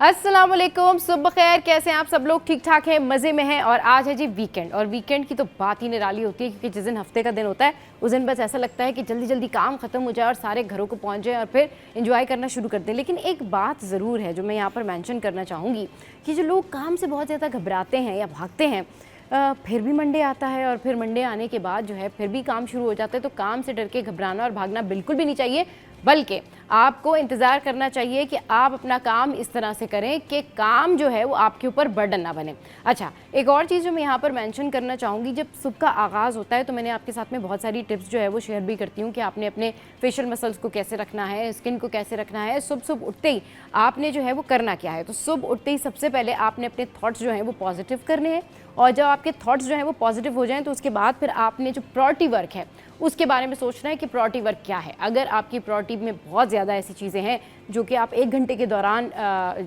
अस्सलाम वालेकुम, सुबह खैर। कैसे हैं आप सब लोग? ठीक ठाक हैं, मज़े में हैं। और आज है जी वीकेंड, और वीकेंड की तो बात ही निराली होती है, क्योंकि जिस दिन हफ्ते का दिन होता है उस दिन बस ऐसा लगता है कि जल्दी जल्दी काम ख़त्म हो जाए और सारे घरों को पहुंच जाए और फिर एंजॉय करना शुरू कर दें। लेकिन एक बात ज़रूर है जो मैं यहाँ पर मेंशन करना चाहूँगी कि जो लोग काम से बहुत ज़्यादा घबराते हैं या भागते हैं, फिर भी मंडे आता है और फिर मंडे आने के बाद जो है फिर भी काम शुरू हो जाता है। तो काम से डर के घबराना और भागना बिल्कुल भी नहीं चाहिए, बल्कि आपको इंतज़ार करना चाहिए कि आप अपना काम इस तरह से करें कि काम जो है वो आपके ऊपर बर्डन ना बने। अच्छा, एक और चीज़ जो मैं यहाँ पर मेंशन करना चाहूँगी, जब सुबह का आगाज़ होता है तो मैंने आपके साथ में बहुत सारी टिप्स जो है वो शेयर भी करती हूँ कि आपने अपने फेशियल मसल्स को कैसे रखना है, स्किन को कैसे रखना है। सुबह उठते ही आपने जो है वो करना क्या है, तो सुबह उठते ही सबसे पहले आपने अपने थॉट्स जो हैं वो पॉजिटिव करने हैं, और जब आपके थॉट्स जो हैं वो पॉजिटिव हो जाएं तो उसके बाद फिर आपने जो प्रायोरिटी वर्क है उसके बारे में सोचना है कि प्रायोरिटी वर्क क्या है। अगर आपकी प्रायोरिटी में बहुत ज़्यादा ऐसी चीज़ें हैं जो कि आप 1 घंटे के दौरान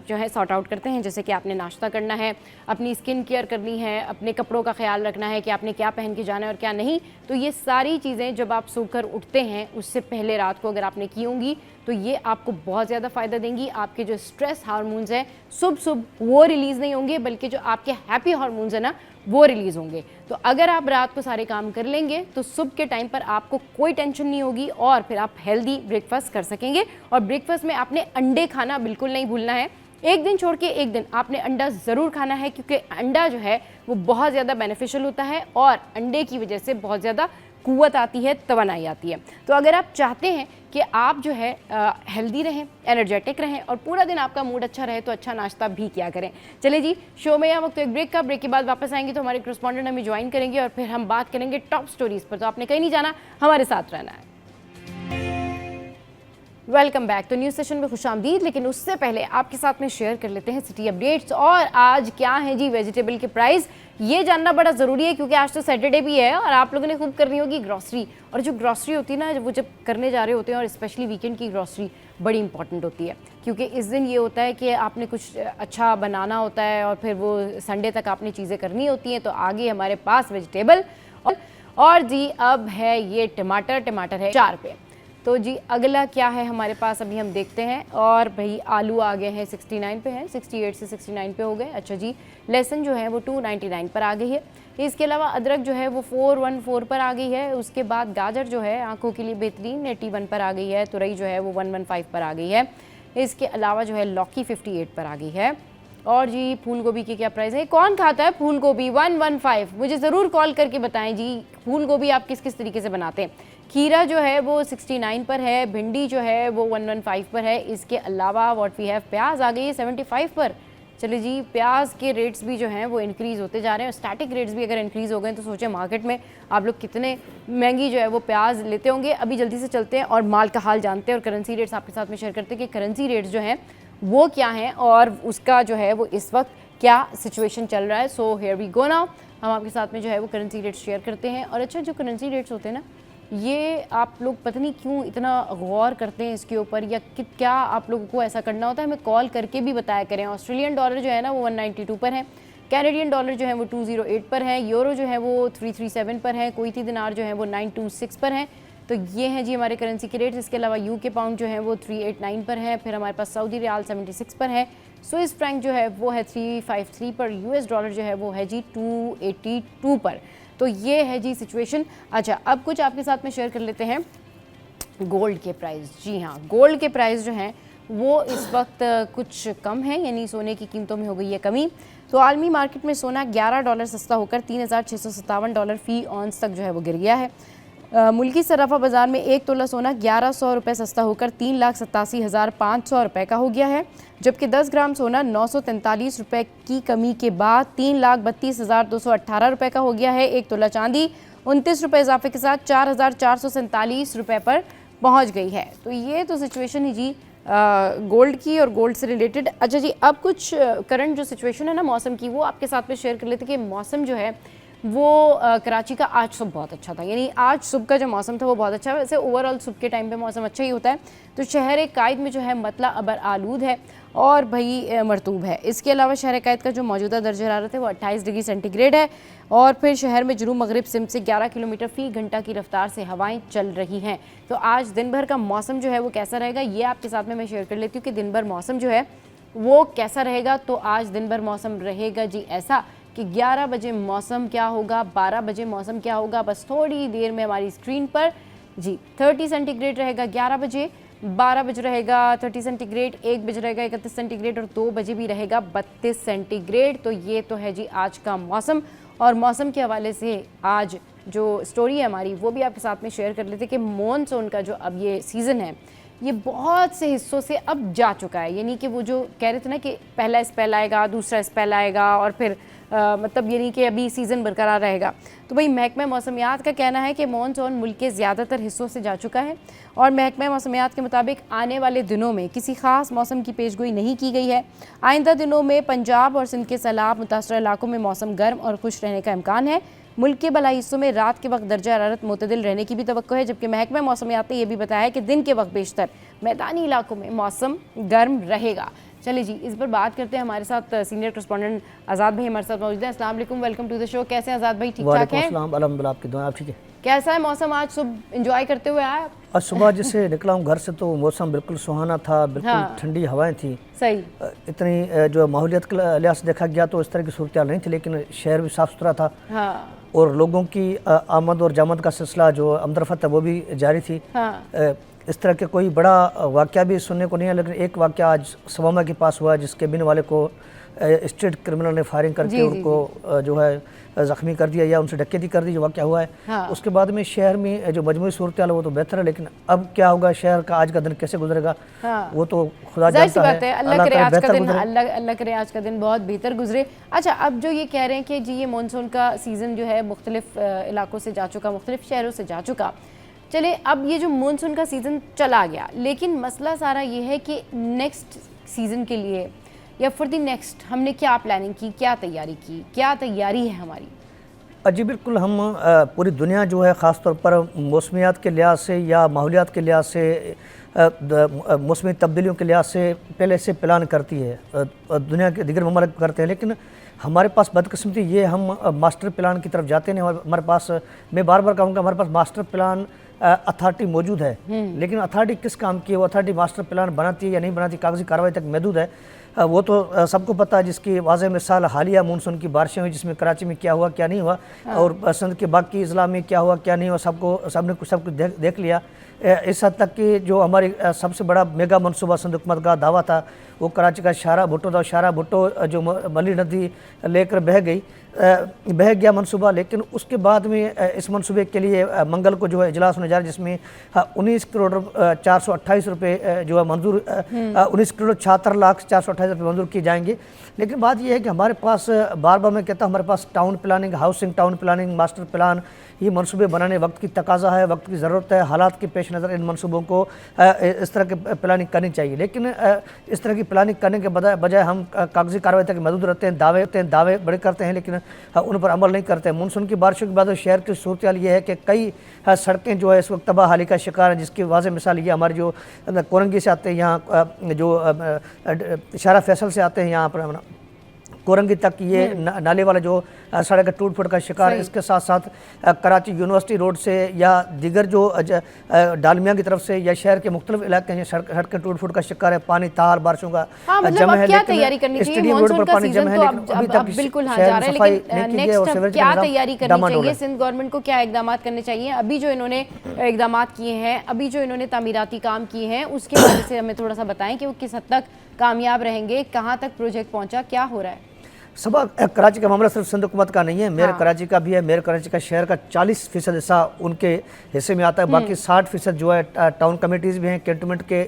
जो है सॉर्ट आउट करते हैं, जैसे कि आपने नाश्ता करना है, अपनी स्किन केयर करनी है, अपने कपड़ों का ख्याल रखना है कि आपने क्या पहन के जाना है और क्या नहीं, तो ये सारी चीज़ें जब आप सोकर उठते हैं उससे पहले रात को अगर आपने की होंगी तो ये आपको बहुत ज़्यादा फ़ायदा देंगी। आपके जो स्ट्रेस हार्मोन्स हैं सुबह वो रिलीज़ नहीं होंगे, बल्कि जो आपके हैप्पी हार्मोन्स हैं ना वो रिलीज़ होंगे। तो अगर आप रात को सारे काम कर लेंगे तो सुबह के टाइम पर आपको कोई टेंशन नहीं होगी और फिर आप हेल्दी ब्रेकफास्ट कर सकेंगे। और ब्रेकफास्ट में आपने अंडे खाना बिल्कुल नहीं भूलना है। एक दिन छोड़ के एक दिन आपने अंडा ज़रूर खाना है, क्योंकि अंडा जो है वो बहुत ज़्यादा बेनिफिशियल होता है और अंडे की वजह से बहुत ज़्यादा कुव्वत आती है, तवानाई आती है। तो अगर आप चाहते हैं कि आप जो है हेल्दी रहें, एनर्जेटिक रहें और पूरा दिन आपका मूड अच्छा रहे, तो अच्छा नाश्ता भी किया करें। चलिए जी, शो में यह वक्त तो एक ब्रेक का, ब्रेक के बाद वापस आएंगे तो हमारे करस्पॉन्डेंट हमें ज्वाइन करेंगे और फिर हम बात करेंगे टॉप स्टोरीज पर। तो आपने कहीं नहीं जाना, हमारे साथ रहना है। Welcome back. तो न्यूज़ सेशन में खुशामदीद। लेकिन उससे पहले आपके साथ में शेयर कर लेते हैं सिटी अपडेट्स। और आज क्या है जी वेजिटेबल के प्राइस, ये जानना बड़ा ज़रूरी है, क्योंकि आज तो सैटरडे भी है और आप लोगों ने खूब करनी होगी ग्रॉसरी। और जो ग्रॉसरी होती है ना, वो जब करने जा रहे होते हैं, और स्पेशली वीकेंड की ग्रॉसरी बड़ी इंपॉर्टेंट होती है, क्योंकि इस दिन ये होता है कि आपने कुछ अच्छा बनाना होता है और फिर वो संडे तक आपने चीज़ें करनी होती हैं। तो आगे हमारे पास वेजिटेबल और जी अब है ये टमाटर है 4 पे। तो जी अगला क्या है हमारे पास, अभी हम देखते हैं। और भाई आलू आ गए हैं 69 पे हैं, 68 से 69 पे हो गए। अच्छा जी, लहसुन जो है वो 299 पर आ गई है। इसके अलावा अदरक जो है वो 414 पर आ गई है। उसके बाद गाजर जो है आंखों के लिए बेहतरीन 81 पर आ गई है। तुरई जो है वो 115 पर आ गई है। इसके अलावा जो है लौकी 58 पर आ गई है। और जी फूल गोभी की क्या प्राइस है? कौन खाता है फूल गोभी? 115। मुझे ज़रूर कॉल करके बताएं जी, फूल गोभी आप किस किस तरीके से बनाते हैं। खीरा जो है वो 69 पर है, भिंडी जो है वो 115 पर है। इसके अलावा व्हाट वी हैव, प्याज आ गई है 75 पर। चलिए जी, प्याज के रेट्स भी जो हैं वो इंक्रीज़ होते जा रहे हैं, और स्टैटिक रेट्स भी अगर इंक्रीज़ हो गए तो सोचें मार्केट में आप लोग कितने महंगी जो है वो प्याज लेते होंगे। अभी जल्दी से चलते हैं और माल का हाल जानते हैं और करेंसी रेट्स आपके साथ में शेयर करते हैं कि करेंसी रेट्स जो हैं वो क्या हैं और उसका जो है वो इस वक्त क्या सिचुएशन चल रहा है। So here we go now, हम आपके साथ में जो है वो करेंसी रेट्स शेयर करते हैं। और अच्छा, जो करेंसी रेट्स होते हैं ना, ये आप लोग पता नहीं क्यों इतना गौर करते हैं इसके ऊपर, या क्या आप लोगों को ऐसा करना होता है, हमें कॉल करके भी बताया करें। ऑस्ट्रेलियन डॉलर जो है ना वो 192 पर है, कैनेडियन डॉलर जो है वो 208 पर है, यूरो जो है वो 337 पर है, कुवैती दिनार जो है वो 926 पर है। तो ये हैं जी हमारे करेंसी के रेट्स। इसके अलावा यूके पाउंड जो है वो 389 पर है। फिर हमारे पास सऊदी रियाल 76 पर है। स्विस फ्रैंक जो है वो है 353 पर। यूएस डॉलर जो है वो है जी 282 पर। तो ये है जी सिचुएशन। अच्छा, अब कुछ आपके साथ में शेयर कर लेते हैं गोल्ड के प्राइस। जी हाँ, गोल्ड के प्राइस जो हैं वो इस वक्त कुछ कम है, यानी सोने की कीमतों में हो गई है कमी। तो आलमी मार्केट में सोना $11 सस्ता होकर $3657 फी ऑन्स तक जो है वो गिर गया है। मुल्की सराफा बाज़ार में 1 तोला सोना 1100 रुपये सस्ता होकर 3,87,500 रुपये का हो गया है, जबकि 10 ग्राम सोना 943 रुपये की कमी के बाद 3,32,218 रुपये का हो गया है। 1 तोला चांदी 29 रुपये इजाफे के साथ 4,447 रुपये पर पहुंच गई है। तो ये तो सिचुएशन है जी गोल्ड की और गोल्ड से रिलेटेड। अच्छा जी, अब कुछ करंट जो सिचुएशन है ना मौसम की, वो आपके साथ में शेयर कर लेते कि मौसम जो है वो कराची का आज सुबह बहुत अच्छा था, यानी आज सुबह का जो मौसम था वो बहुत अच्छा है। वैसे ओवरऑल सुबह के टाइम पे मौसम अच्छा ही होता है। तो शहर कायद में जो है मतला अबर आलूद है और भाई मरतूब है। इसके अलावा शहर कायद का जो मौजूदा दर्जा हरारत है वो 28 डिग्री सेंटीग्रेड है। और फिर शहर में जनूब मगरिब सिमत से 11 किलोमीटर फ़ी घंटा की रफ्तार से हवाएं चल रही हैं। तो आज दिन भर का मौसम जो है वो कैसा रहेगा ये आपके साथ में मैं शेयर कर लेती हूँ कि दिन भर मौसम जो है वो कैसा रहेगा। तो आज दिन भर मौसम रहेगा जी ऐसा कि 11 बजे मौसम क्या होगा, 12 बजे मौसम क्या होगा, बस थोड़ी देर में हमारी स्क्रीन पर जी 30 सेंटीग्रेड रहेगा 11 बजे, 12 बजे रहेगा 30 सेंटीग्रेड, 1 बजे रहेगा 31 सेंटीग्रेड और 2 बजे भी रहेगा 32 सेंटीग्रेड। तो ये तो है जी आज का मौसम। और मौसम के हवाले से आज जो स्टोरी है हमारी वो भी आपके साथ में शेयर कर लेते कि मॉनसून का जो अब ये सीज़न है ये बहुत से हिस्सों से अब जा चुका है। यानी कि वो जो कह रहे थे ना कि पहला स्पेल आएगा, दूसरा स्पेल आएगा और फिर मतलब यानी कि अभी सीज़न बरकरार रहेगा। तो भाई महकमा मौसमियात का कहना है कि मॉनसून मुल्क के ज़्यादातर हिस्सों से जा चुका है और महकमा मौसमियात के मुताबिक आने वाले दिनों में किसी ख़ास मौसम की पेशगोई नहीं की गई है। आइंदा दिनों में पंजाब और सिंध के सैलाब मुतासर इलाकों में मौसम गर्म और खुश रहने का इम्कान है। मुल्क के बलाई हिस्सों में रात के वक्त दर्जा हरारत मुतदिल रहने की भी तवक्को है, जबकि महकमा मौसमियात ने यह भी बताया कि दिन के वक्त बेशतर मैदानी इलाकों में मौसम गर्म रहेगा। चलिए जी इस पर बात करते हैं। हमारे साथ सीनियर करस्पॉन्डेंट आज़ाद भाई हमारे साथ मौजूद हैं। अस्सलाम वालेकुम, वेलकम टू द शो। कैसे हैं आज़ाद भाई, ठीक ठाक हैं? अल्हम्दुलिल्लाह, आपकी दुआ। आप ठीक है? कैसा है मौसम, आज सुबह एंजॉय करते हुए आया? आज सुबह जैसे निकला हूँ घर से तो मौसम बिल्कुल सुहाना था, बिल्कुल हाँ। ठंडी हवाएं थी। सही। इतनी जो माहौलियत के लिहाज से देखा गया तो इस तरह की सूरत नहीं थी, लेकिन शहर भी साफ़ सुथरा था। हाँ। और लोगों की आमद और जामद का सिलसिला जो अमदरफत है वो भी जारी थी। हाँ। इस तरह के कोई बड़ा वाक़या भी सुनने को नहीं है, लेकिन एक वाक़या आज सवामा के पास हुआ जिसके बिन वाले को स्ट्रीट क्रिमिनल ने फायरिंग करके उनको जो है ज़ख्मी कर दिया या उनसे डकैती कर दी, जो वाक़या हुआ है। हाँ। उसके बाद में शहर में जो मजमूई सूरत हाल है वो तो बेहतर है, लेकिन अब क्या होगा, शहर का आज का दिन कैसे गुजरेगा हाँ। वो तो खुदा जानता है। अल्लाह करे आज का दिन, अल्लाह करे आज का दिन बहुत बेहतर गुजरे। अच्छा, अब जो ये कह रहे हैं कि जी ये मानसून का सीज़न जो है मुख्तलिफ इलाकों से जा चुका, मुख्तलिफ शहरों से जा चुका। चले अब ये जो मानसून का सीज़न चला गया, लेकिन मसला सारा ये है कि नेक्स्ट सीज़न के लिए या फॉर द नेक्स्ट हमने क्या प्लानिंग की, क्या तैयारी की, क्या तैयारी है हमारी? जी बिल्कुल, हम पूरी दुनिया जो है ख़ास तौर पर मौसमियात के लिहाज से या माहौलियात के लिहाज से, मौसमी तब्दीलियों के लिहाज से पहले से प्लान करती है। दुनिया के दीगर ममालिक करते हैं, लेकिन हमारे पास बदकिस्मती ये हम मास्टर प्लान की तरफ जाते नहीं। हमारे पास, मैं बार बार कहूँगा, हमारे पास मास्टर प्लान अथॉरिटी मौजूद है, लेकिन अथॉरिटी किस काम की है, वो अथॉरिटी मास्टर प्लान बनाती है या नहीं बनाती, कागजी कार्रवाई तक महदूद है। वो तो सबको पता है, जिसकी वाज़ेह मिसाल हालिया मानसून की बारिशें हुई जिसमें कराची में क्या हुआ क्या नहीं हुआ, और सिंध के बाकी अज़ला में क्या हुआ क्या नहीं हुआ, सबने कुछ देख लिया। इस हद तक कि जो हमारी सबसे बड़ा मेगा मनसूबा सिंध हुकूमत का दावा था वो कराची का शारा भुट्टो था। शारा भुट्टो जो मली नदी लेकर बह गया मनसूबा, लेकिन उसके बाद में इस मनसूबे के लिए मंगल को जो है इजलास होने जा रहा है, जिसमें 19 करोड़ 428 रुपये जो है मंजूर 19 करोड़ 76 लाख 428 रुपये मंजूर किए जाएंगे। लेकिन बात यह है कि हमारे पास, बार बार मैं कहता हूँ, हमारे पास town planning, housing town planning, master plan, ये मनसूबे बनाने वक्त की तकाजा है, वक्त की ज़रूरत है। हालात के पेश नज़र इन मनसूबों को इस तरह की प्लानिंग करनी चाहिए, लेकिन इस तरह की प्लानिंग करने के बजाय हम कागजी कार्रवाई तक महदूद रहते हैं, दावे बड़े करते हैं, लेकिन उन पर अमल नहीं करते हैं। मानसून की बारिशों के बाद शहर की सूरत हाल ये है कि कई सड़कें जो है इस वक्त तबाह हाली का शिकार है, जिसकी वाज़ेह मिसाल ये हमारी जो कोरंगी से आते हैं, यहाँ जो शारा फैसल से आते हैं यहाँ पर कोरंगी तक, ये नाले वाला जो सड़क टूट फूट का शिकार है। इसके साथ साथ कराची यूनिवर्सिटी रोड से या दीगर जो डालमिया की तरफ से या शहर के मुख्तलिफ इलाके हैं, सड़कें टूट फूट का शिकार है। पानी तार बारिशों का जम है, लेकिन स्टेडियम रोड पर पानी जम है, लेकिन अभी तक बिल्कुल हाँ जा रहा है, लेकिन नेक्स्ट क्या तैयारी करनी चाहिए, सिंध गवर्नमेंट को क्या इकदाम करने चाहिए? अभी जो इन्होंने इकदाम किए हैं, अभी जो इन्होंने तामीराती काम किए हैं, उसके बारे से हमें थोड़ा सा बताएं कि वो किस हद तक कामयाब रहेंगे, कहाँ तक प्रोजेक्ट पहुँचा, क्या हो रहा है? सबा कराची का मामला सिर्फ सिंध हुकूमत का नहीं है, मेयर कराची का भी है। मेयर कराची का शहर का 40% हिस्सा उनके हिस्से में आता है, बाकी 60% जो है टाउन कमेटीज़ भी हैं, कैंटोनमेंट के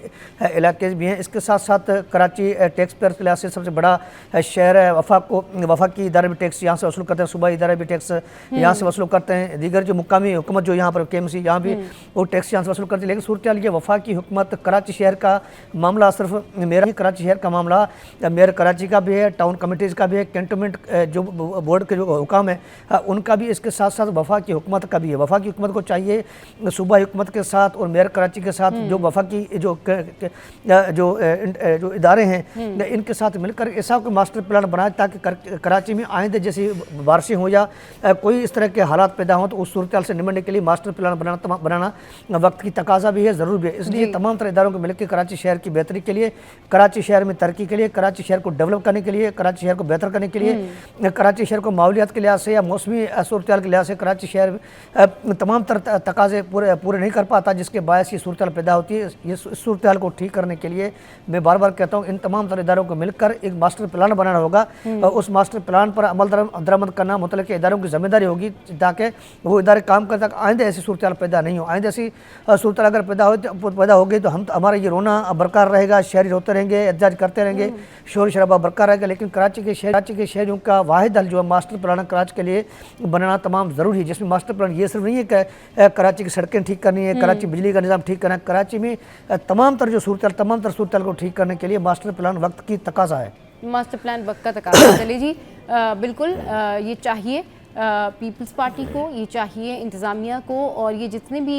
इलाके भी हैं। इसके साथ साथ कराची टैक्स पेयर के लिहाज से सबसे बड़ा शहर है। वफाकी इदारे भी टैक्स यहाँ से वसूल करते हैं, सूबाई इदारे भी टैक्स यहाँ से वसूल करते हैं, दीगर जो मुकामी हुकूमत जो यहाँ पर KMC यहाँ भी वो टैक्स यहाँ से वसूल करती है। लेकिन सूरत हाल ये वफाकी हुकूमत, कराची शहर का मामला सिर्फ मेरा ही कराची शहर का मामला मेयर कराची का भी है, टाउन कमेटीज़ का भी है, कैंटोनमेंट जो बोर्ड के जो हुकाम है उनका भी इसके साथ साथ वफाकी हुकूमत का भी है। वफाकी हुकूमत को चाहिए सूबाई हुकूमत के साथ और मेयर कराची के साथ जो वफाकी जो इदारे हैं इनके साथ मिलकर ऐसा कोई मास्टर प्लान बनाए ताकि कराची में आइंदे जैसी बारिशें हो या कोई इस तरह के हालात पैदा हों तो उस सूरत से निपटने के लिए मास्टर प्लान बनाना वक्त की तकाजा भी है, ज़रूर भी है। इसलिए तमाम तरह इदारों को मिलकर कराची शहर की बेहतरी के लिए, कराची शहर में तरक्की के लिए, कराची शहर को डेवलप करने के लिए, कराची शहर को बेहतर करने के लिए, कराची शहर को माहौलियात के लिहाज से या मौसमी सूरत के लिहाज से कराची शहर तमाम तरह तकाजे पूरे नहीं कर पाता, जिसके बायस ये सूरत पैदा होती है। ये सूरत को ठीक करने के लिए मैं बार बार कहता हूँ इन तमाम तरह इदारों को मिलकर एक मास्टर प्लान बनाना होगा और उस मास्टर प्लान पर अमल दरामद करना मुतल्लिक़ इदारों की जिम्मेदारी होगी ताकि वो इदारे काम कर तक आइंदे ऐसी सूरत पैदा नहीं हो। आइंदे ऐसी सूरत अगर पैदा होगी तो हम हमारा ये रोना बरकरार रहेगा, शहरी रोते रहेंगे, एहतजाज करते रहेंगे, शोर शराबा बरकरार रहेगा। लेकिन कराची के शहरियों का वाहिद हल जो है मास्टर प्लान कराची के लिए बनाना तमाम ज़रूरी है, जिसमें मास्टर प्लान ये सिर्फ नहीं है कि कराची की सड़कें ठीक करनी है, कराची बिजली का निज़ाम ठीक करना है। कराची में तमाम तरह सूरत को ठीक करने के लिए मास्टर प्लान वक्त की तकाजा है। मास्टर प्लान वक्त का तकाजा चले जी, बिल्कुल ये चाहिए पीपल्स पार्टी को, ये चाहिए इंतज़ामिया को, और ये जितने भी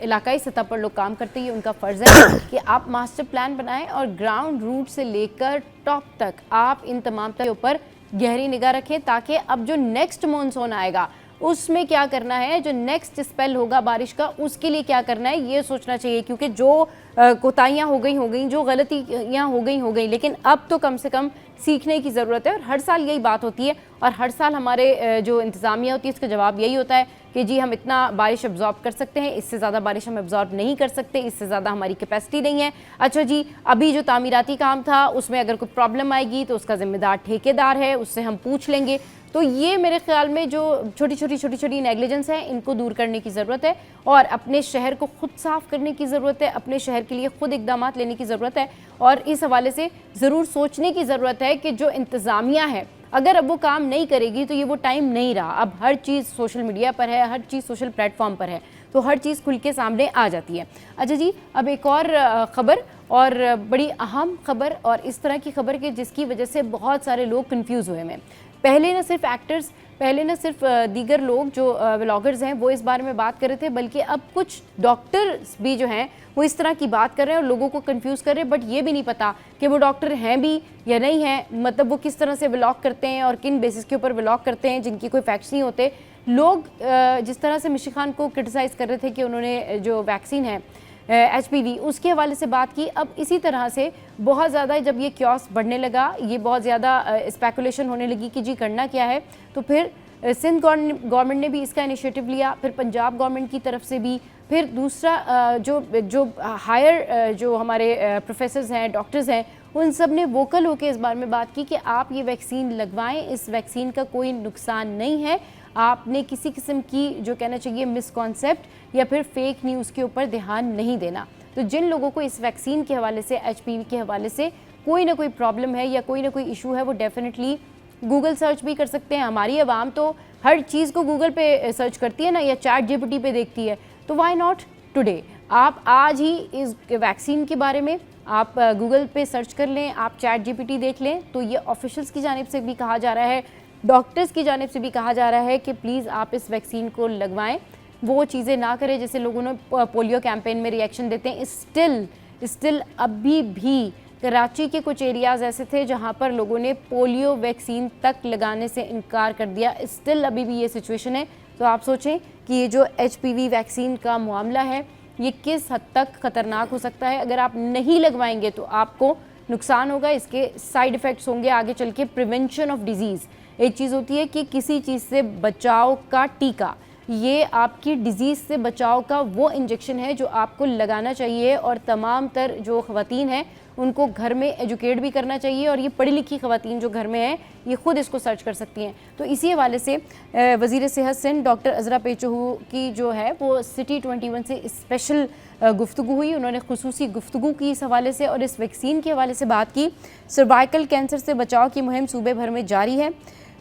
इलाकाई सतह पर लोग काम करते हैं ये उनका फ़र्ज़ है कि आप मास्टर प्लान बनाएं और ग्राउंड रूट से लेकर टॉप तक आप इन तमाम के ऊपर गहरी निगाह रखें ताकि अब जो नेक्स्ट मानसून आएगा उसमें क्या करना है, जो नेक्स्ट स्पेल होगा बारिश का उसके लिए क्या करना है ये सोचना चाहिए। क्योंकि जो कोताहियाँ हो गई, जो गलतियाँ हो गई, लेकिन अब तो कम से कम सीखने की ज़रूरत है। और हर साल यही बात होती है और हर साल हमारे जो इंतज़ामिया होती है इसका जवाब यही होता है कि जी हम इतना बारिश अब्जॉर्ब कर सकते हैं, इससे ज़्यादा बारिश हम अब्जॉर्ब नहीं कर सकते, इससे ज़्यादा हमारी कैपेसिटी नहीं है। अच्छा जी, अभी जो तामीराती काम था उसमें अगर कोई प्रॉब्लम आएगी तो उसका ज़िम्मेदार ठेकेदार है, उससे हम पूछ लेंगे। तो ये मेरे ख्याल में जो छोटी छोटी नेग्लिजेंस है इनको दूर करने की ज़रूरत है और अपने शहर को खुद साफ़ करने की ज़रूरत है, अपने शहर के लिए खुद इक़दाम लेने की ज़रूरत है। और इस हवाले से ज़रूर सोचने की ज़रूरत है कि जो इंतज़ामिया है अगर अब वो काम नहीं करेगी तो ये वो टाइम नहीं रहा। अब हर चीज़ सोशल मीडिया पर है, हर चीज़ सोशल प्लेटफॉर्म पर है, तो हर चीज़ खुल के सामने आ जाती है। अच्छा जी, अब एक और ख़बर और बड़ी अहम ख़बर और इस तरह की ख़बर के जिसकी वजह से बहुत सारे लोग कंफ्यूज हुए हैं। पहले न सिर्फ एक्टर्स, पहले न सिर्फ दीगर लोग जो व्लॉगर्स हैं वो इस बारे में बात कर रहे थे, बल्कि अब कुछ डॉक्टर्स भी जो हैं वो इस तरह की बात कर रहे हैं और लोगों को कंफ्यूज कर रहे हैं। बट ये भी नहीं पता कि वो डॉक्टर हैं भी या नहीं हैं, मतलब वो किस तरह से व्लॉग करते हैं और किन बेसिस के ऊपर व्लॉग करते हैं जिनकी कोई फैक्ट्स नहीं होते। लोग जिस तरह से मिशी खान को क्रिटिसाइज़ कर रहे थे कि उन्होंने जो वैक्सीन है HPV उसके हवाले से बात की, अब इसी तरह से बहुत ज़्यादा जब ये क्योस बढ़ने लगा, ये बहुत ज़्यादा स्पेकुलेशन होने लगी कि जी करना क्या है, तो फिर सिंध गवर्नमेंट ने भी इसका इनिशिएटिव लिया, फिर पंजाब गवर्नमेंट की तरफ से भी, फिर दूसरा जो हायर जो हमारे प्रोफेसर्स हैं, डॉक्टर्स हैं, उन सब ने वोकल होकर इस बारे में बात की कि आप ये वैक्सीन लगवाएं, इस वैक्सीन का कोई नुकसान नहीं है, आपने किसी किस्म की जो कहना चाहिए मिसकॉन्सेप्ट या फिर फेक न्यूज़ के ऊपर ध्यान नहीं देना। तो जिन लोगों को इस वैक्सीन के हवाले से, HPV के हवाले से कोई ना कोई प्रॉब्लम है या कोई ना कोई इशू है, वो डेफिनेटली गूगल सर्च भी कर सकते हैं। हमारी आवाम तो हर चीज़ को गूगल पे सर्च करती है ना, या चैट GPT पे देखती है, तो वाई नॉट टुडे आप आज ही इस वैक्सीन के बारे में आप गूगल पे सर्च कर लें, आप चैट GPT देख लें। तो ये ऑफिशियल्स की जानिब से भी कहा जा रहा है, डॉक्टर्स की जानिब से भी कहा जा रहा है कि प्लीज़ आप इस वैक्सीन को लगवाएं, वो चीज़ें ना करें जैसे लोगों ने पोलियो कैंपेन में रिएक्शन देते हैं। स्टिल अभी भी कराची के कुछ एरियाज़ ऐसे थे जहां पर लोगों ने पोलियो वैक्सीन तक लगाने से इनकार कर दिया। स्टिल अभी भी ये सिचुएशन है। तो आप सोचें कि ये जो HPV वैक्सीन का मामला है ये किस हद तक ख़तरनाक हो सकता है। अगर आप नहीं लगवाएंगे तो आपको नुकसान होगा, इसके साइड इफ़ेक्ट्स होंगे आगे चल के। प्रिवेंशन ऑफ डिजीज़, एक चीज़ होती है कि किसी चीज़ से बचाव का टीका, ये आपकी डिज़ीज़ से बचाव का वो इंजेक्शन है जो आपको लगाना चाहिए। और तमाम तर जो ख़वातीन हैं उनको घर में एजुकेट भी करना चाहिए, और ये पढ़ी लिखी ख़वातीन जो घर में हैं ये ख़ुद इसको सर्च कर सकती हैं। तो इसी हवाले से वज़ीर सेहत सिंध डॉक्टर अज़रा पेचहू की जो है वो सिटी 21 से स्पेशल गुफ्तगू हुई, उन्होंने खुसूसी गुफ्तगू की इस हवाले से और इस वैक्सीन के हवाले से बात की। सर्वाइकल कैंसर से बचाव की मुहिम सूबे भर में जारी है।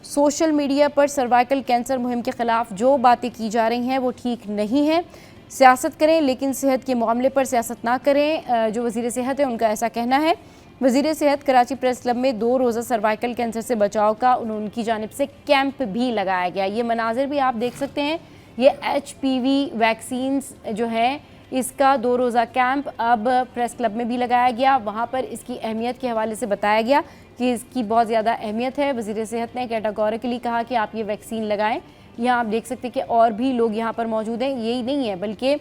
सोशल मीडिया पर सर्वाइकल कैंसर मुहिम के ख़िलाफ़ जो बातें की जा रही हैं वो ठीक नहीं है। सियासत करें लेकिन सेहत के मामले पर सियासत ना करें, जो वज़ीर सेहत है उनका ऐसा कहना है। वज़ीर सेहत कराची प्रेस क्लब में 2 रोज़ा सर्वाइकल कैंसर से बचाव का उनकी जानिब से कैंप भी लगाया गया। ये मनाजिर भी आप देख सकते हैं। ये HPV वैक्सीन्स जो है इसका 2 रोज़ा कैंप अब प्रेस क्लब में भी लगाया गया। वहाँ पर इसकी अहमियत के हवाले से बताया गया कि इसकी बहुत ज़्यादा अहमियत है। वज़ीर सेहत ने कैटेगोरिकली कहा कि आप ये वैक्सीन लगाएं। यहाँ आप देख सकते हैं कि और भी लोग यहाँ पर मौजूद हैं। यही नहीं है बल्कि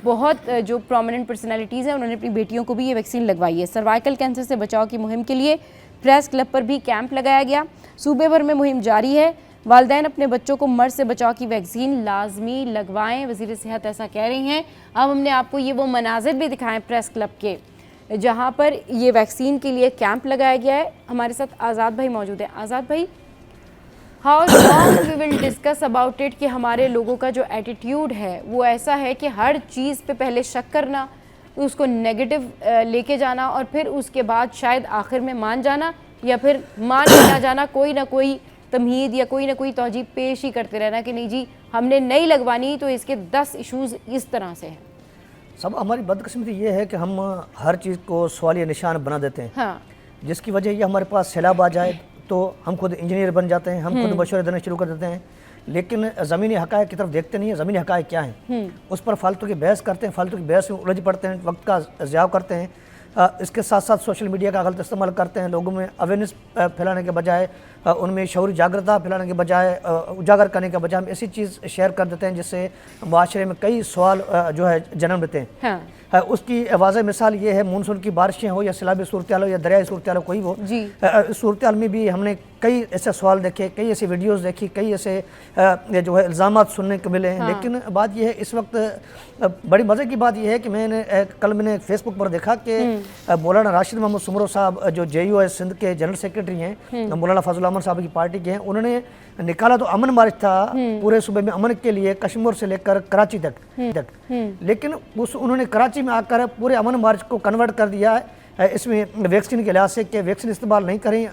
बहुत जो प्रोमिनेंट पर्सनैलिटीज़ हैं उन्होंने अपनी बेटियों को भी ये वैक्सीन लगवाई है। सर्वाइकल कैंसर से बचाव की मुहिम के लिए प्रेस क्लब पर भी कैंप लगाया गया। सूबे भर में मुहिम जारी है। वालिदैन अपने बच्चों को मर्ज से बचाव की वैक्सीन लाजमी लगवाएं, वज़ीर सेहत ऐसा कह रही हैं। अब हमने आपको ये वो मनाजिर भी दिखाएं प्रेस क्लब के जहाँ पर ये वैक्सीन के लिए कैंप लगाया गया है। हमारे साथ आज़ाद भाई मौजूद हैं। आज़ाद भाई, how long we will discuss about it कि हमारे लोगों का जो एटीट्यूड है वो ऐसा है कि हर चीज़ पे पहले शक करना, उसको नेगेटिव लेके जाना और फिर उसके बाद शायद आखिर में मान जाना या फिर मान ना जाना, कोई ना कोई तमहीद या कोई ना कोई तौजीह पेश ही करते रहना कि नहीं जी हमने नहीं लगवानी तो इसके 10 इशूज़ इस तरह से हैं। सब हमारी बदकिस्मती ये है कि हम हर चीज़ को सवालिया निशान बना देते हैं। हाँ। जिसकी वजह ये हमारे पास सैलाब आ जाए तो हम खुद इंजीनियर बन जाते हैं, हम खुद मशवरे देना शुरू कर देते हैं, लेकिन ज़मीनी हक़ाइक़ की तरफ देखते नहीं है। ज़मीनी हक़ाइक़ क्या हैं उस पर फालतू की बहस करते हैं, फालतू की बहस में उलझ पड़ते हैं, वक्त का ज़ियाव करते हैं। इसके साथ साथ सोशल मीडिया का गलत इस्तेमाल करते हैं। लोगों में अवेयरनेस फैलाने के बजाय, उनमें शऊरी जागरूकता फैलाने के बजाय, उजागर करने के बजाय हम ऐसी चीज़ शेयर कर देते हैं जिससे माशरे में कई सवाल जो है जन्म लेते हैं। हाँ। उसकी वाज़ह मिसाल ये है, मानसून की बारिशें हो या सैलाबी सूरत हाल हो या दरियाई सूरत हाल हो, कोई हो इस सूरत हाल में भी हमने कई ऐसे सवाल देखे, कई ऐसी वीडियोस देखी, कई ऐसे जो है इल्ज़ामात सुनने को मिले हैं। हाँ। लेकिन बात यह है इस वक्त बड़ी मज़े की बात यह है कि कल मैंने फेसबुक पर देखा कि मौलाना राशिद मोहम्मद सुमरो साहब जो JUI सिंध के जनरल सेक्रेटरी हैं, मौलाना फजल अहमद साहब की पार्टी के हैं, उन्होंने निकाला तो अमन मार्च था पूरे सूबे में अमन के लिए, कश्मीर से लेकर कराची तक। लेकिन उन्होंने कराची में आकर पूरे अमन मार्च को कन्वर्ट कर दिया है इसमें वैक्सीन के लिहाज से कि वैक्सीन इस्तेमाल नहीं करें,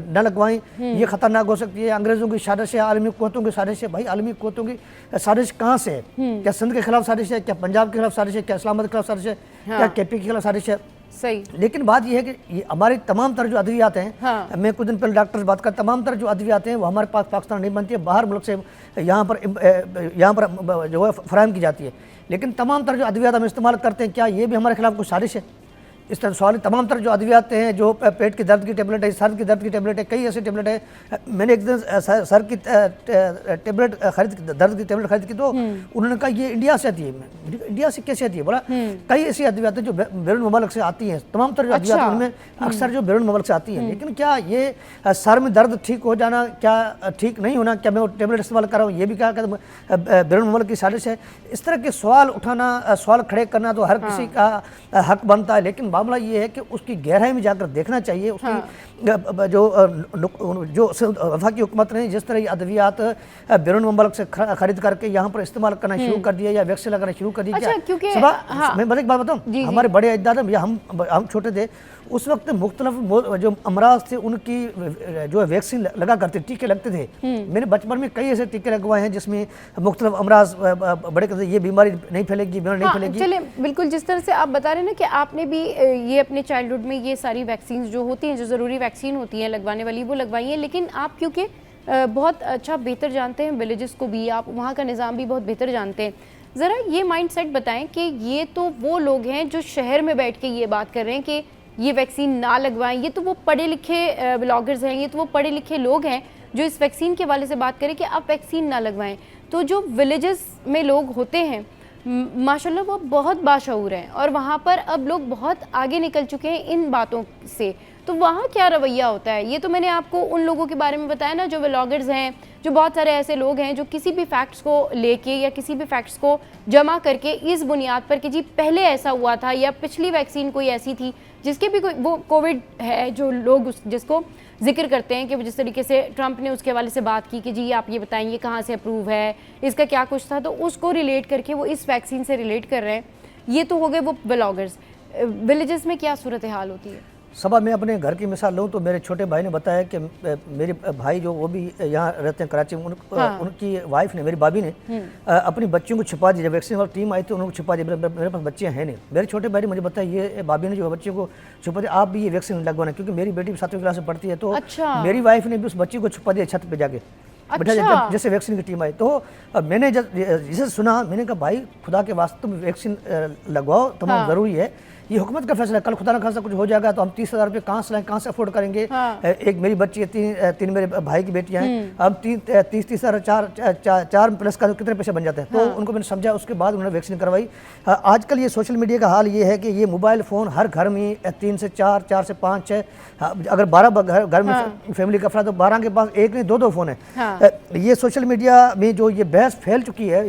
न लगवाएं, ये ख़तरनाक हो सकती है, अंग्रेज़ों की साजिश है, आलमी क़ुव्वतों की साजिश है। भाई आलमी क़ुव्वतों की साजिश कहाँ से है? क्या सिंध के खिलाफ साजिश है? क्या पंजाब के खिलाफ साजिश है? क्या इस्लामाबाद के खिलाफ साजिश है? क्या KP के खिलाफ साजिश है? सही। लेकिन बात यह है कि ये हमारी तमाम तरह जो अद्वियात हैं, हाँ। मैं कुछ दिन पहले डॉक्टर से बात कर, तमाम तरह जो अद्वियात हैं वो हमारे पास पाकिस्तान नहीं बनती है, बाहर मुल्क से यहाँ पर जो है फराहम की जाती है। लेकिन तमाम तरह जो अद्वियात हम इस्तेमाल करते हैं, क्या ये भी हमारे खिलाफ कोई साजिश है? इस तरह सवाल तमाम तरह जो अद्वियात हैं, जो पेट की दर्द की टेबलेट है, सर की दर्द की टेबलेट है, कई ऐसी टेबलेट है। मैंने एक दिन सर की टेबलेट दर्द की टेबलेट खरीद की तो उन्होंने कहा ये इंडिया से आती है। इंडिया से कैसे आती है? बोला कई ऐसी अद्वियात हैं जो बैरून मुल्क से आती हैं, तमाम तरह जो अद्वियात हैं उनमें अक्सर जो बैरून मुल्क से आती हैं। लेकिन क्या ये सर में दर्द ठीक हो जाना क्या ठीक नहीं होना, क्या मैं वो टेबलेट इस्तेमाल कर रहा हूँ ये भी क्या बैरून मुल्क की साजिश है? इस तरह के सवाल उठाना, सवाल खड़े करना तो हर किसी का हक बनता है, लेकिन मामला ये है कि उसकी गहराई में जाकर देखना चाहिए। उसकी जो वफाकी हुकूमत ने जिस तरह ये अद्वियात बैरून मुल्क से खरीद करके यहाँ पर इस्तेमाल करना शुरू कर दिया या वैक्सीन लगाना शुरू कर दिया। मैं एक बात बताऊँ, हमारे बड़े अजदाद या हम छोटे थे उस वक्त मुख्तलिफ जो अमराज थे उनकी जो है वैक्सीन लगा करते, टीके लगते थे। मैंने बचपन में कई ऐसे टीके लगवाए हैं जिसमें मुख्तलिफ अमराज बड़े कहते ये बीमारी नहीं फैलेगी, बीमारी नहीं फैलेगी। चलिए, बिल्कुल जिस तरह से आप बता रहे हैं ना कि आपने भी ये अपने चाइल्डहुड में ये सारी वैक्सीन जो होती हैं, जो ज़रूरी वैक्सीन होती हैं लगवाने वाली, वो लगवाई हैं। लेकिन आप क्योंकि बहुत अच्छा बेहतर जानते हैं विलेजेस को भी, आप वहाँ का निज़ाम भी बहुत बेहतर जानते हैं, ज़रा ये माइंड सेट बताएं कि ये तो वो लोग हैं जो शहर में बैठ के ये बात कर रहे हैं कि ये वैक्सीन ना लगवाएं, ये तो वो पढ़े लिखे ब्लॉगर्स हैं, ये तो वो पढ़े लिखे लोग हैं जो इस वैक्सीन के वाले से बात करें कि आप वैक्सीन ना लगवाएं। तो जो विलेजेस में लोग होते हैं माशाल्लाह वो बहुत बाशऊर हैं और वहाँ पर अब लोग बहुत आगे निकल चुके हैं इन बातों से। तो वहाँ क्या रवैया होता है? ये तो मैंने आपको उन लोगों के बारे में बताया ना जो व्लॉगर्स हैं, जो बहुत सारे ऐसे लोग हैं जो किसी भी फैक्ट्स को लेके या किसी भी फैक्ट्स को जमा करके इस बुनियाद पर कि जी पहले ऐसा हुआ था या पिछली वैक्सीन कोई ऐसी थी जिसके भी कोई वो कोविड है, जो लोग जिसको जिक्र करते हैं कि जिस तरीके से ट्रंप ने उसके हवाले से बात की कि जी आप ये बताएंगे कहाँ से अप्रूव है, इसका क्या कुछ था, तो उसको रिलेट करके वो इस वैक्सीन से रिलेट कर रहे हैं। ये तो हो गए वो व्लॉगर्स। विलेजेस में क्या सूरत हाल होती है? सबा मैं अपने घर की मिसाल लूँ तो मेरे छोटे भाई ने बताया कि मेरे भाई जो वो भी यहाँ रहते हैं कराची में, उनकी वाइफ ने, मेरी भाभी ने अपनी बच्चियों को छिपा दी। जब वैक्सीन वाली टीम आई तो उनको छिपा दी, मेरे पास बच्चे हैं नहीं। मेरे छोटे भाई ने मुझे बताया ये भाभी ने जो बच्चे को छुपा दिया, आप भी ये वैक्सीन लगवाना, क्योंकि मेरी बेटी 7वीं क्लास में पढ़ती है, तो मेरी वाइफ ने भी उस बच्ची को छुपा दिया छत पर जाके। जब जैसे वैक्सीन की टीम आई तो मैंने जिसे सुना, मैंने कहा भाई खुदा के वास्ते तुम वैक्सीन लगवाओ, तमाम ज़रूरी है, ये हुकूमत का फैसला है। कल खुदा न खासा कुछ हो जाएगा तो हम 30,000 रुपये कहाँ से लाएं, कहाँ से अफोर्ड करेंगे। एक मेरी बच्ची है, तीन मेरे भाई की बेटियां हैं, हम 30,000 चार प्लस का कितने पैसे बन जाते हैं। तो उनको मैंने समझा, उसके बाद उन्होंने वैक्सीन करवाई। आजकल ये सोशल मीडिया का हाल ये है कि ये मोबाइल फ़ोन हर घर में 3 से 4, 4 से 5 है। अगर 12 घर में फैमिली का अफराद तो 12 के पास एक नहीं 2 फ़ोन है। ये सोशल मीडिया में जो ये बहस फैल चुकी है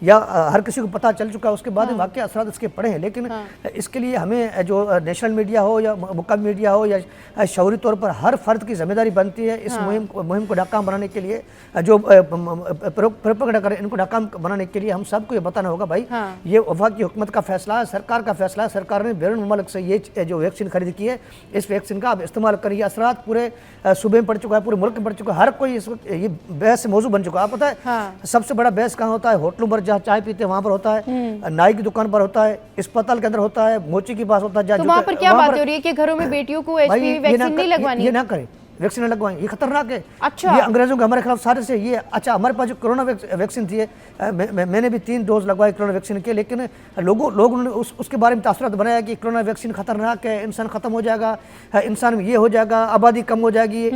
या हर किसी को पता चल चुका है, उसके बाद वाकई असरात इसके पड़े हैं। लेकिन इसके लिए हमें जो नेशनल मीडिया हो या मुकामी मीडिया हो या शौरी तौर पर हर फर्द की जिम्मेदारी बनती है इस मुहिम को नाकाम बनाने के लिए, जो प्रोपेगेंडा करें इनको नाकाम बनाने के लिए हम सबको ये बताना होगा भाई ये वफाक की हुकूमत का फैसला है, सरकार का फैसला है। सरकार ने बैरून मुल्क से ये जो वैक्सीन खरीद की है, इस वैक्सीन का आप इस्तेमाल करिए। असरात पूरे सूबे में पड़ चुका है, पूरे मुल्क में पड़ चुका है, हर कोई इस वक्त ये बहस से मौजू बन चुका है। आप पता है सबसे बड़ा बहस कहाँ होता है? होटलों पर जहाँ चाय पीते हैं वहाँ पर होता है, नाई की दुकान पर होता है, अस्पताल के अंदर होता है, मोची के पास होता है। तो वहाँ पर क्या बात हो रही है कि घरों में बेटियों को एचपीवी वैक्सीन नहीं लगवानी? ये ना करें, वैक्सीन लगवाएं, ये खतरनाक है। अच्छा, ये अंग्रेजों के हमारे खिलाफ सारे से ये। अच्छा, हमारे पास जो कोरोना वैक्सीन थी, मैंने भी 3 डोज लगवाए कोरोना वैक्सीन के, लेकिन लोगों ने उसके बारे में तासुरात बनाया कि कोरोना वैक्सीन खतरनाक है, इंसान खत्म हो जाएगा, इंसान में ये हो जाएगा, आबादी कम हो जाएगी,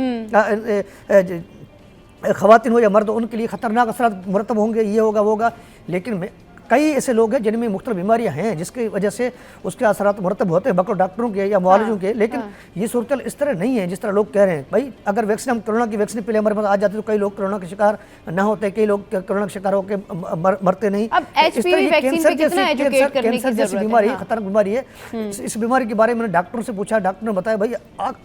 खवातीन हो या मर्द उनके लिए खतरनाक असरात मुरतब होंगे, ये होगा वो होगा। लेकिन कई ऐसे लोग हैं जिनमें मुख्तलिफ बीमारियां हैं जिसकी वजह से उसके असरात मुरतब होते हैं, बकौल डॉक्टरों के या मुआलिजों के। लेकिन ये सूरत इस तरह नहीं है जिस तरह लोग कह रहे हैं। भाई अगर वैक्सीन, हम कोरोना की वैक्सीन पहले हमारे पास आ जाती तो कई लोग कोरोना के शिकार ना होते, कई लोग कोरोना के शिकार होकर मरते नहीं। कैंसर जैसी बीमारी खतरनाक बीमारी है। इस बीमारी के बारे में डॉक्टरों से पूछा, डॉक्टर ने बताया भाई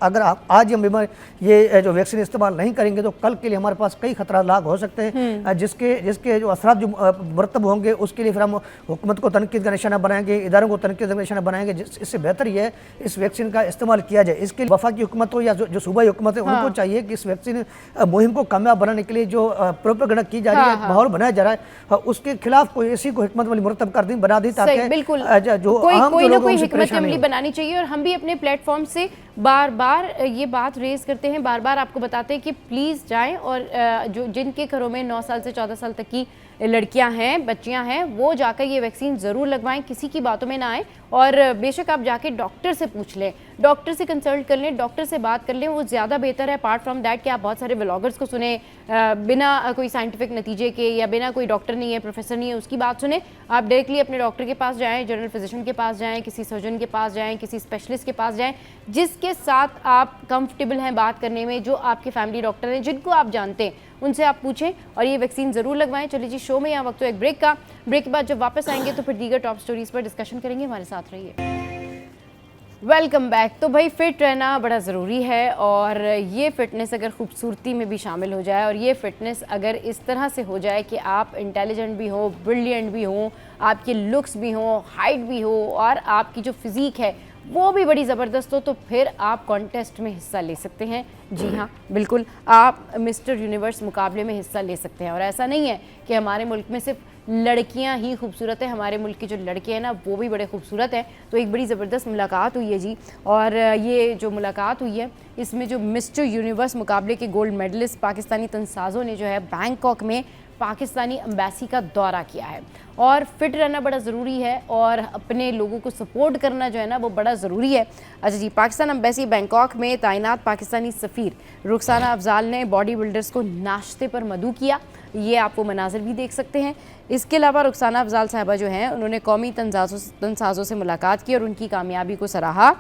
अगर आज हम बीमारी ये जो वैक्सीन इस्तेमाल नहीं करेंगे तो कल के लिए हमारे पास कई खतरा लाग हो सकते हैं, जिसके जो असरात जो मुरतब होंगे उसके लिए फिर हम हुकूमत को तनकीद का निशाना बनाएंगे, इदारों को तनकीद का निशाना बनाएंगे। इससे बेहतर ये है इस वैक्सीन का इस्तेमाल किया जाए। इसके लिए वफाकी हुकूमत हो या जो सूबाई हुकूमत है, उनको चाहिए कि इस वैक्सीन मुहिम को कामयाब बनाने के लिए जो प्रोपेगेंडा की जा रही है, माहौल बनाया जा रहा है, उसके खिलाफ कोई ऐसी को हिकमत वाली मुरतब कर दी, बना दी, ताकि बिल्कुल जो कोई ना कोई हिकमत अमली बनानी चाहिए। और हम भी अपने प्लेटफॉर्म से बार बार ये बात रेज करते हैं, बार बार आपको बताते हैं कि प्लीज़ जाएं और जो जिनके घरों में 9 साल से 14 साल तक की लड़कियां हैं, बच्चियां हैं, वो जाकर ये वैक्सीन ज़रूर लगवाएं, किसी की बातों में ना आए। और बेशक आप जाके डॉक्टर से पूछ लें, डॉक्टर से कंसल्ट कर लें, डॉक्टर से बात कर लें, वो ज़्यादा बेहतर है। अपार्ट फ्रॉम दैट कि आप बहुत सारे व्लॉगर्स को सुने बिना कोई साइंटिफिक नतीजे के, या बिना कोई डॉक्टर नहीं है, प्रोफेसर नहीं है, उसकी बात सुने। आप डायरेक्टली अपने डॉक्टर के पास जाएँ, जनरल फिजिशियन के पास जाएँ, किसी सर्जन के पास जाएँ, किसी स्पेशलिस्ट के पास जाएँ, जिसके साथ आप कंफर्टेबल हैं बात करने में, जो आपके फैमिली डॉक्टर हैं, जिनको आप जानते हैं, उनसे आप पूछें और ये वैक्सीन ज़रूर लगवाएं। चलिए जी, शो में यहाँ वक्त तो एक ब्रेक का। ब्रेक के बाद जब वापस आएंगे तो फिर दीगर टॉप स्टोरीज पर डिस्कशन करेंगे। हमारे साथ रहिए। Welcome back. तो भाई फिट रहना बड़ा ज़रूरी है, और ये फिटनेस अगर खूबसूरती में भी शामिल हो जाए, और ये फिटनेस अगर इस तरह से हो जाए कि आप इंटेलिजेंट भी हो, ब्रिलियंट भी हो, आपके लुक्स भी हो, हाइट भी हो, और आपकी जो फिज़ीक है वो भी बड़ी ज़बरदस्त हो, तो फिर आप कॉन्टेस्ट में हिस्सा ले सकते हैं। जी हाँ, बिल्कुल, आप मिस्टर यूनिवर्स मुकाबले में हिस्सा ले सकते हैं। और ऐसा नहीं है कि हमारे मुल्क में सिर्फ लड़कियां ही खूबसूरत है, हमारे मुल्क की जो लड़के हैं ना वो भी बड़े खूबसूरत हैं। तो एक बड़ी ज़बरदस्त मुलाकात हुई है जी, और ये जो मुलाकात हुई है इसमें जो मिस्टर यूनिवर्स मुकाबले के गोल्ड मेडलिस्ट पाकिस्तानी तनसाज़ों ने जो है बैंकॉक में पाकिस्तानी एम्बेसी का दौरा किया है। और फिट रहना बड़ा ज़रूरी है, और अपने लोगों को सपोर्ट करना जो है ना वो बड़ा ज़रूरी है। अच्छा जी, पाकिस्तान एम्बेसी बैंकॉक में तैनात पाकिस्तानी सफ़ीर रुखसाना अफजाल ने बॉडी बिल्डर्स को नाश्ते पर मदऊ किया। ये आप वो मनाजिर भी देख सकते हैं। इसके अलावा रुखसाना अफजाल साहबा जो हैं उन्होंने कौमी तनसाज़ों से मुलाकात की और उनकी कामयाबी को सराहा।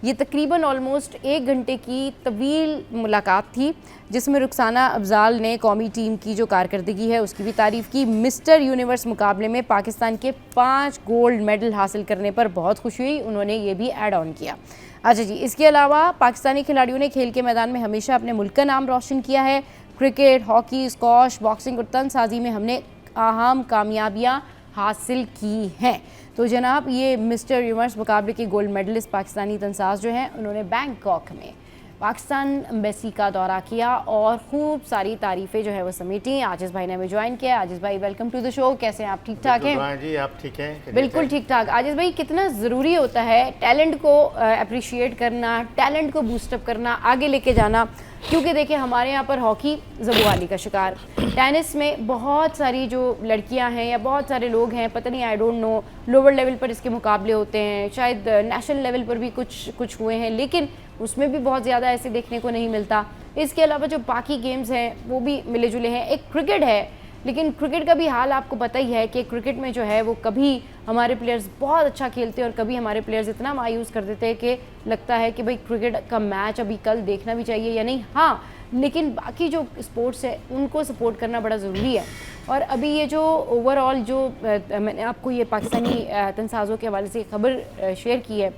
ये तकरीबन ऑलमोस्ट 1 घंटे की तवील मुलाकात थी, जिसमें रुखसाना अफजाल ने कौमी टीम की जो कारकर्दगी है उसकी भी तारीफ़ की। मिस्टर यूनिवर्स मुकाबले में पाकिस्तान के 5 गोल्ड मेडल हासिल करने पर बहुत खुशी हुई, उन्होंने ये भी ऐड ऑन किया। अच्छा जी, इसके अलावा पाकिस्तानी खिलाड़ियों ने खेल के मैदान में हमेशा अपने मुल्क का नाम रोशन किया है। क्रिकेट, हॉकी, स्क्वॉश, बॉक्सिंग और तनसाजी में हमने अहम कामयाबियाँ हासिल की हैं। तो जनाब ये मिस्टर यूनिवर्स मुकाबले के गोल्ड मेडलिस्ट पाकिस्तानी तंसाज जो हैं उन्होंने बैंकॉक में पाकिस्तान एम्बेसी का दौरा किया और खूब सारी तारीफ़ें जो है वो समेटी। आजिज़ भाई ने हमें ज्वाइन किया। आजिज़ भाई वेलकम टू द शो, कैसे हैं आप? ठीक ठाक हैं जी, आप ठीक हैं? बिल्कुल ठीक ठाक। आजिज़ भाई कितना ज़रूरी होता है टैलेंट को अप्रिशिएट करना, टैलेंट को बूस्टअप करना, आगे लेके जाना, क्योंकि देखिए हमारे यहाँ पर हॉकी ज़बूआली का शिकार, टेनिस में बहुत सारी जो लड़कियां हैं या बहुत सारे लोग हैं, पता नहीं I don't know, lower level पर इसके मुकाबले होते हैं, शायद नेशनल लेवल पर भी कुछ हुए हैं, लेकिन उसमें भी बहुत ज़्यादा ऐसे देखने को नहीं मिलता। इसके अलावा जो बाकी गेम्स हैं वो भी मिले जुले हैं। एक क्रिकेट है, लेकिन क्रिकेट का भी हाल आपको पता ही है कि क्रिकेट में जो है वो कभी हमारे प्लेयर्स बहुत अच्छा खेलते हैं और कभी हमारे प्लेयर्स इतना मायूस कर देते हैं कि लगता है कि भाई क्रिकेट का मैच अभी कल देखना भी चाहिए या नहीं। हाँ, लेकिन बाकी जो स्पोर्ट्स है उनको सपोर्ट करना बड़ा ज़रूरी है। और अभी ये जो ओवरऑल जो मैंने आपको ये पाकिस्तानी तंसाज़ों के हवाले से खबर शेयर की है,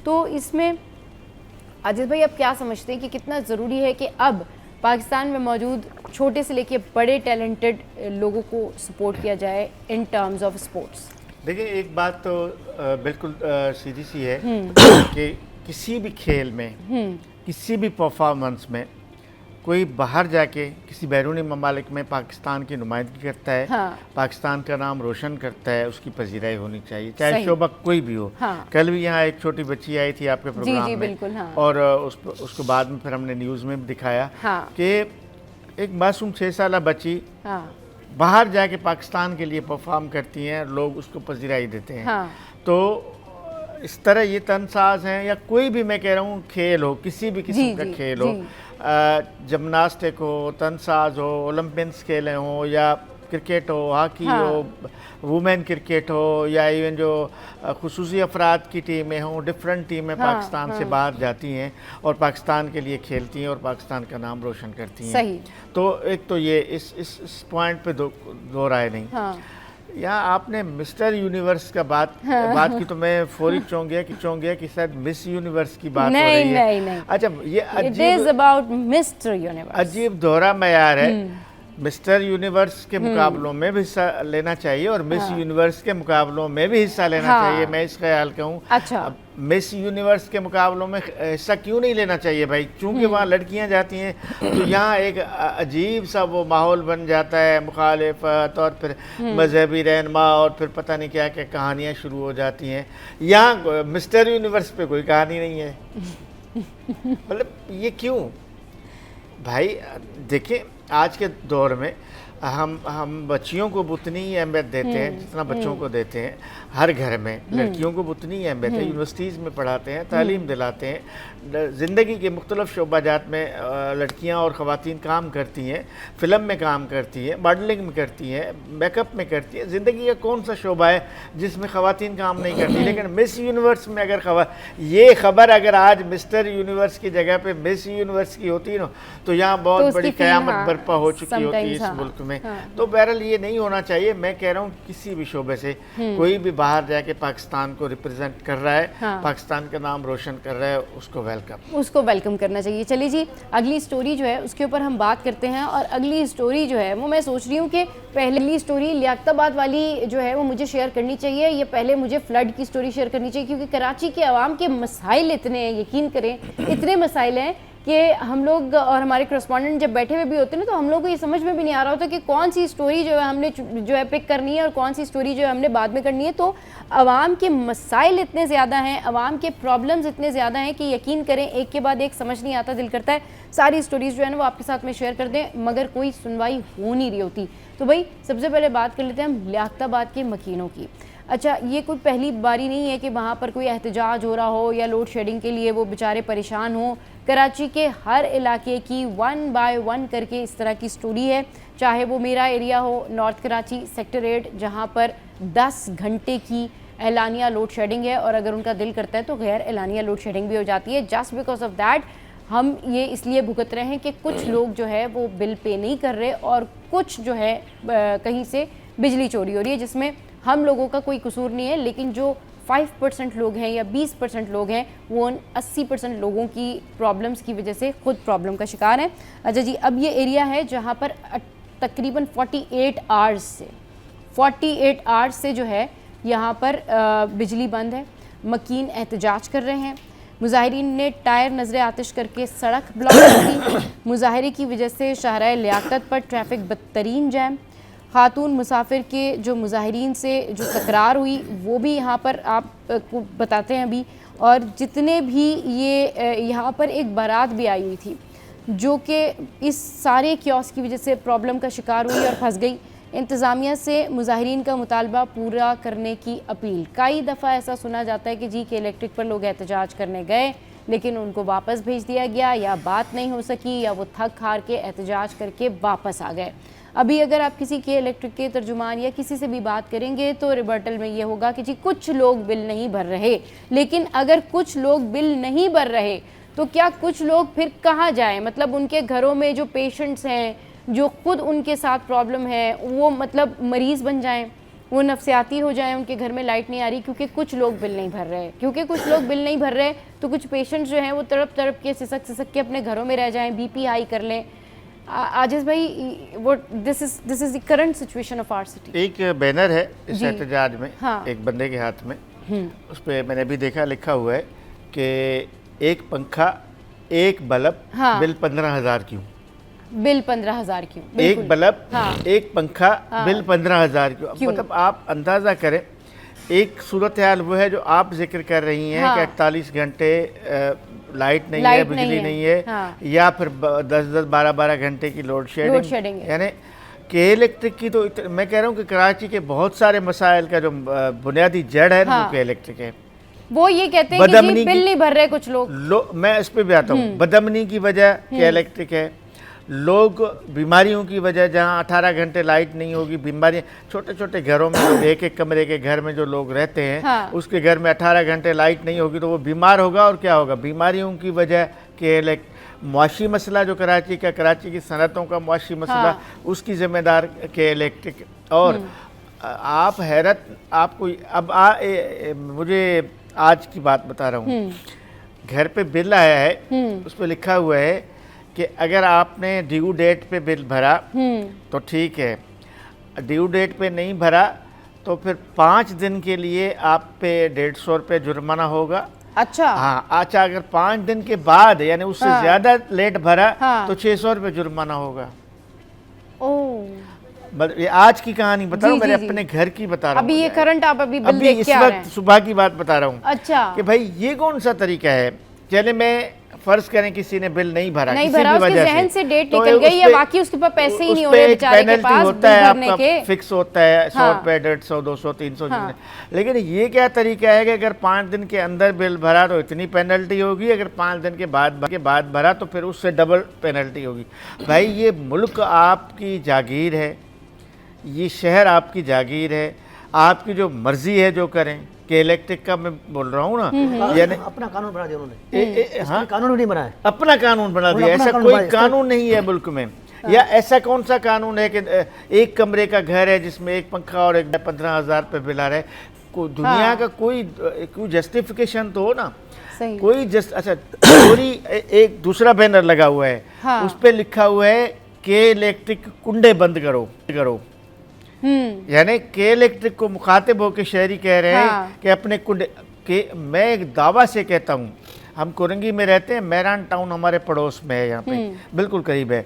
तो इसमें आजिज़ भाई आप क्या समझते हैं कि कितना ज़रूरी है कि अब पाकिस्तान में मौजूद छोटे से लेके बड़े टैलेंटेड लोगों को सपोर्ट किया जाए इन टर्म्स ऑफ स्पोर्ट्स? देखिए, एक बात तो बिल्कुल सीधी सी है कि किसी भी खेल में, किसी भी परफॉर्मेंस में कोई बाहर जाके किसी बैरूनी ममालिक में पाकिस्तान की नुमाइंदगी करता है, हाँ। पाकिस्तान का नाम रोशन करता है, उसकी पजीराई होनी चाहिए, चाहे शोबा कोई भी हो। हाँ। कल भी यहाँ एक छोटी बच्ची आई थी आपके प्रोग्राम जी, में, बिल्कुल, हाँ। और उसको बाद में फिर हमने न्यूज़ में भी दिखाया हाँ। कि एक मासूम 6 साल बच्ची हाँ। बाहर जाके पाकिस्तान के लिए परफॉर्म करती हैं, लोग उसको पजीराई देते हैं। हाँ। तो इस तरह ये तनसाज हैं, या कोई भी, मैं कह रहा हूँ खेल हो, किसी भी किस्म का खेल हो, जिमनास्टिक हो, तनसाज हो, ओलंपिक्स खेलें हो, या क्रिकेट हो, हॉकी हो, वुमेन क्रिकेट हो, या इवन जो खुसूसी अफराद की टीमें हों, डिफरेंट टीमें पाकिस्तान से बाहर जाती हैं और पाकिस्तान के लिए खेलती हैं और पाकिस्तान का नाम रोशन करती हैं। सही। तो एक तो ये इस पॉइंट पे दो राय नहीं। हाँ। यहाँ आपने मिस्टर यूनिवर्स का बात की, तो मैं फौरी चौंक गया कि शायद मिस यूनिवर्स की बात हो रही है। नहीं। अच्छा, ये it is about mister universe. अजीब दोहरा मयार है। मिस्टर यूनिवर्स के मुकाबलों में भी हिस्सा लेना चाहिए और मिस यूनिवर्स के मुकाबलों में भी हिस्सा लेना चाहिए। मैं इस ख्याल का हूँ। अच्छा, मिस यूनिवर्स के मुकाबलों में हिस्सा क्यों नहीं लेना चाहिए भाई? चूंकि वहाँ लड़कियाँ जाती हैं तो यहाँ एक अजीब सा वो माहौल बन जाता है, मुखालिफत और फिर मजहबी रहनमा और फिर पता नहीं क्या क्या कहानियाँ शुरू हो जाती हैं। यहाँ मिस्टर यूनिवर्स पे कोई कहानी नहीं है। मतलब ये क्यों भाई? देखिए, आज के दौर में हम बच्चियों को उतनी ही अहमियत देते हैं जितना बच्चों को देते हैं। हर घर में लड़कियों को उतनी ही अहमियत है। यूनिवर्सिटीज़ में पढ़ाते हैं, तालीम दिलाते हैं। ज़िंदगी के मुख्तलिफ शोबाजात में लड़कियां और ख़वातीन काम करती हैं। फ़िल्म में काम करती हैं, मॉडलिंग में करती हैं, मेकअप में करती हैं। ज़िंदगी का कौन सा शोबा है जिसमें ख़वातीन काम नहीं करती? लेकिन मिस यूनिवर्स में अगर ये खबर अगर आज मिस्टर यूनिवर्स की जगह पर मिस यूनिवर्स की होती ना, तो यहाँ बहुत बड़ी क़यामत बर्पा हो चुकी होती इस मुल्क में। तो बहरहाल ये नहीं होना चाहिए। मैं कह रहा हूँ किसी भी शोबे से कोई भी बाहर जाके पाकिस्तान को रिप्रेजेंट कर रहा है, पाकिस्तान का नाम रोशन कर रहा है, उसको वेलकम करना चाहिए। चलिए जी, अगली स्टोरी जो है उसके ऊपर हम बात करते हैं। और अगली स्टोरी जो है वो मैं सोच रही हूँ कि पहली स्टोरी लियाकताबाद वाली जो है वो मुझे शेयर करनी चाहिए। ये पहले मुझे फ्लड की स्टोरी शेयर करनी चाहिए, क्योंकि कराची के अवाम के मसाइल इतने हैं, यकीन करें इतने मसाइल हैं कि हम लोग और हमारे करस्पॉन्डेंट जब बैठे हुए भी होते हैं ना, तो हम लोग को ये समझ में भी नहीं आ रहा होता कि कौन सी स्टोरी जो है हमने जो है पिक करनी है और कौन सी स्टोरी जो है हमने बाद में करनी है। तो आवाम के मसाइल इतने ज़्यादा हैं, आवाम के प्रॉब्लम्स इतने ज़्यादा हैं कि यकीन करें एक के बाद एक समझ नहीं आता। दिल करता है सारी स्टोरीज़ जो है ना वो आपके साथ में शेयर कर दें, मगर कोई सुनवाई हो नहीं रही होती। तो भाई सबसे पहले बात कर लेते हैं हम लियाकताबाद के मकीनों की। अच्छा, ये कोई पहली बारी नहीं है कि वहाँ पर कोई एहतजाज हो रहा हो या लोड शेडिंग के लिए वो बेचारे परेशान हो। कराची के हर इलाके की 1 बाय 1 करके इस तरह की स्टोरी है, चाहे वो मेरा एरिया हो नॉर्थ कराची सेक्टर 8, जहाँ पर 10 घंटे की एलानिया लोड शेडिंग है, और अगर उनका दिल करता है तो गैर एलानिया लोड शेडिंग भी हो जाती है। जस्ट बिकॉज ऑफ दैट हम ये इसलिए भुगत रहे हैं कि कुछ लोग जो है वो बिल पे नहीं कर रहे और कुछ जो है कहीं से बिजली चोरी हो रही है, जिसमें हम लोगों का कोई कसूर नहीं है, लेकिन जो 5% लोग हैं या 20% लोग हैं वो उन 80% लोगों की प्रॉब्लम्स की वजह से खुद प्रॉब्लम का शिकार हैं। अच्छा जी, अब ये एरिया है जहाँ पर तकरीबन 48 आवर्स से 48 आवर्स से जो है यहाँ पर बिजली बंद है। मकीन एहतजाज कर रहे हैं। मुजाहिरीन ने टायर नजर आतिश करके सड़क ब्लॉक कर दी। मुजाहरे की वजह से शाहराह लियाकत पर ट्रैफिक बदतरीन जैम। खातून मुसाफिर के जो मुजाहिरीन से जो तकरार हुई वो भी यहाँ पर आपको बताते हैं अभी। और जितने भी ये यहाँ पर एक बारात भी आई हुई थी जो कि इस सारे क्योस की वजह से प्रॉब्लम का शिकार हुई और फंस गई। इंतज़ामिया से मुजाहिरीन का मुतालबा पूरा करने की अपील। कई दफ़ा ऐसा सुना जाता है कि जी के इलेक्ट्रिक पर लोग एहतजाज करने गए लेकिन उनको वापस भेज दिया गया, या बात नहीं हो सकी, या वो थक हार के एहतजाज करके वापस आ गए। अभी अगर आप किसी के इलेक्ट्रिक के तर्जुमान या किसी से भी बात करेंगे तो रिबर्टल में ये होगा कि जी कुछ लोग बिल नहीं भर रहे। लेकिन अगर कुछ लोग बिल नहीं भर रहे तो क्या कुछ लोग फिर कहाँ जाएं? मतलब उनके घरों में जो पेशेंट्स हैं, जो खुद उनके साथ प्रॉब्लम है, वो मतलब मरीज़ बन जाएं, वो नफसियाती हो जाएं, उनके घर में लाइट नहीं आ रही क्योंकि कुछ लोग बिल नहीं भर रहे। क्योंकि कुछ लोग बिल नहीं भर रहे तो कुछ पेशेंट्स जो हैं वो तड़प तड़प के सिसक के अपने घरों में रह जाएं, बीपी हाई कर लें। आजिज़ भाई, वो this is the current situation of our city. एक बैनर है इस एहतजाज में, हाँ। एक बंदे के हाथ में, उस पर मैंने भी देखा लिखा हुआ है कि एक पंखा एक बल्ब, हाँ। बिल 15,000 क्यों? बिल 15,000 क्यों? एक बल्ब, हाँ। एक पंखा, हाँ। बिल 15,000 क्यों? मतलब आप अंदाज़ा करें, एक सूरत हाल वो है जो आप जिक्र कर रही हैं, हाँ। कि 48 घंटे लाइट नहीं है, बिजली नहीं है, हाँ। या फिर 10-10, 12-12 घंटे की लोड शेडिंग, यानी के इलेक्ट्रिक की तो मैं कह रहा हूँ कि कराची के बहुत सारे मसाइल का जो बुनियादी जड़ है, हाँ। वो के इलेक्ट्रिक है। वो ये कहते हैं कि जी बिल नहीं भर रहे कुछ लोग। मैं इस पे भी आता हूँ। बदमनी की वजह के इलेक्ट्रिक है, लोग बीमारियों की वजह, जहाँ 18 घंटे लाइट नहीं होगी, बीमारियाँ, छोटे छोटे घरों में लोग, एक कमरे के घर में जो लोग रहते हैं, हाँ। उसके घर में 18 घंटे लाइट नहीं होगी तो वो बीमार होगा, और क्या होगा? बीमारियों की वजह के मुआशी मसला जो कराची की सनतों का मुआशी मसला, हाँ। उसकी जिम्मेदार के इलेक्ट्रिक। और आप हैरत, आपको अब मुझे आज की बात बता रहा हूँ, घर पे बिल आया है, उस पर लिखा हुआ है कि अगर आपने ड्यू डेट पे बिल भरा तो ठीक है, ड्यू डेट पे नहीं भरा तो फिर 5 दिन के लिए आप पे 150 रुपये जुर्माना होगा। अच्छा, हाँ। अच्छा, अगर 5 दिन के बाद यानी उससे हाँ। ज्यादा लेट भरा, हाँ। तो 600 रुपये जुर्माना होगा। ये आज की कहानी बता रहा हूँ, मेरे अपने घर की बता रहा हूँ। अभी ये करंट आप अभी बिल देख इस के आ रहे हैं। वक्त सुबह की बात बता रहा हूँ। अच्छा, कि भाई ये कौन सा तरीका है? चले मैं फर्ज करें किसी ने बिल नहीं भरा, नहीं भरा, उसके जहन से डेट निकल गई, या बाकी उसके पास पैसे ही नहीं हो रहे बेचारे के पास होता है, आपका फिक्स होता है 100 रुपए, 150, 200, 300। लेकिन ये क्या तरीका है कि अगर 5 दिन के अंदर बिल भरा तो इतनी पेनल्टी होगी, अगर 5 दिन के बाद भरा तो फिर उससे डबल पेनल्टी होगी। भाई ये मुल्क आपकी जागीर है, ये शहर आपकी जागीर है, आपकी जो मर्जी है जो करें। के इलेक्ट्रिक का मैं बोल रहा हूँ ना, यानी अपना कानून बना दिया उन्होंने। हाँ, कानून नहीं बनाया, अपना कानून बना दिया। ऐसा कोई कानून नहीं है मुल्क में। या ऐसा कौन सा कानून है कि एक कमरे का घर है जिसमें एक पंखा और 15,000 रुपये बिल आ रहा है? दुनिया का कोई जस्टिफिकेशन तो हो ना, कोई अच्छा। पूरी एक दूसरा बैनर लगा हुआ है, उस पर लिखा हुआ है के इलेक्ट्रिक कुंडे बंद करो। यानी के इलेक्ट्रिक को मुखातिब होकर शहरी कह रहे हैं, हाँ। कि अपने कुंडे के। मैं एक दावा से कहता हूँ, हम कोरंगी में रहते हैं, मेहरान टाउन हमारे पड़ोस में है, यहाँ पे बिल्कुल करीब है।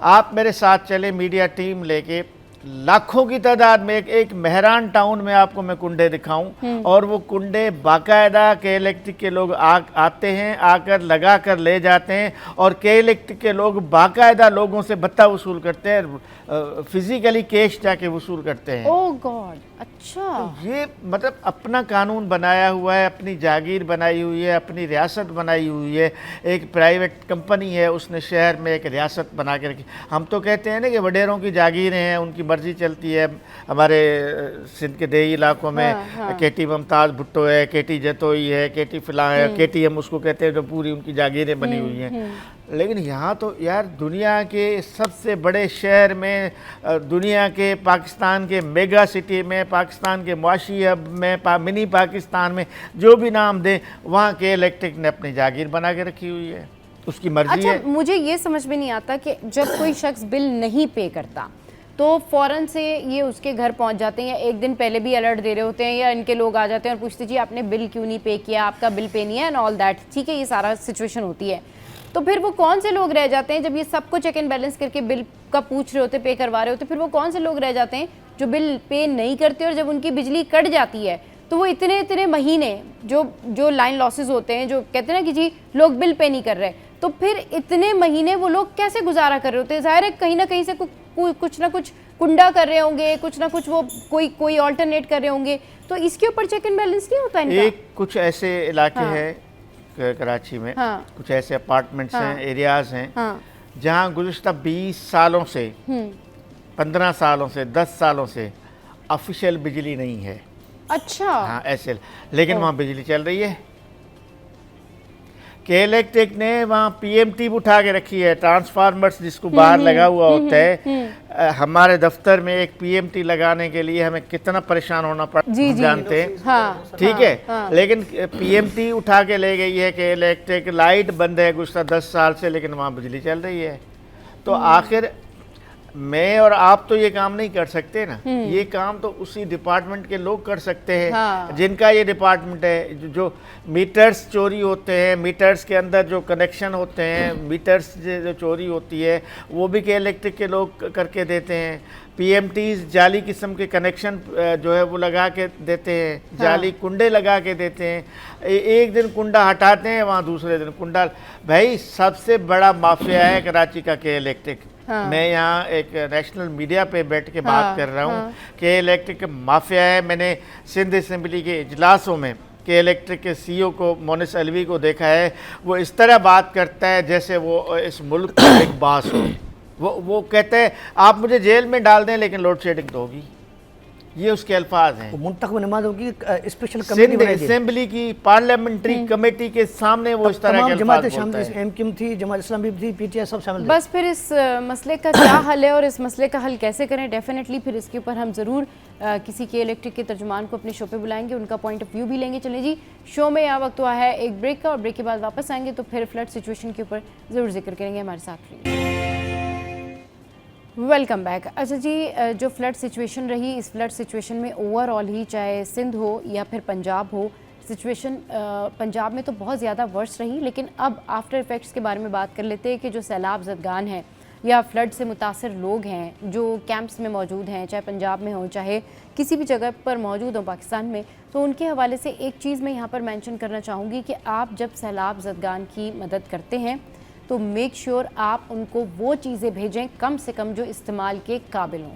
आप मेरे साथ चले, मीडिया टीम लेके, लाखों की तादाद में एक मेहरान टाउन में आपको मैं कुंडे दिखाऊं, और वो कुंडे बाकायदा के इलेक्ट्रिक के लोग आते हैं, आकर लगा कर ले जाते हैं, और के इलेक्ट्रिक के लोग बाकायदा लोगों से भत्ता वसूल करते हैं, फिजिकली कैश जाके वसूल करते हैं। ओह गॉड, अच्छा। तो ये मतलब अपना कानून बनाया हुआ है, अपनी जागीर बनाई हुई है, अपनी रियासत बनाई हुई है। एक प्राइवेट कंपनी है, उसने शहर में एक रियासत बना के रखी। हम तो कहते हैं ना कि वडेरों की जागीरें हैं, उनकी मर्जी चलती है। हमारे सिंध के देही इलाकों में हाँ। केटी मुमताज़ भुट्टो है, केटी जतोई है, केटी फिला है, केटी हम उसको कहते हैं, जो पूरी उनकी जागीरें बनी हुई हैं। लेकिन यहाँ तो यार दुनिया के सबसे बड़े शहर में, दुनिया के पाकिस्तान के मेगा सिटी में, पाकिस्तान के मुआशी हब में, मिनी पाकिस्तान में, जो भी नाम दें, वहाँ के इलेक्ट्रिक ने अपनी जागीर बना के रखी हुई है, उसकी मर्जी है। मुझे ये समझ में नहीं आता कि जब कोई शख्स बिल नहीं पे करता तो फ़ौरन से ये उसके घर पहुंच जाते हैं, या एक दिन पहले भी अलर्ट दे रहे होते हैं, या इनके लोग आ जाते हैं और पूछते जी आपने बिल क्यों नहीं पे किया, आपका बिल पे नहीं है एंड ऑल दैट। ठीक है, ये सारा सिचुएशन होती है। तो फिर वो कौन से लोग रह जाते हैं जब ये सबको चेक एंड बैलेंस करके बिल का पूछ रहे होते, पे करवा रहे होते, फिर वो कौन से लोग रह जाते हैं जो बिल पे नहीं करते, और जब उनकी बिजली कट जाती है तो वो इतने महीने जो लाइन लॉसेस होते हैं, जो कहते हैं ना कि जी लोग बिल पे नहीं कर रहे, तो फिर इतने महीने वो लोग कैसे गुजारा कर रहे होते हैं? जाहिर है कहीं ना कहीं से कुछ ना कुछ कुंडा कर रहे होंगे, कुछ ना कुछ वो कोई ऑल्टरनेट कर रहे होंगे। तो इसके ऊपर चेक एंड बैलेंस नहीं होता इनका? एक कुछ ऐसे इलाके हैं कराची में, कुछ ऐसे अपार्टमेंट्स हैं, एरियाज हैं जहाँ गुज़िश्ता 20 सालों से 15 सालों से 10 सालों से ऑफिशियल बिजली नहीं है। अच्छा। हाँ ऐसे, लेकिन वहाँ बिजली चल रही है। के इलेक्ट्रिक ने वहाँ पीएमटी उठा के रखी है, ट्रांसफार्मर्स जिसको बाहर लगा हुआ होता है। हमारे दफ्तर में एक पीएमटी लगाने के लिए हमें कितना परेशान होना पड़ता है जानते हैं। हाँ, ठीक है। लेकिन पीएमटी उठा के ले गई है के इलेक्ट्रिक, लाइट बंद है गुज़िश्ता 10 साल से, लेकिन वहाँ बिजली चल रही है। तो आखिर मैं और आप तो ये काम नहीं कर सकते ना, ये काम तो उसी डिपार्टमेंट के लोग कर सकते हैं जिनका ये डिपार्टमेंट है। जो मीटर्स चोरी होते हैं, मीटर्स के अंदर जो कनेक्शन होते हैं, मीटर्स जो चोरी होती है वो भी के इलेक्ट्रिक के लोग करके देते हैं। पीएमटीज जाली किस्म के कनेक्शन जो है वो लगा के देते हैं, जाली कुंडे लगा के देते हैं। एक दिन कुंडा हटाते हैं, वहाँ दूसरे दिन कुंडा। भाई सबसे बड़ा माफिया है कराची का के इलेक्ट्रिक। मैं यहाँ एक नेशनल मीडिया पे बैठ के बात कर रहा हूँ। के इलेक्ट्रिक माफिया है। मैंने सिंध असेंबली के इजलासों में के इलेक्ट्रिक के सीईओ को, मोनिस अलवी को देखा है। वो इस तरह बात करता है जैसे वो इस मुल्क का एक बास हो। वो कहते हैं आप मुझे जेल में डाल दें लेकिन लोड शेडिंग तो होगी। ये उसके अल्फाज हैं। मुंतखब नमाज होगी, स्पेशल कमेटी बनाएगी असेंबली की पार्लियामेंट्री कमेटी के सामने वो इस तरह के जमात शामिल, एमक्यूएम थी, जमात इस्लामी भी थी, पीटीआई सब शामिल थे। बस फिर इस मसले का क्या हल है और इस मसले का हल कैसे करें, डेफिनेटली फिर इसके ऊपर हम ज़रूर किसी के इलेक्ट्रिक के तर्जुमान को अपने शो पे बुलाएंगे, उनका पॉइंट ऑफ व्यू भी लेंगे। चलें जी, शो में यहाँ वक्त हुआ है एक ब्रेक का, और ब्रेक के बाद वापस आएंगे तो फिर फ्लड सिचुएशन के ऊपर ज़रूर जिक्र करेंगे। हमारे साथ रहिए। Welcome back. अच्छा जी, जो फ्लड सिचुएशन रही, इस फ्लड सिचुएशन में ओवरऑल ही चाहे सिंध हो या फिर पंजाब हो, सिचुएशन पंजाब में तो बहुत ज़्यादा वर्स रही। लेकिन अब आफ्टर इफ़ेक्ट्स के बारे में बात कर लेते हैं कि जो सैलाब ज़दगान हैं या फ्लड से मुतासर लोग हैं जो कैंप्स में मौजूद हैं, चाहे पंजाब में हो चाहे किसी भी जगह पर मौजूद हो पाकिस्तान में, तो उनके हवाले से एक चीज़ मैं यहाँ पर मेंशन करना चाहूँगी कि आप जब सैलाब ज़दगान की मदद करते हैं तो मेक श्योर आप उनको वो चीज़ें भेजें कम से कम जो इस्तेमाल के काबिल हों।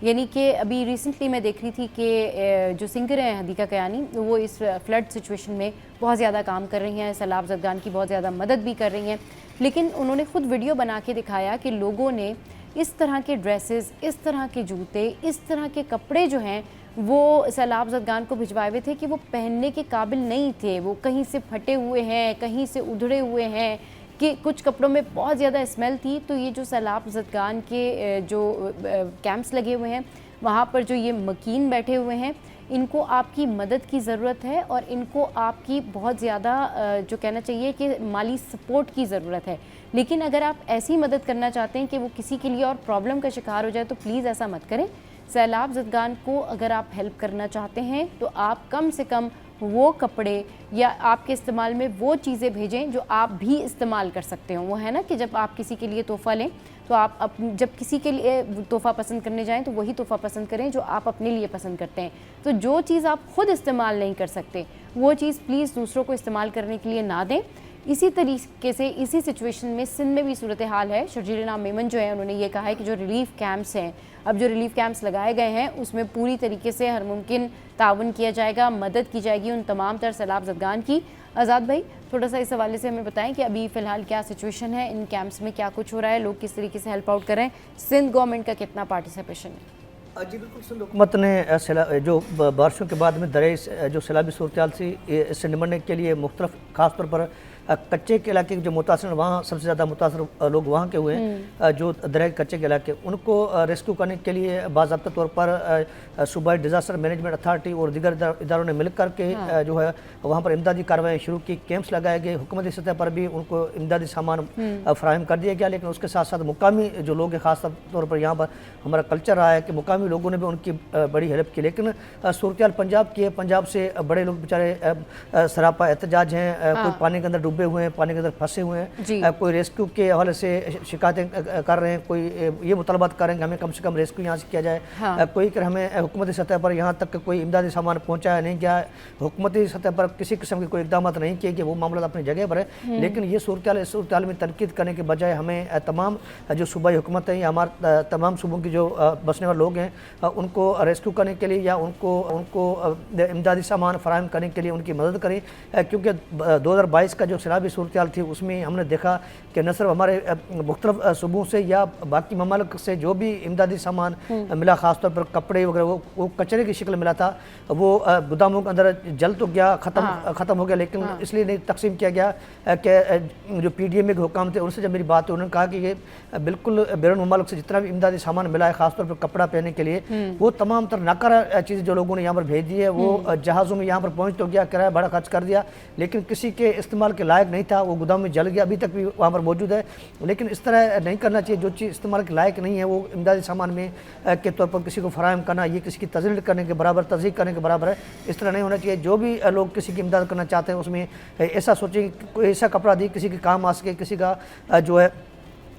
यानी कि अभी रिसेंटली मैं देख रही थी कि जो सिंगर हैं हदीका कयानी, वो इस फ्लड सिचुएशन में बहुत ज़्यादा काम कर रही हैं, सैलाब ज़दगान की बहुत ज़्यादा मदद भी कर रही हैं। लेकिन उन्होंने ख़ुद वीडियो बना के दिखाया कि लोगों ने इस तरह के ड्रेसेस, इस तरह के जूते, इस तरह के कपड़े जो हैं वो सैलाब ज़दगान को भिजवाए हुए थे कि वो पहनने के काबिल नहीं थे। वो कहीं से फटे हुए हैं, कहीं से उधड़े हुए हैं, कि कुछ कपड़ों में बहुत ज़्यादा स्मेल थी। तो ये जो सैलाब ज़दगान के जो कैंप्स लगे हुए हैं, वहाँ पर जो ये मकीन बैठे हुए हैं, इनको आपकी मदद की ज़रूरत है और इनको आपकी बहुत ज़्यादा जो कहना चाहिए कि माली सपोर्ट की ज़रूरत है। लेकिन अगर आप ऐसी मदद करना चाहते हैं कि वो किसी के लिए और प्रॉब्लम का शिकार हो जाए तो प्लीज़ ऐसा मत करें। सैलाब ज़दगान को अगर आप हेल्प करना चाहते हैं तो आप कम से कम वो कपड़े या आपके इस्तेमाल में वो चीज़ें भेजें जो आप भी इस्तेमाल कर सकते हो। वो है ना कि जब आप किसी के लिए तोहफ़ा लें तो आप जब किसी के लिए तोहफ़ा पसंद करने जाएं तो वही तोहफ़ा पसंद करें जो आप अपने लिए पसंद करते हैं। तो जो चीज़ आप खुद इस्तेमाल नहीं कर सकते वो चीज़ प्लीज़ दूसरों को इस्तेमाल करने के लिए ना दें। इसी तरीके से इसी सिचुएशन में सिंध में भी सूरत हाल है। शर्जील नाम मेमन जो है उन्होंने ये कहा है कि जो रिलीफ कैंप्स हैं, अब जो रिलीफ कैंप्स लगाए गए हैं उसमें पूरी तरीके से हर मुमकिन ताउन किया जाएगा, मदद की जाएगी उन तमाम तर सैलाब ज़दगान की। आज़ाद भाई, थोड़ा सा इस हवाले से हमें बताएं कि अभी फ़िलहाल क्या सिचुएशन है, इन कैंप्स में क्या कुछ हो रहा है, लोग किस तरीके से हेल्प आउट कर रहे हैं, सिंध गवर्नमेंट का कितना पार्टिसिपेशन है? जी बिल्कुल, सिंध हुकूमत ने जो बारिशों के बाद में दरे जो सैलाबी सूरत हाल से इससे निपटने के लिए मुख्तलिफ खास तौर पर कच्चे के इलाके जो मुतासर, वहाँ सबसे ज़्यादा मुतासर लोग वहाँ के हुए हैं, जो दरिया के कच्चे के इलाके, उनको रेस्क्यू करने के लिए बाज़ाब्ता तौर पर सूबाई डिज़ास्टर मैनेजमेंट अथॉरिटी और दीगर इदारों ने मिल करके जो है वहाँ पर इमदादी कार्रवाई शुरू की, कैंप्स लगाए गए, हुकूमती सतह पर भी उनको इमदादी सामान फराहम कर दिया गया। लेकिन उसके साथ साथ मुकामी जो लोग हैं, ख़ास तौर पर यहाँ पर हमारा कल्चर रहा है कि मुकामी लोगों ने भी उनकी बड़ी हेल्प की। लेकिन सूरत पंजाब की है, पंजाब से बड़े लोग बेचारे सरापा एहतजाज हैं, कोई पानी के अंदर डूबे हुए हैं, पानी के अंदर फंसे हुए हैं, कोई रेस्क्यू के हवाले से शिकायतें कर रहे हैं, कोई ये मुतालबात कर रहे हैं कि हमें कम से कम रेस्क्यू यहाँ से किया जाए, कोई कर हमें हुकूमती सतह पर यहाँ तक कोई इमदादी सामान पहुँचाया नहीं गया, हुकूमती सतह पर किसी किस्म के कोई इकदाम नहीं किए गए, वो मामला अपनी जगह पर है। लेकिन ये सूरत में तनकीद करने के बजाय हमें तमाम जो सूबाई हुकूमत है या हमारे तमाम सूबों की जो बसने वाले लोग हैं उनको रेस्क्यू करने के लिए या उनको इमदादी सामान फराहम करने के लिए उनकी मदद करें, क्योंकि 2022 का जो सैलाबी सूरत थी उसमें हमने देखा कि न सिर्फ हमारे मुख्तलिफ सूबों से या बाकी ममालिक से जो भी इमदादी सामान मिला, ख़ासतौर पर कपड़े वगैरह, वो कचरे की शक्ल मिला था, वो गोदामों के अंदर जल तो गया, ख़त्म हो गया, लेकिन इसलिए नहीं तकसीम किया गया कि जो PDM के हुकाम थे उनसे जब मेरी बात हुई, उन्होंने कहा कि ये बिल्कुल बैरून ममालिक से जितना भी इमदादी सामान मिला है, ख़ासतौर पर कपड़ा पहनने के लिए, वो तमाम तर नाकारा चीज़ें जो लोगों ने यहाँ पर भेज दी है, वो जहाज़ों में यहाँ पर पहुँच तो गया, किराया भाड़ा खर्च कर दिया, लेकिन किसी के इस्तेमाल के लायक नहीं था, वो गोदाम में जल गया, अभी तक भी वहाँ पर मौजूद है। लेकिन इस तरह नहीं करना चाहिए, जो चीज़ इस्तेमाल के लायक नहीं है वो इमदादी सामान में के तौर पर किसी को फराहम करना, ये किसी की तज़लील करने के बराबर, तज़हीक करने के बराबर है। इस तरह नहीं होना चाहिए। जो भी लोग किसी की इमदाद करना चाहते हैं उसमें ऐसा सोचें कि कोई ऐसा कपड़ा दी किसी के काम आ सके, किसी का जो है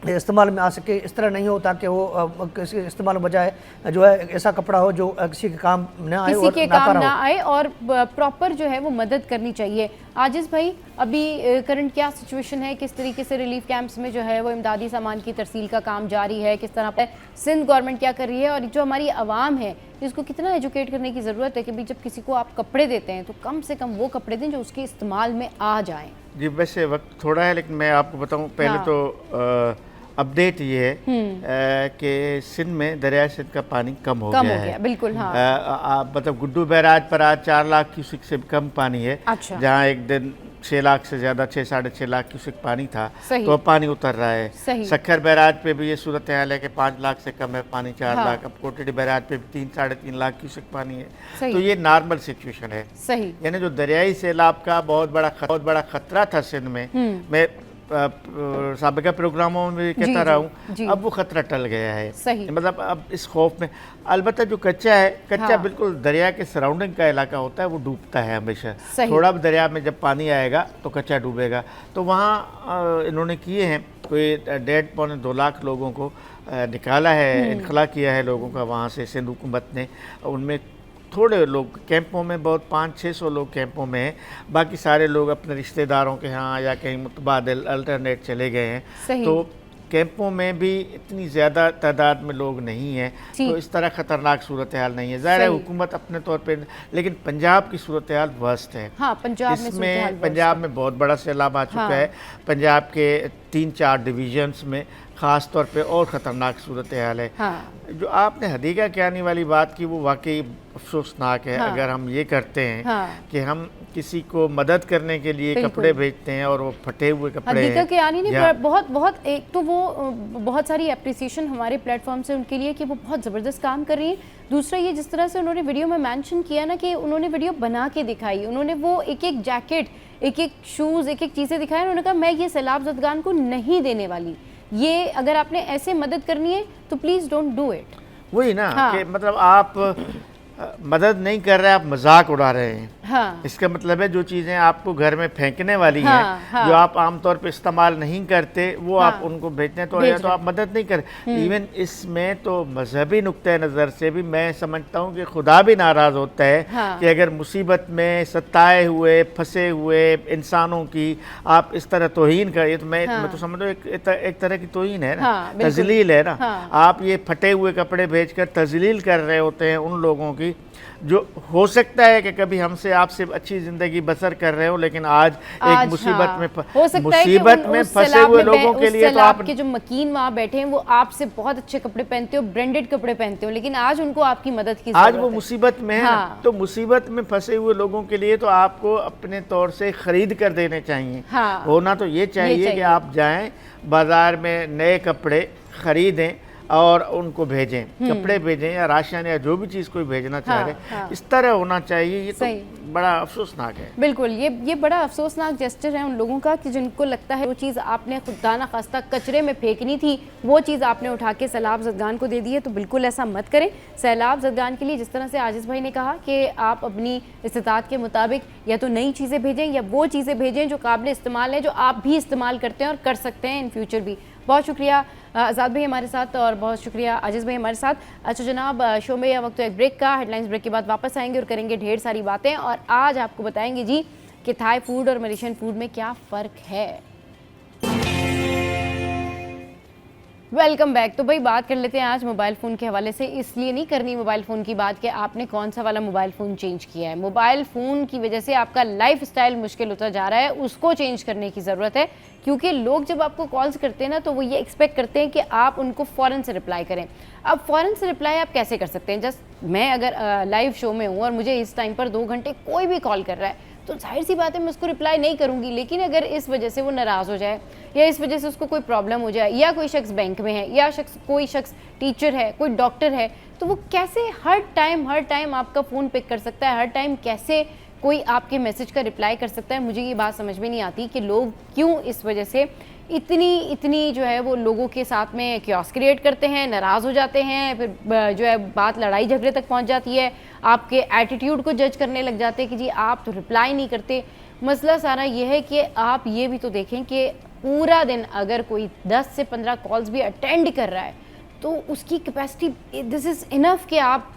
इस्तेमाल में आ सके, इस तरह नहीं हो ताकि वो किसी इस्तेमाल बजाय जो है ऐसा कपड़ा हो जो किसी के काम ना आए, किसी के काम ना आए, और प्रॉपर जो है वो मदद करनी चाहिए। आजिज़ भाई, अभी करंट क्या सिचुएशन है, किस तरीके से रिलीफ कैंप्स में जो है वो इमदादी सामान की तरसील का काम जारी है, किस तरह पर सिंध गवर्नमेंट क्या कर रही है, और जो हमारी आवाम है इसको कितना एजुकेट करने की ज़रूरत है कि भाई जब किसी को आप कपड़े देते हैं तो कम से कम वो कपड़े दें जो उसके इस्तेमाल में आ जाएं। जी, वैसे वक्त थोड़ा है, लेकिन मैं आपको बताऊं पहले तो अपडेट ये है कि सिंध में दरिया सिंध का पानी कम हो गया है। बिल्कुल, हाँ। मतलब गुड्डू बैराज पर आज 4 लाख क्यूसेक से कम पानी है। अच्छा। जहाँ एक दिन 6 लाख से ज़्यादा 6-6.5 लाख क्यूसेक पानी था, तो अब पानी उतर रहा है। सक्खर बैराज पे भी ये सूरत हाल है कि 5 लाख से कम है पानी, 4 लाख। अब कोटड़ी बैराज पे भी 3-3.5 लाख क्यूसेक पानी है। तो ये नॉर्मल सिचुएशन है। सही। यानी जो दरियाई सैलाब का बहुत बड़ा खतरा था सिंध में, मैं साबिका प्रोग्रामों में भी कहता रहा हूँ, अब वो खतरा टल गया है। सही। मतलब अब इस खौफ में, अलबत्ता जो कच्चा बिल्कुल दरिया के सराउंडिंग का इलाका होता है वो डूबता है हमेशा। थोड़ा भी दरिया में जब पानी आएगा तो कच्चा डूबेगा। तो वहाँ इन्होंने किए हैं, कोई 1.5-2 लाख लोगों को निकाला है, इनखला किया है लोगों का वहाँ से सिंध हुकूमत ने। उनमें थोड़े लोग कैंपों में, बहुत 500-600 लोग कैंपों में हैं, बाकी सारे लोग अपने रिश्तेदारों के यहाँ या कहीं मुतबादिल अल्टरनेट चले गए हैं। तो कैंपों में भी इतनी ज़्यादा तादाद में लोग नहीं हैं, तो इस तरह ख़तरनाक सूरत हाल नहीं है। ज़ाहिर है हुकूमत अपने तौर पे, लेकिन पंजाब की सूरत हाल वर्स्ट है। पंजाब में बहुत बड़ा सैलाब आ चुका है। पंजाब के 3-4 डिवीजन्स में ख़ास तौर पे और ख़तरनाक सूरत हाल है। जो आपने हदीका के आने वाली बात की, वो वाकई अफसोसनाक है। अगर हम ये करते हैं कि हम किसी को मदद करने के लिए कपड़े भेजते हैं और वो फटे हुए कपड़े हदीका के आनी नहीं, बहुत एक तो वो बहुत सारी एप्रिसिएशन हमारे प्लेटफॉर्म से उनके लिए कि वो बहुत ज़बरदस्त काम कर रही है। दूसरा ये जिस तरह से उन्होंने वीडियो में मेंशन किया ना कि उन्होंने वीडियो बना के दिखाई, उन्होंने वो एक जैकेट, एक शूज़, एक चीज़ें दिखाई, उन्होंने कहा मैं ये सैलाब ज़दगान को नहीं देने वाली, ये अगर आपने ऐसे मदद करनी है तो प्लीज़ डोंट डू इट। वही ना कि मतलब आप मदद नहीं कर रहे, आप मजाक उड़ा रहे हैं। इसका मतलब है जो चीज़ें आपको घर में फेंकने वाली हैं, जो आप आमतौर पे इस्तेमाल नहीं करते, वो आप उनको भेजते हैं, तो आप मदद नहीं करें। इवन इसमें तो मजहबी नुक्ते नज़र से भी मैं समझता हूँ कि खुदा भी नाराज़ होता है कि अगर मुसीबत में सताए हुए, फंसे हुए इंसानों की आप इस तरह तौहीन करिए, तो मैं तो समझ एक तरह की तौहीन है ना, तजलील है ना। आप ये फटे हुए कपड़े भेजकर तजलील कर रहे होते हैं उन लोगों की होगी, जो हो सकता है कि कभी हमसे आपसे अच्छी ज़िंदगी बसर कर रहे हो, लेकिन आज एक मुसीबत हाँ, में हो सकता है कि मुसीबत में उस फंसे सैलाब हुए में लोगों के उस लिए तो सैलाब आप के जो मकीन वहाँ बैठे हैं वो आपसे बहुत अच्छे कपड़े पहनते हो, ब्रांडेड कपड़े पहनते हो, लेकिन आज उनको आपकी मदद की आज जरूरत वो है। मुसीबत में है ना, हाँ। तो मुसीबत में फंसे हुए लोगों के लिए तो आपको अपने तौर से खरीद कर देने चाहिए। हाँ। होना तो ये चाहिए कि आप जाएं बाजार में नए कपड़े खरीदें और उनको भेजें, कपड़े भेजें या राशन या जो भी चीज़ कोई भेजना चाह रहे, हाँ। इस तरह होना चाहिए। ये सही। तो बड़ा अफसोसनाक है। बिल्कुल, ये बड़ा अफसोसनाक जेस्चर है उन लोगों का कि जिनको लगता है वो चीज़ आपने खुदा ना खास्ता कचरे में फेंकनी थी, वो चीज़ आपने उठा के सैलाब ज़दगान को दे दी है। तो बिल्कुल ऐसा मत करें। सैलाब ज़दगान के लिए जिस तरह से आजिज़ भाई ने कहा कि आप अपनी इस्तिताअत के मुताबिक या तो नई चीज़ें भेजें या वो चीज़ें भेजें जो काबिल इस्तेमाल है, जो आप भी इस्तेमाल करते हैं और कर सकते हैं इन फ्यूचर भी। बहुत शुक्रिया आज़ाद भाई हमारे साथ, और बहुत शुक्रिया आजिज़ भाई हमारे साथ। अच्छा जनाब, शो में यह वक्त तो एक ब्रेक का, हेडलाइंस ब्रेक के बाद वापस आएंगे और करेंगे ढेर सारी बातें, और आज आपको बताएंगे जी कि थाई फूड और मलेशियन फूड में क्या फ़र्क है। Welcome back. तो भाई बात कर लेते हैं आज मोबाइल फ़ोन के हवाले से। इसलिए नहीं करनी मोबाइल फ़ोन की बात कि आपने कौन सा वाला मोबाइल फ़ोन चेंज किया है। मोबाइल फ़ोन की वजह से आपका लाइफ स्टाइल मुश्किल होता जा रहा है, उसको चेंज करने की ज़रूरत है। क्योंकि लोग जब आपको कॉल्स करते हैं ना, तो वो ये एक्सपेक्ट करते हैं कि आप उनको फ़ौरन से रिप्लाई करें। अब फ़ौरन से रिप्लाई आप कैसे कर सकते हैं? जस्ट मैं अगर लाइव शो में हूँ और मुझे इस टाइम पर 2 घंटे कोई भी कॉल कर रहा है, तो जाहिर सी बात है मैं उसको रिप्लाई नहीं करूंगी। लेकिन अगर इस वजह से वो नाराज़ हो जाए या इस वजह से उसको कोई प्रॉब्लम हो जाए, या कोई शख्स बैंक में है, या कोई शख्स टीचर है, कोई डॉक्टर है, तो वो कैसे हर टाइम आपका फ़ोन पिक कर सकता है? हर टाइम कैसे कोई आपके मैसेज का रिप्लाई कर सकता है? मुझे ये बात समझ में नहीं आती कि लोग क्यों इस वजह से इतनी जो है वो लोगों के साथ में क्योस क्रिएट करते हैं, नाराज़ हो जाते हैं, फिर जो है बात लड़ाई झगड़े तक पहुंच जाती है, आपके एटीट्यूड को जज करने लग जाते हैं कि जी आप तो रिप्लाई नहीं करते। मसला सारा ये है कि आप ये भी तो देखें कि पूरा दिन अगर कोई 10 से 15 कॉल्स भी अटेंड कर रहा है, तो उसकी कैपेसिटी, दिस इज़ इनफ कि आप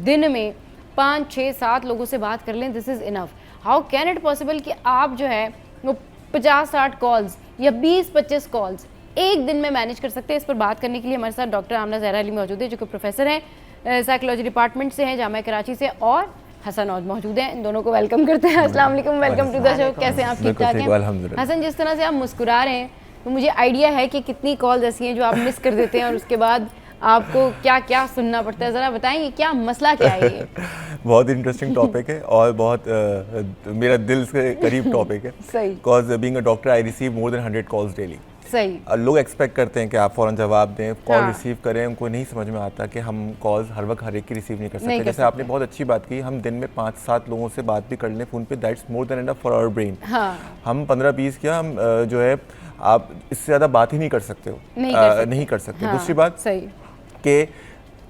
दिन में 5, 6, 7 लोगों से बात कर लें। This is enough. How can it possible कि आप जो है वो 50-60 कॉल्स या 20-25 कॉल्स एक दिन में मैनेज कर सकते हैं? इस पर बात करने के लिए हमारे साथ डॉक्टर आमना ज़हरा अली मौजूद है, जो कि प्रोफेसर हैं साइकोलॉजी डिपार्टमेंट से हैं जामिया कराची से, और हसन औद मौजूद हैं। इन दोनों को वेलकम करते हैं। अस्सलाम वालेकुम, वेलकम टू द शो। कैसे हैं आप? ठीक ठाक हैं? हसन, जिस तरह से आप मुस्कुरा रहे हैं, तो मुझे आइडिया है कि कितनी कॉल्स ऐसी हैं जो आप मिस कर देते हैं और उसके बाद आपको क्या क्या सुनना पड़ता है। ज़रा बताएंगे क्या मसला क्या है ये? बहुत इंटरेस्टिंग टॉपिक है और बहुत मेरा दिल से करीब टॉपिक है। सही। Because being a doctor I receive more than 100 calls daily. सही। लोग एक्सपेक्ट करते हैं कि आप फ़ौरन जवाब दें, कॉल हाँ। रिसीव करें। उनको नहीं समझ में आता कि हम कॉल्स हर वक्त हर एक की रिसीव नहीं कर सकते। नहीं कर जैसे आपने बहुत अच्छी बात की, हम दिन में 5-7 लोगों से बात भी कर लें फ़ोन पे, that's more than enough for our brain. हाँ। हम 15-20 क्या, हम जो है आप इससे ज़्यादा बात ही नहीं कर सकते हो, नहीं कर सकते। हाँ, दूसरी बात सही कि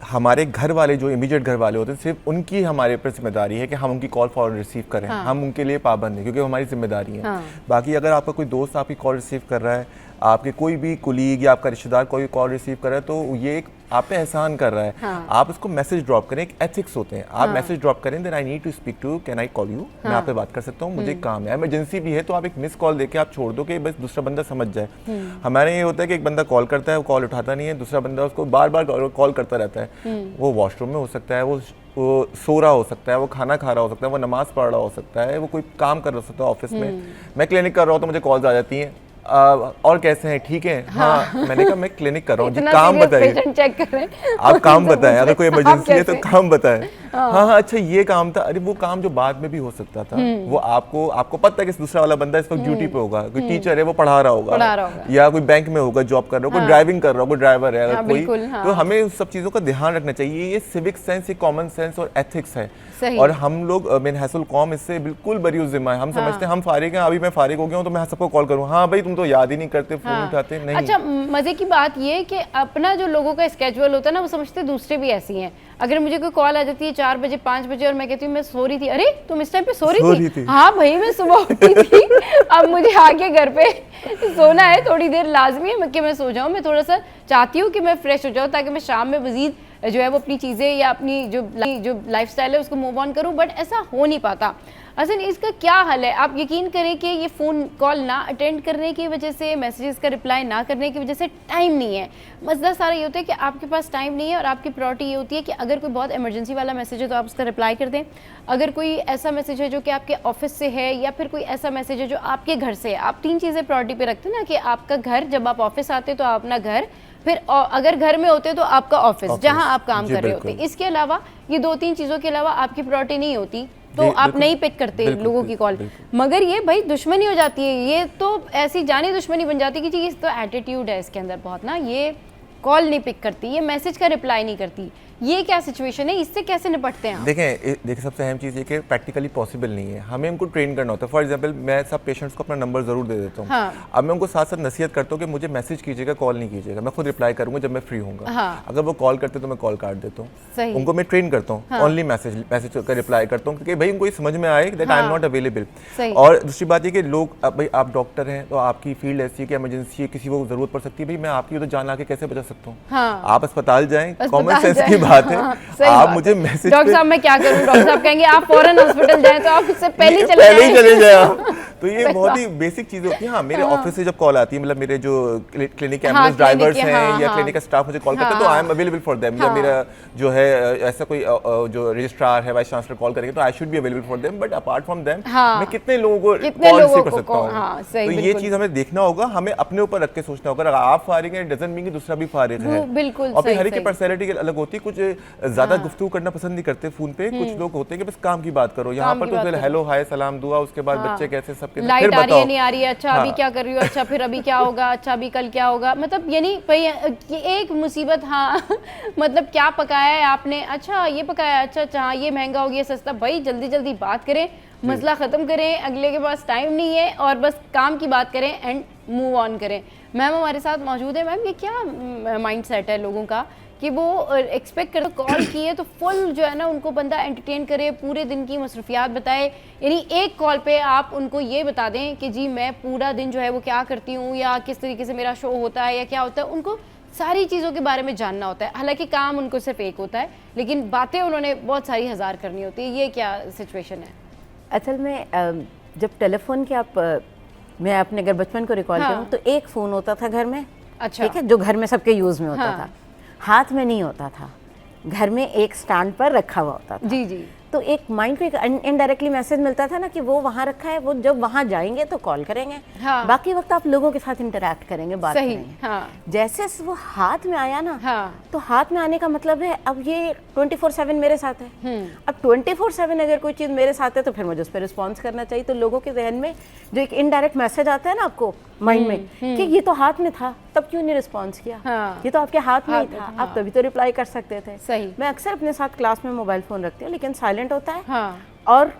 हमारे घर वाले जो इमीडिएट घर वाले होते हैं, सिर्फ उनकी हमारे पर जिम्मेदारी है कि हम उनकी कॉल फॉरन रिसीव करें। हाँ। हम उनके लिए पाबंद हैं क्योंकि हमारी जिम्मेदारी है। हाँ। बाकी अगर आपका कोई दोस्त आपकी कॉल रिसीव कर रहा है, आपके कोई भी कुलीग या आपका रिश्तेदार कोई कॉल रिसीव कर रहा है, तो ये एक आप पे एहसान कर रहा है। हाँ। आप उसको मैसेज ड्रॉप करें, एक एथिक्स होते हैं। आप मैसेज ड्रॉप करें, then I need to speak to, can I call you, मैं आप पे बात कर सकता हूँ, मुझे काम है, इमरजेंसी भी है, तो आप एक मिस कॉल देके आप छोड़ दो कि बस दूसरा बंदा समझ जाए। हमारे ये होता है कि एक बंदा कॉल करता है, वो कॉल उठाता नहीं है, दूसरा बंदा उसको बार बार कॉल करता रहता है। वो वॉशरूम में हो सकता है, वो सो रहा हो सकता है, वो खाना खा रहा हो सकता है, वो नमाज पढ़ रहा हो सकता है, वो कोई काम कर रहा हो सकता है ऑफिस में। मैं क्लिनिक कर रहा हूँ तो मुझे कॉल्स आ जाती हैं, और कैसे हैं, ठीक है? हाँ, मैंने कहा मैं क्लिनिक कर रहा हूँ जी, काम बताइए, चेक करें, आप काम बताएं, अगर कोई इमरजेंसी है तो काम बताएं। हाँ, अच्छा ये काम था, अरे वो काम जो बाद में भी हो सकता था, वो आपको पता है कि दूसरा वाला बंदा इस वक्त ड्यूटी पे होगा, कोई टीचर है वो पढ़ा रहा होगा, या कोई बैंक में होगा जॉब कर रहा होगा, कोई ड्राइविंग कर रहा होगा, कोई ड्राइवर है अगर कोई, तो हमें उस सब चीज़ों का ध्यान रखना चाहिए। ये सिविक सेंस, ये कॉमन सेंस और एथिक्स है। और हम लोग मिन हैसुल कौम इससे बिल्कुल बरी जिम्मा है। हम समझते हैं हम फारिग हैं, अभी मैं फारिग हो गया हूँ तो मैं सबको कॉल करूँ। हाँ भाई, तुम तो याद ही नहीं करते, फोन उठाते नहीं। अच्छा, मजे की बात ये कि अपना जो लोगों का स्केड्यूल होता है ना, वो समझते दूसरे भी ऐसी हैं। अगर मुझे कोई कॉल आ जाती है 4 बजे 5 बजे और मैं कहती हूँ मैं सो रही थी, अरे तुम इस टाइम पे सो रही थी? हाँ भाई, मैं सुबह उठी थी, अब मुझे आके घर पे सोना है, थोड़ी देर लाजमी है कि मैं सो जाऊँ। मैं थोड़ा सा चाहती हूँ कि मैं फ्रेश हो जाऊँ ताकि मैं शाम में मजीद जो है वो अपनी चीज़ें या अपनी जो लाइफस्टाइल है उसको मूव ऑन करूं, बट ऐसा हो नहीं पाता। असल इसका क्या हल है? आप यकीन करें कि ये फ़ोन कॉल ना अटेंड करने की वजह से, मैसेजेस का रिप्लाई ना करने की वजह से टाइम नहीं है। मसला सारा ये होता है कि आपके पास टाइम नहीं है और आपकी प्रायोरिटी ये होती है कि अगर कोई बहुत इमरजेंसी वाला मैसेज है तो आप उसका रिप्लाई कर दें। अगर कोई ऐसा मैसेज है जो कि आपके ऑफिस से है या फिर कोई ऐसा मैसेज है जो आपके घर से है, आप 3 चीज़ें प्रायोरिटी पे रखते हैं ना, कि आपका घर, जब आप ऑफिस आते तो आप अपना घर, फिर अगर घर में होते तो आपका ऑफिस जहां आप काम कर रहे होते। इसके अलावा ये 2-3 चीज़ों के अलावा आपकी प्रायोरिटी नहीं होती तो आप नहीं पिक करते लोगों की कॉल। मगर ये भाई दुश्मनी हो जाती है, ये तो ऐसी जानी दुश्मनी बन जाती है कि ये तो एटीट्यूड है इसके अंदर बहुत ना, ये कॉल नहीं पिक करती, ये मैसेज का रिप्लाई नहीं करती। ये क्या सिचुएशन है, इससे कैसे निपटते हैं आप? देखिए सबसे अहम चीज़ ये कि प्रैक्टिकली पॉसिबल नहीं है, हमें उनको ट्रेन करना होता है। फॉर एग्जांपल मैं सब पेशेंट्स को अपना नंबर ज़रूर दे देता हूँ। हाँ। अब मैं उनको साथ साथ नसीहत करता हूँ कि मुझे मैसेज कीजिएगा, कॉल नहीं कीजिएगा, मैं खुद रिप्लाई करूँगा जब मैं फ्री हूँगा। हाँ। अगर वो कॉल करते तो मैं कॉल काट देता हूँ। उनको मैं ट्रेन करता हूँ, ओनली मैसेज का रिप्लाई करता हूँ, क्योंकि भाई उनको ये समझ में आए that I am not available. और दूसरी बात ये कि लोग, अब भाई आप डॉक्टर हैं तो आपकी फील्ड ऐसी है कि इमरजेंसी है, किसी को जरूरत पड़ सकती है, भाई मैं आपकी उधर जान आके कैसे बचा सकता हूँ? आप अस्पताल जाएं, कॉमन सेंस की बात है। आप मुझे मैसेज, डॉक्टर साहब मैं क्या करूं, डॉक्टर साहब कहेंगे आप फौरन हॉस्पिटल जाएं, तो आप उससे पहले चले जाएं। तो ये बहुत ही बेसिक चीजें होती हैं। हाँ, मेरे ऑफिस से जब कॉल आती है, मतलब मेरे जो क्लिनिक एम्बुलेंस ड्राइवर्स हैं या क्लिनिक का स्टाफ मुझे कॉल करता है, तो I am available for them. या मेरा जो है ऐसा कोई जो रजिस्ट्रार है, वाइस चांसलर कॉल करेंगे तो I should be available for them. But apart from them मैं कितने लोगों को कॉल रिसीव कर सकता हूँ? तो ये चीज हमें देखना होगा, हमें अपने ऊपर रख के सोचना होगा। अगर आप फारिग हैं डजंट मीन कि दूसरा भी फारिग है। बिल्कुल। और हर एक की पर्सनैलिटी अलग होती है, कुछ ज्यादा गुफ्तगू करना पसंद नहीं करते फोन पे, कुछ लोग होते हैं कि बस काम की बात करो। यहाँ पर तो हेलो हाय सलाम दुआ, उसके बाद बच्चे कैसे, सबके फिर बताओ नहीं आ रही है, अच्छा अभी क्या कर रही हो, अच्छा फिर अभी क्या होगा, अच्छा अभी कल क्या होगा, मतलब यानी भाई एक मुसीबत। हाँ मतलब क्या पकाया है आपने, अच्छा ये पकाया, अच्छा अच्छा हाँ ये महंगा हो गया, सस्ता। भाई जल्दी जल्दी बात करें, मसला ख़त्म करें, अगले के पास टाइम नहीं है और बस काम की बात करें एंड मूव ऑन करें। मैम हमारे साथ मौजूद है। मैम ये क्या माइंड सेट है लोगों का कि वो एक्सपेक्ट कर कॉल की है तो फुल जो है ना उनको बंदा एंटरटेन करे, पूरे दिन की मसरूफियात बताए। यानी एक कॉल पे आप उनको ये बता दें कि जी मैं पूरा दिन जो है वो क्या करती हूँ या किस तरीके से मेरा शो होता है या क्या होता है, उनको सारी चीज़ों के बारे में जानना होता है। हालांकि काम उनको सिर्फ एक होता है, लेकिन बातें उन्होंने बहुत सारी हज़ार करनी होती है। ये क्या सिचुएशन है? असल में जब टेलीफोन के मैं अपने अगर बचपन को रिकॉल करूँ तो एक फ़ोन होता था घर में, अच्छा ठीक है, जो घर में सबके यूज़ में होता था, हाथ में नहीं होता था, घर में एक स्टैंड पर रखा हुआ होता था। जी जी। तो एक माइंड को एक इनडायरेक्टली मैसेज मिलता था ना कि वो वहाँ रखा है, वो जब वहाँ जाएंगे तो कॉल करेंगे। हाँ। बाकी वक्त आप लोगों के साथ इंटरेक्ट करेंगे, बात करेंगे। हाँ। जैसे वो हाथ में आया ना, हाँ। तो हाथ में आने का मतलब है अब ये 24/7 मेरे साथ है। अब 24/7 अगर कोई चीज़ मेरे साथ है तो फिर मुझे उस पर रिस्पॉन्स करना चाहिए। तो लोगों के जहन में जो एक इनडायरेक्ट मैसेज आता है ना आपको माइंड में कि ये तो हाथ में था, तब क्यों नहीं रिस्पॉन्स किया? हाँ। ये तो आपके हाथ में ही था, आप तभी तो रिप्लाई कर सकते थे। सही। मैं अक्सर अपने साथ क्लास में मोबाइल फ़ोन रखती हूँ, लेकिन साइलेंट होता है। हाँ। और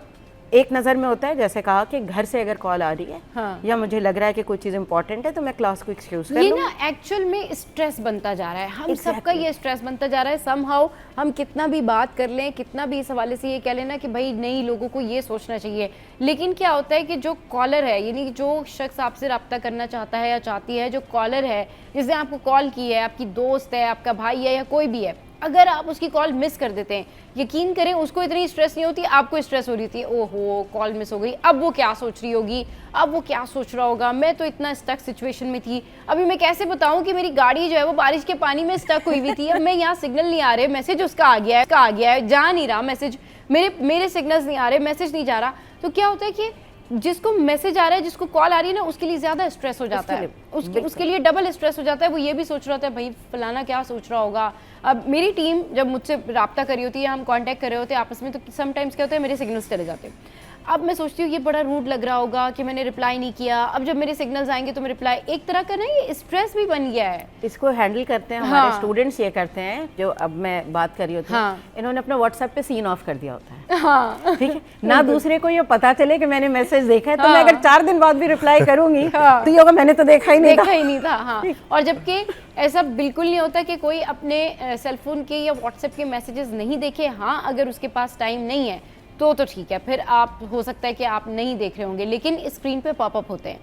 एक नज़र में होता है, जैसे कहा कि घर से अगर कॉल आ रही है, हाँ। या मुझे लग रहा है कि कोई चीज़ इंपॉर्टेंट है तो मैं क्लास को एक्सक्यूज कर लूँ। ये ना एक्चुअल में स्ट्रेस बनता जा रहा है, हम सबका ये स्ट्रेस बनता जा रहा है। समहाउ हम कितना भी बात कर लें, कितना भी इस हवाले से ये कह लेना कि भाई नहीं, लोगों को ये सोचना चाहिए, लेकिन क्या होता है कि जो कॉलर है, यानी जो शख्स आपसे रब्ता करना चाहता है या चाहती है, जो कॉलर है जिसने आपको कॉल की है, आपकी दोस्त है, आपका भाई है या कोई भी है, अगर आप उसकी कॉल मिस कर देते हैं, यकीन करें उसको इतनी स्ट्रेस नहीं होती, आपको स्ट्रेस हो रही थी। ओहो कॉल मिस हो गई, अब वो क्या सोच रही होगी, अब वो क्या सोच रहा होगा, मैं तो इतना स्टक सिचुएशन में थी, अभी मैं कैसे बताऊं कि मेरी गाड़ी जो है वो बारिश के पानी में स्टक हुई हुई थी, अब मैं यहाँ सिग्नल नहीं आ रहे, मैसेज उसका आ गया है, जा नहीं रहा मैसेज, मेरे सिग्नल्स नहीं आ रहे, मैसेज नहीं जा रहा। तो क्या होता है कि जिसको मैसेज आ रहा है, जिसको कॉल आ रही है ना, उसके लिए ज़्यादा स्ट्रेस हो जाता है, उसके लिए डबल स्ट्रेस हो जाता है। वो ये भी सोच रहा होता है भाई फलाना क्या सोच रहा होगा। अब मेरी टीम जब मुझसे रब्ता कर रही होती है या हम कांटेक्ट कर रहे होते हैं आपस में, तो समटाइम्स क्या होता है मेरे सिग्नल्स चले जाते हैं। अब मैं सोचती हूँ ये बड़ा रूड लग रहा होगा कि मैंने रिप्लाई नहीं किया, अब जब मेरे सिग्नल्स आएंगे तो मैं रिप्लाई, एक तरह का ना ये स्ट्रेस भी बन गया है। इसको हैंडल करते हैं हमारे स्टूडेंट्स, ये करते हैं जो अब मैं बात कर रही होती हूँ, इन्होंने अपना व्हाट्सएप पे सीन ऑफ कर दिया होता है, ठीक है ना, दूसरे को ये पता चले कि मैंने मैसेज देखा है, तो मैं अगर 4 दिन बाद भी रिप्लाई करूंगी तो ये होगा मैंने तो देखा ही नहीं था। हाँ। और जबकि ऐसा बिल्कुल नहीं होता कि कोई अपने सेलफोन के या व्हाट्सएप के मैसेजेस नहीं देखे। हाँ, अगर उसके पास टाइम नहीं है तो ठीक है, फिर आप हो सकता है कि आप नहीं देख रहे होंगे, लेकिन स्क्रीन पे पॉपअप होते हैं।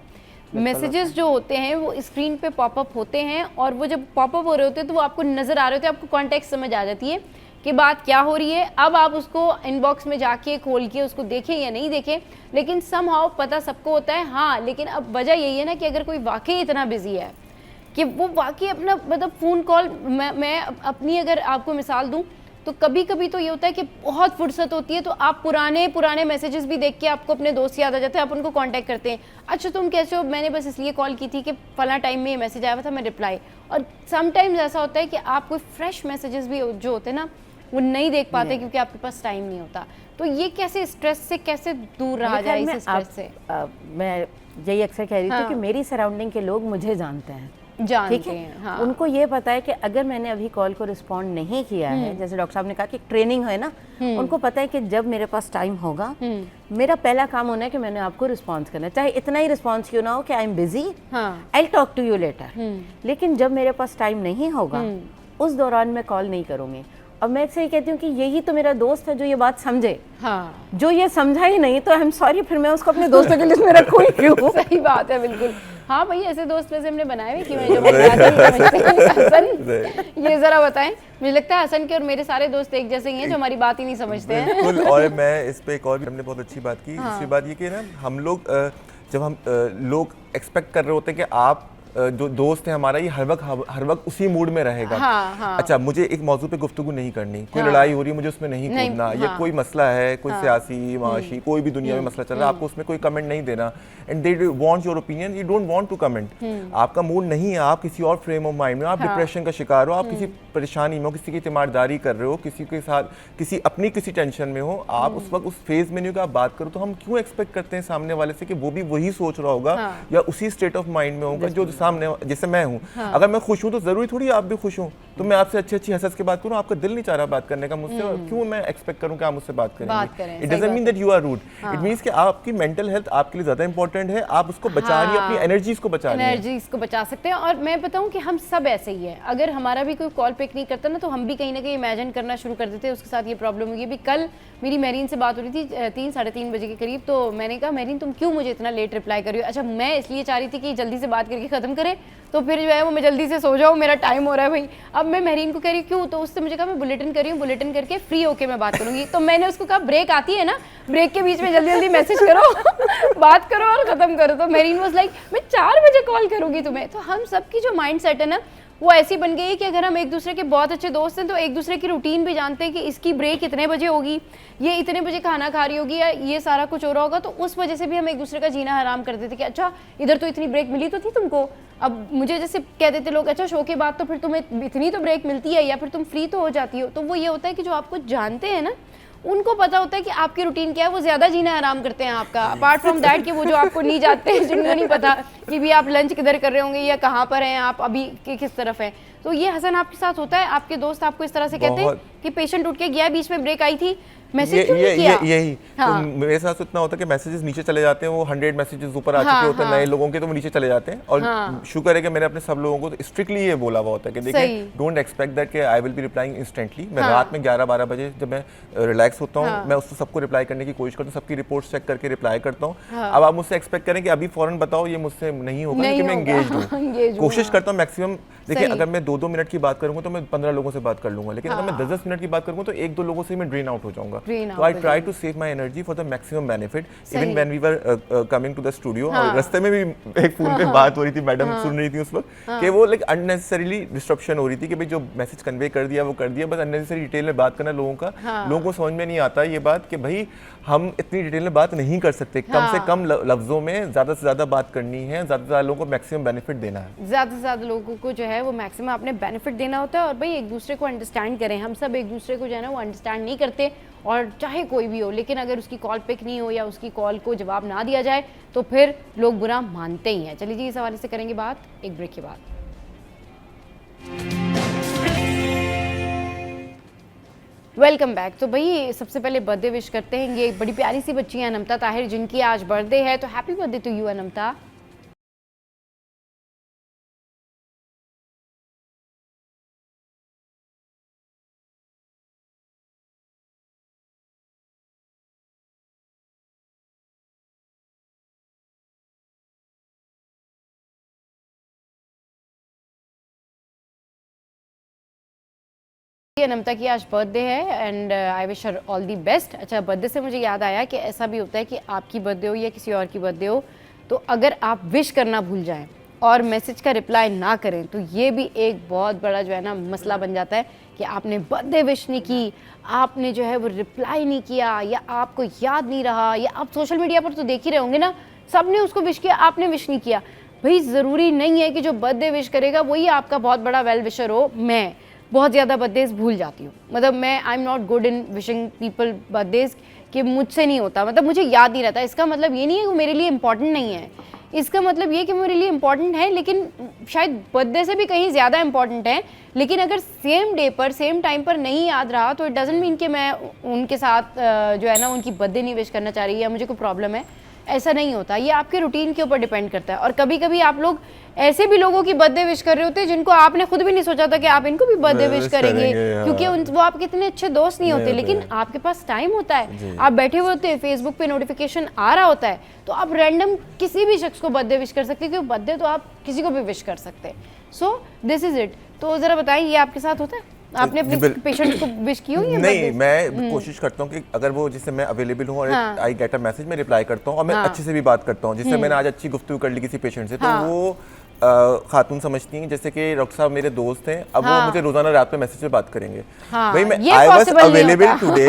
मैसेजेस जो होते हैं वो स्क्रीन पे पॉपअप होते हैं, और वो जब पॉपअप हो रहे होते हैं तो वो आपको नज़र आ रहे होते हैं, आपको कॉन्टेक्स्ट समझ आ जाती है कि बात क्या हो रही है। अब आप उसको इनबॉक्स में जाके खोल के उसको देखें या नहीं देखें, लेकिन समहाउ पता सबको होता है। हाँ, लेकिन अब वजह यही है ना कि अगर कोई वाकई इतना बिजी है कि वो वाकई अपना मतलब फ़ोन कॉल, मैं अपनी अगर आपको मिसाल दूं तो कभी कभी तो ये होता है कि बहुत फुर्सत होती है तो आप पुराने मैसेजेस भी देख के आपको अपने दोस्त याद आ जाते हैं, आप उनको कांटेक्ट करते हैं, अच्छा तुम कैसे हो, मैंने बस इसलिए कॉल की थी कि फला टाइम में ये मैसेज आया था, मैं रिप्लाई। और समटाइम्स ऐसा होता है कि आप कोई फ्रेश मैसेजेस भी जो होते हैं ना वो नहीं देख पाते क्योंकि आपके पास टाइम नहीं होता। तो ये कैसे स्ट्रेस से कैसे दूर रहा जाए इस स्ट्रेस से? मैं यही अक्सर कह रही थी कि मेरी सराउंडिंग के लोग मुझे जानते हैं, ठीक है। हाँ। उनको ये पता है कि अगर मैंने अभी कॉल को रिस्पॉन्ड नहीं किया है, जैसे डॉक्टर साहब ने कहा कि ट्रेनिंग है ना, उनको पता है कि जब मेरे पास टाइम होगा मेरा पहला काम होना है कि मैंने आपको रिस्पॉन्स करना है, चाहे इतना ही रिस्पॉन्स क्यों ना हो कि I am busy, I will talk to you later. लेकिन जब मेरे पास टाइम नहीं होगा उस दौरान मैं कॉल नहीं करूंगी। और मैं अक्सर ये कहती हूँ कि यही तो मेरा दोस्त है जो ये बात समझे। हाँ। जो ये समझा ही नहीं तो आई एम सॉरी, फिर मैं उसको अपने दोस्तों की लिस्ट में रखूँ ही क्यों? सही बात है, बिल्कुल। हाँ भाई, ऐसे दोस्त वैसे हमने बनाए हुए कि मैं जो बात नहीं समझते हैं। हसन, ये जरा बताएं। मुझे लगता है हसन के और मेरे सारे दोस्त एक जैसे ही हैं जो हमारी बात ही नहीं समझते हैं। बिल्कुल। और मैं इस पे एक और भी, हमने बहुत अच्छी बात की। दूसरी बात ये कि ना हम लोग जब हम लोग एक्सपेक्ट कर रहे होते हैं कि आप जो दोस्त है हमारा ये हर वक्त उसी मूड में रहेगा। हाँ। अच्छा, मुझे एक मौजू पे गुफ्तगू नहीं करनी, कोई लड़ाई हो रही है मुझे उसमें नहीं कूदना, या कोई मसला है, कोई सियासी माशी कोई भी दुनिया में मसला चल रहा है, आपको उसमें कोई कमेंट नहीं देना। And they want your opinion, you don't want to comment. आपका मूड नहीं है, आप किसी और फ्रेम ऑफ माइंड में, आप डिप्रेशन का शिकार हो, आप किसी परेशानी में हो, किसी की तीमारदारी कर रहे हो, किसी के साथ किसी टेंशन में हो, आप उस वक्त उस फेज में नहीं हो कि आप बात करो। तो हम क्यों एक्सपेक्ट करते हैं सामने वाले से कि वो भी वही सोच रहा होगा या उसी स्टेट ऑफ माइंड में होगा जो सामने, जैसे मैं हूँ। अगर मैं खुश हूँ तो जरूरी थोड़ी आप भी खुश हो, तो मैं आपसे अच्छी हंस के बात करूँ, आपका दिल नहीं चाह रहा बात करने का मुझसे, और क्यों मैं एक्सपेक्ट करूँ कि आप मुझसे बात करेंगे? It doesn't mean that you are rude, it means कि आपकी मेंटल हेल्थ आपके लिए ज्यादा इंपॉर्टेंट है, आप उसको बचा रही हैं, अपनी एनर्जीज को बचा रही हैं। एनर्जीज को बचा सकते हैं। और मैं बताऊं कि हम सब ऐसे ही है, अगर हमारा भी कोई कॉल पिक नहीं करता ना तो हम भी कहीं ना कहीं इमेजिन करना शुरू कर देते हैं उसके साथ ये प्रॉब्लम हुई है। भी कल मेरी मेरीन से बात हो रही थी 3 साढ़े 3 बजे के करीब, तो मैंने कहा मेरीन तुम क्यों मुझे इतना लेट रिप्लाई कर रही हो? अच्छा, मैं इसलिए चाह रही थी कि जल्दी से बात करके खत्म करे तो फिर जो है वो मैं जल्दी से सो जाऊँ, मेरा टाइम हो रहा है भाई। अब मैं मेरीन को कह रही हूँ क्यों, तो उससे मुझे कहा मैं बुलेटिन कर रही हूँ, बुलेटिन करके फ्री होके मैं बात करूंगी। तो मैंने उसको कहा ब्रेक आती है ना, ब्रेक के बीच में जल्दी जल्दी मैसेज करो बात करो और खत्म करो। तो मेरीन वाज लाइक मैं 4 बजे कॉल करूंगी तुम्हें। तो हम सबकी जो माइंड सेट है ना वो ऐसी बन गई है कि अगर हम एक दूसरे के बहुत अच्छे दोस्त हैं तो एक दूसरे की रूटीन भी जानते हैं कि इसकी ब्रेक इतने बजे होगी, ये इतने बजे खाना खा रही होगी, या ये सारा कुछ हो रहा होगा। तो उस वजह से भी हम एक दूसरे का जीना हराम कर देते कि अच्छा इधर तो इतनी ब्रेक मिली तो थी तुमको। अब मुझे जैसे कह देते लोग अच्छा शो के बाद तो फिर तुम्हें इतनी तो ब्रेक मिलती है या फिर तुम फ्री तो हो जाती हो। तो वो ये होता है कि जो आपको जानते हैं ना उनको पता होता है कि आपकी रूटीन क्या है, वो ज्यादा जीना आराम करते हैं आपका। अपार्ट फ्रॉम दैट कि वो जो आपको नहीं जानते हैं, जिनको नहीं पता कि भी आप लंच किधर कर रहे होंगे या कहाँ पर हैं आप अभी किस तरफ हैं। तो ये हसन आपके साथ होता है, आपके दोस्त आपको इस तरह से कहते हैं कि पेशेंट उठ के गया, बीच में ब्रेक आई थी, मैसेज क्यों नहीं किया? यही तो मेरे साथ इतना होता है कि मैसेजेस नीचे चले जाते हैं, वो 100 मैसेजेस ऊपर आ चुके होते हैं नए लोगों के, तो वो नीचे चले जाते हैं। और शुक्र है कि मैंने अपने सब लोगों को स्ट्रिक्टली ये बोला हुआ होता है कि देखिए डोंट एक्सपेक्ट दैट कि I will be replying instantly. मैं रात में 11-12 बजे जब मैं रिलैक्स होता हूँ मैं उसको सबको रिप्लाई करने की कोशिश करता हूँ, सबकी रिपोर्ट्स चेक करके रिप्लाई करता हूँ। अब आप मुझसे एक्सपेक्ट करें कि अभी फौरन बताओ, ये मुझसे नहीं होगा, क्योंकि मैं एंगेज्ड हूँ, कोशिश करता हूँ मैक्सिमम। देखिए अगर मैं 2-2 मिनट की बात करूंगा तो मैं 15 लोगों से बात कर लूंगा, लेकिन अगर मैं 10-10 मिनट की बात करूंगा तो 1-2 लोगों से मैं ड्रेन आउट हो जाऊंगा। तो I try to save my energy for the maximum benefit. Even when we were coming to the studio, और रास्ते में भी एक फोन पे बात हो रही थी, मैडम सुन रही थी उस वक्त कि वो लाइक अननेसेसरीली डिस्ट्रप्शन हो रही थी कि भाई जो मैसेज कन्वे कर दिया वो कर दिया, बस अननेसेसरी डिटेल में बात करना लोगों को समझ में नहीं आता ये बात कि भाई हम इतनी डिटेल में बात नहीं कर सकते, कम से कम लफ्जों में ज़्यादा से ज़्यादा बात करनी है, ज़्यादा से ज़्यादा लोगों को मैक्सिमम बेनिफिट देना है, ज़्यादा से ज़्यादा लोगों को जो है वो मैक्सिमम आपने बेनिफिट देना होता है। और भाई एक दूसरे को अंडरस्टैंड करें, हम सब एक दूसरे को जो है ना वो अंडरस्टैंड नहीं करते, और चाहे कोई भी हो, लेकिन अगर उसकी कॉल पिक नहीं हो या उसकी कॉल को जवाब ना दिया जाए तो फिर लोग बुरा मानते ही हैं। चलिए जी, इस हवाले से करेंगे बात एक ब्रेक के बाद। Welcome back. तो भाई सबसे पहले बर्थडे विश करते हैं, ये बड़ी प्यारी सी बच्ची है अनमता ताहिर जिनकी आज बर्थडे है, तो happy birthday to you Anmata. Anmata की आज बर्थडे है and I wish her all the best. अच्छा, बर्थडे से मुझे याद आया कि ऐसा भी होता है कि आपकी बर्थडे हो या किसी और की बर्थडे हो, तो अगर आप विश करना भूल जाएं और मैसेज का रिप्लाई ना करें तो ये भी एक बहुत बड़ा जो है ना मसला बन जाता है कि आपने बर्थडे विश नहीं की, आपने जो है वो रिप्लाई नहीं किया, या आपको याद नहीं रहा, या आप सोशल मीडिया पर तो देख ही रहे होंगे ना, सबने उसको विश किया, आपने विश नहीं किया। भाई ज़रूरी नहीं है कि जो बर्थडे विश करेगा वही आपका बहुत बड़ा वेल विशर हो। मैं बहुत ज़्यादा बर्थडेज भूल जाती हूँ, मतलब मैं आई am not good in wishing people birthdays, कि मुझसे नहीं होता, मतलब मुझे याद नहीं रहता। इसका मतलब ये नहीं है कि वो मेरे लिए इम्पॉर्टेंट नहीं है, इसका मतलब ये कि मेरे लिए इम्पॉर्टेंट है, लेकिन शायद बर्थडे से भी कहीं ज़्यादा इम्पॉर्टेंट है। लेकिन अगर सेम डे पर सेम टाइम पर नहीं याद रहा तो इट डजंट मीन कि मैं उनके साथ जो है ना उनकी बर्थडे नहीं विश करना चाह रही या मुझे कोई प्रॉब्लम है, ऐसा नहीं होता। ये आपके रूटीन के ऊपर डिपेंड करता है। और कभी कभी आप लोग ऐसे भी लोगों की बर्थडे विश कर रहे होते हैं जिनको आपने खुद भी नहीं सोचा था कि आप इनको भी बर्थडे विश करेंगे, क्योंकि वो आपके इतने अच्छे दोस्त नहीं होते, लेकिन आपके पास टाइम होता है, आप बैठे हुए होते हैं, फेसबुक पे नोटिफिकेशन आ रहा होता है, तो आप रैंडम किसी भी शख्स को बर्थडे विश कर सकते हैं, क्योंकि बर्थडे तो आप किसी को भी विश कर सकते हैं। So this is it. तो ज़रा बताएं, ये आपके साथ होता है? आपने अपने पेशेंट को विश की हो या नहीं? मैं कोशिश करता हूँ कि अगर वो जिससे मैं अवेलेबल हूँ और आई गेट अ मैसेज, मैं रिप्लाई करता हूँ और मैं अच्छे से भी बात करता हूँ। जिससे मैंने आज अच्छी गुफ्तगू कर ली किसी पेशेंट से, तो वो खातून समझती हैं जैसे कि डॉक्टर साहब मेरे दोस्त हैं, अब वो मुझे रोजाना रात में मैसेज पे बात करेंगे। भाई मैं आई वाज अवेलेबल टुडे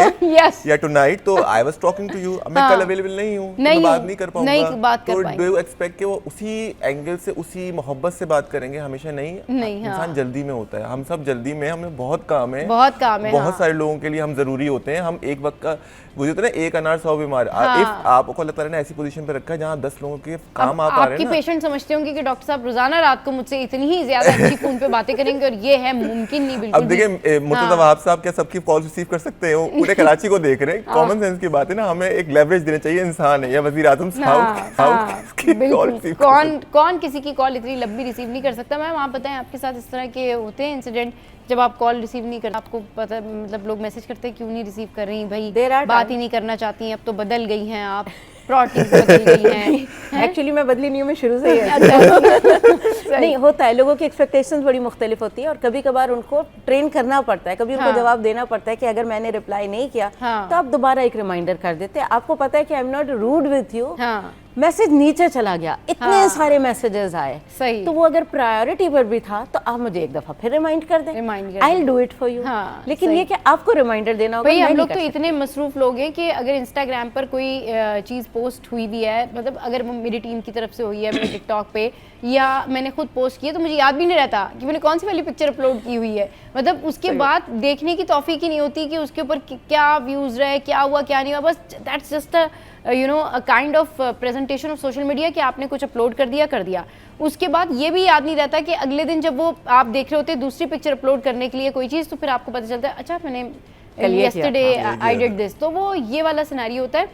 या टुनाइट, तो I was talking to you, मैं कल अवेलेबल नहीं हूँ, मैं बात नहीं कर पाऊंगा, तो डू यू एक्सपेक्ट कि वो उसी एंगल से उसी मोहब्बत से बात करेंगे? हमेशा नहीं। इंसान जल्दी में होता है, हम सब जल्दी में, हमें बहुत काम है, बहुत सारे लोगों के लिए हम जरूरी होते हैं। हम एक वक्त का वो जो ना एक अनार 100 बीमार। इफ आपको अल्लाह ताला ने ऐसी पोजीशन पे रखा है जहाँ 10 लोगों के काम आप आ रहे हैं, आपकी पेशेंट समझते होंगे कि डॉक्टर साहब रोजाना रात को मुझसे इतनी ही ज्यादा अच्छी फोन पे बातें करेंगे, और ये है मुमकिन नहीं बिल्कुल। अब देखिए मुर्तज़ा वहाब साहब क्या सबकी कॉल रिसीव कर सकते हैं? वो पूरे कराची को देख रहे हैं। कॉमन सेंस की बात है ना, हमें एक लेवरेज देना चाहिए। इंसान है या वजीर आजम साहब, कौन किसी की कॉल इतनी लंबी रिसीव नहीं कर सकता। मैम आप बताएं, आपके साथ इस तरह के होते हैं इंसिडेंट जब आप कॉल रिसीव नहीं करते? आपको पता, मतलब लोग मैसेज करते हैं क्यों नहीं रिसीव कर रही भाई, बात ही नहीं करना चाहती हैं, अब तो बदल गई हैं आप, प्रायोरिटीज बदल गई हैं। एक्चुअली मैं बदली नहीं हूँ, मैं शुरू से ही नहीं होता है। लोगों की एक्सपेक्टेशंस बड़ी मुख्तलिफ होती है और कभी कभार उनको ट्रेन करना पड़ता है, कभी उनको जवाब देना पड़ता है कि अगर मैंने रिप्लाई नहीं किया तो आप दोबारा एक रिमाइंडर कर देते हैं। आपको पता है कि I am not rude with you, message नीचे चला गया, इतने सारे मैसेजेस आए, सही, तो वो अगर प्रायोरिटी पर भी था तो आप मुझे एक दफा फिर रिमाइंड कर दें, I will do it for you. लेकिन ये कि आपको रिमाइंडर देना होगा। हम लोग तो इतने मसरूफ लोग हैं कि अगर इंस्टाग्राम पर कोई चीज़ पोस्ट हुई भी है, मतलब अगर मेरी टीम की तरफ से हुई है, मैंने टिकटॉक पे या मैंने खुद पोस्ट किया, तो मुझे याद भी नहीं रहता कि मैंने कौन सी वाली पिक्चर अपलोड की हुई है। मतलब उसके बाद देखने की तौफीक ही नहीं होती कि उसके ऊपर क्या व्यूज़ रहे, क्या हुआ क्या नहीं हुआ। बस that's just a kind of presentation of social media कि आपने कुछ अपलोड कर दिया। उसके बाद ये भी याद नहीं रहता कि अगले दिन जब वो आप देख रहे होते हैं दूसरी पिक्चर अपलोड करने के लिए कोई चीज़, तो फिर आपको पता चलता है अच्छा मैंने येस्टरडे आई डिड दिस। तो वो ये वाला सिनेरियो होता है।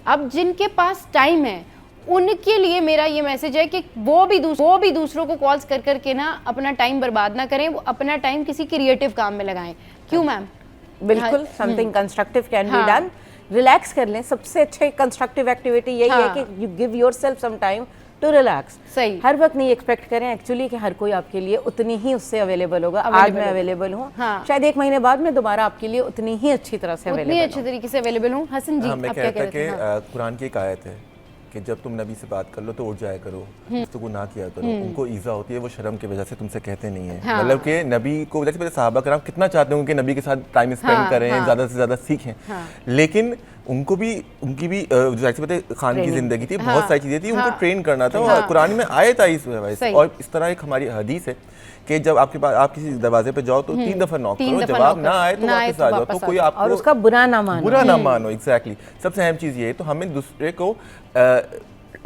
अब जिनके पास टाइम है उनके लिए मेरा ये मैसेज है कि वो भी दूसरों को कॉल्स कर करके ना अपना टाइम बर्बाद ना करें, वो अपना टाइम किसी क्रिएटिव काम में लगाएं। क्यों मैम? बिल्कुल, something constructive can be done. Relax कर लें। सबसे अच्छी कंस्ट्रक्टिव एक्टिविटी यही है कि you give yourself some time to relax. सही, हर वक्त नहीं एक्सपेक्ट करें एक्चुअली कि हर कोई आपके लिए उतनी ही उससे अवेलेबल होगा। आज मैं अवेलेबल हूँ, शायद एक महीने बाद में दोबारा आपके लिए उतनी ही अच्छी तरह से उतनी अच्छी तरीके से अवेलेबल हूँ। हसन जी, मैं कहता कि कुरान की एक आयत है कि जब तुम नबी से बात कर लो तो उठ जाया करो, गुफ्तगू ना किया करो। उनको ईज़ा होती है, वो शर्म की वजह से तुमसे कहते नहीं है। मतलब कि नबी को वजह से सहाबा कराम कितना चाहते हैं कि नबी के साथ टाइम स्पेंड करें, ज़्यादा से ज़्यादा सीखें, लेकिन उनकी भी खान की जिंदगी थी, बहुत सारी चीज़ें थी, उनको ट्रेन करना था। और कुरान में आयत आई इस वजह से। और इस तरह एक हमारी हदीस है कि जब आपके पास आप किसी दरवाजे पे जाओ तो 3 दफा नॉक करो, जवाब ना आए तो वापस आ जाओ, तो कोई आपको और उसका बुरा ना मानो। एग्जैक्टली, सबसे अहम चीज़ ये है। तो हमें दूसरे को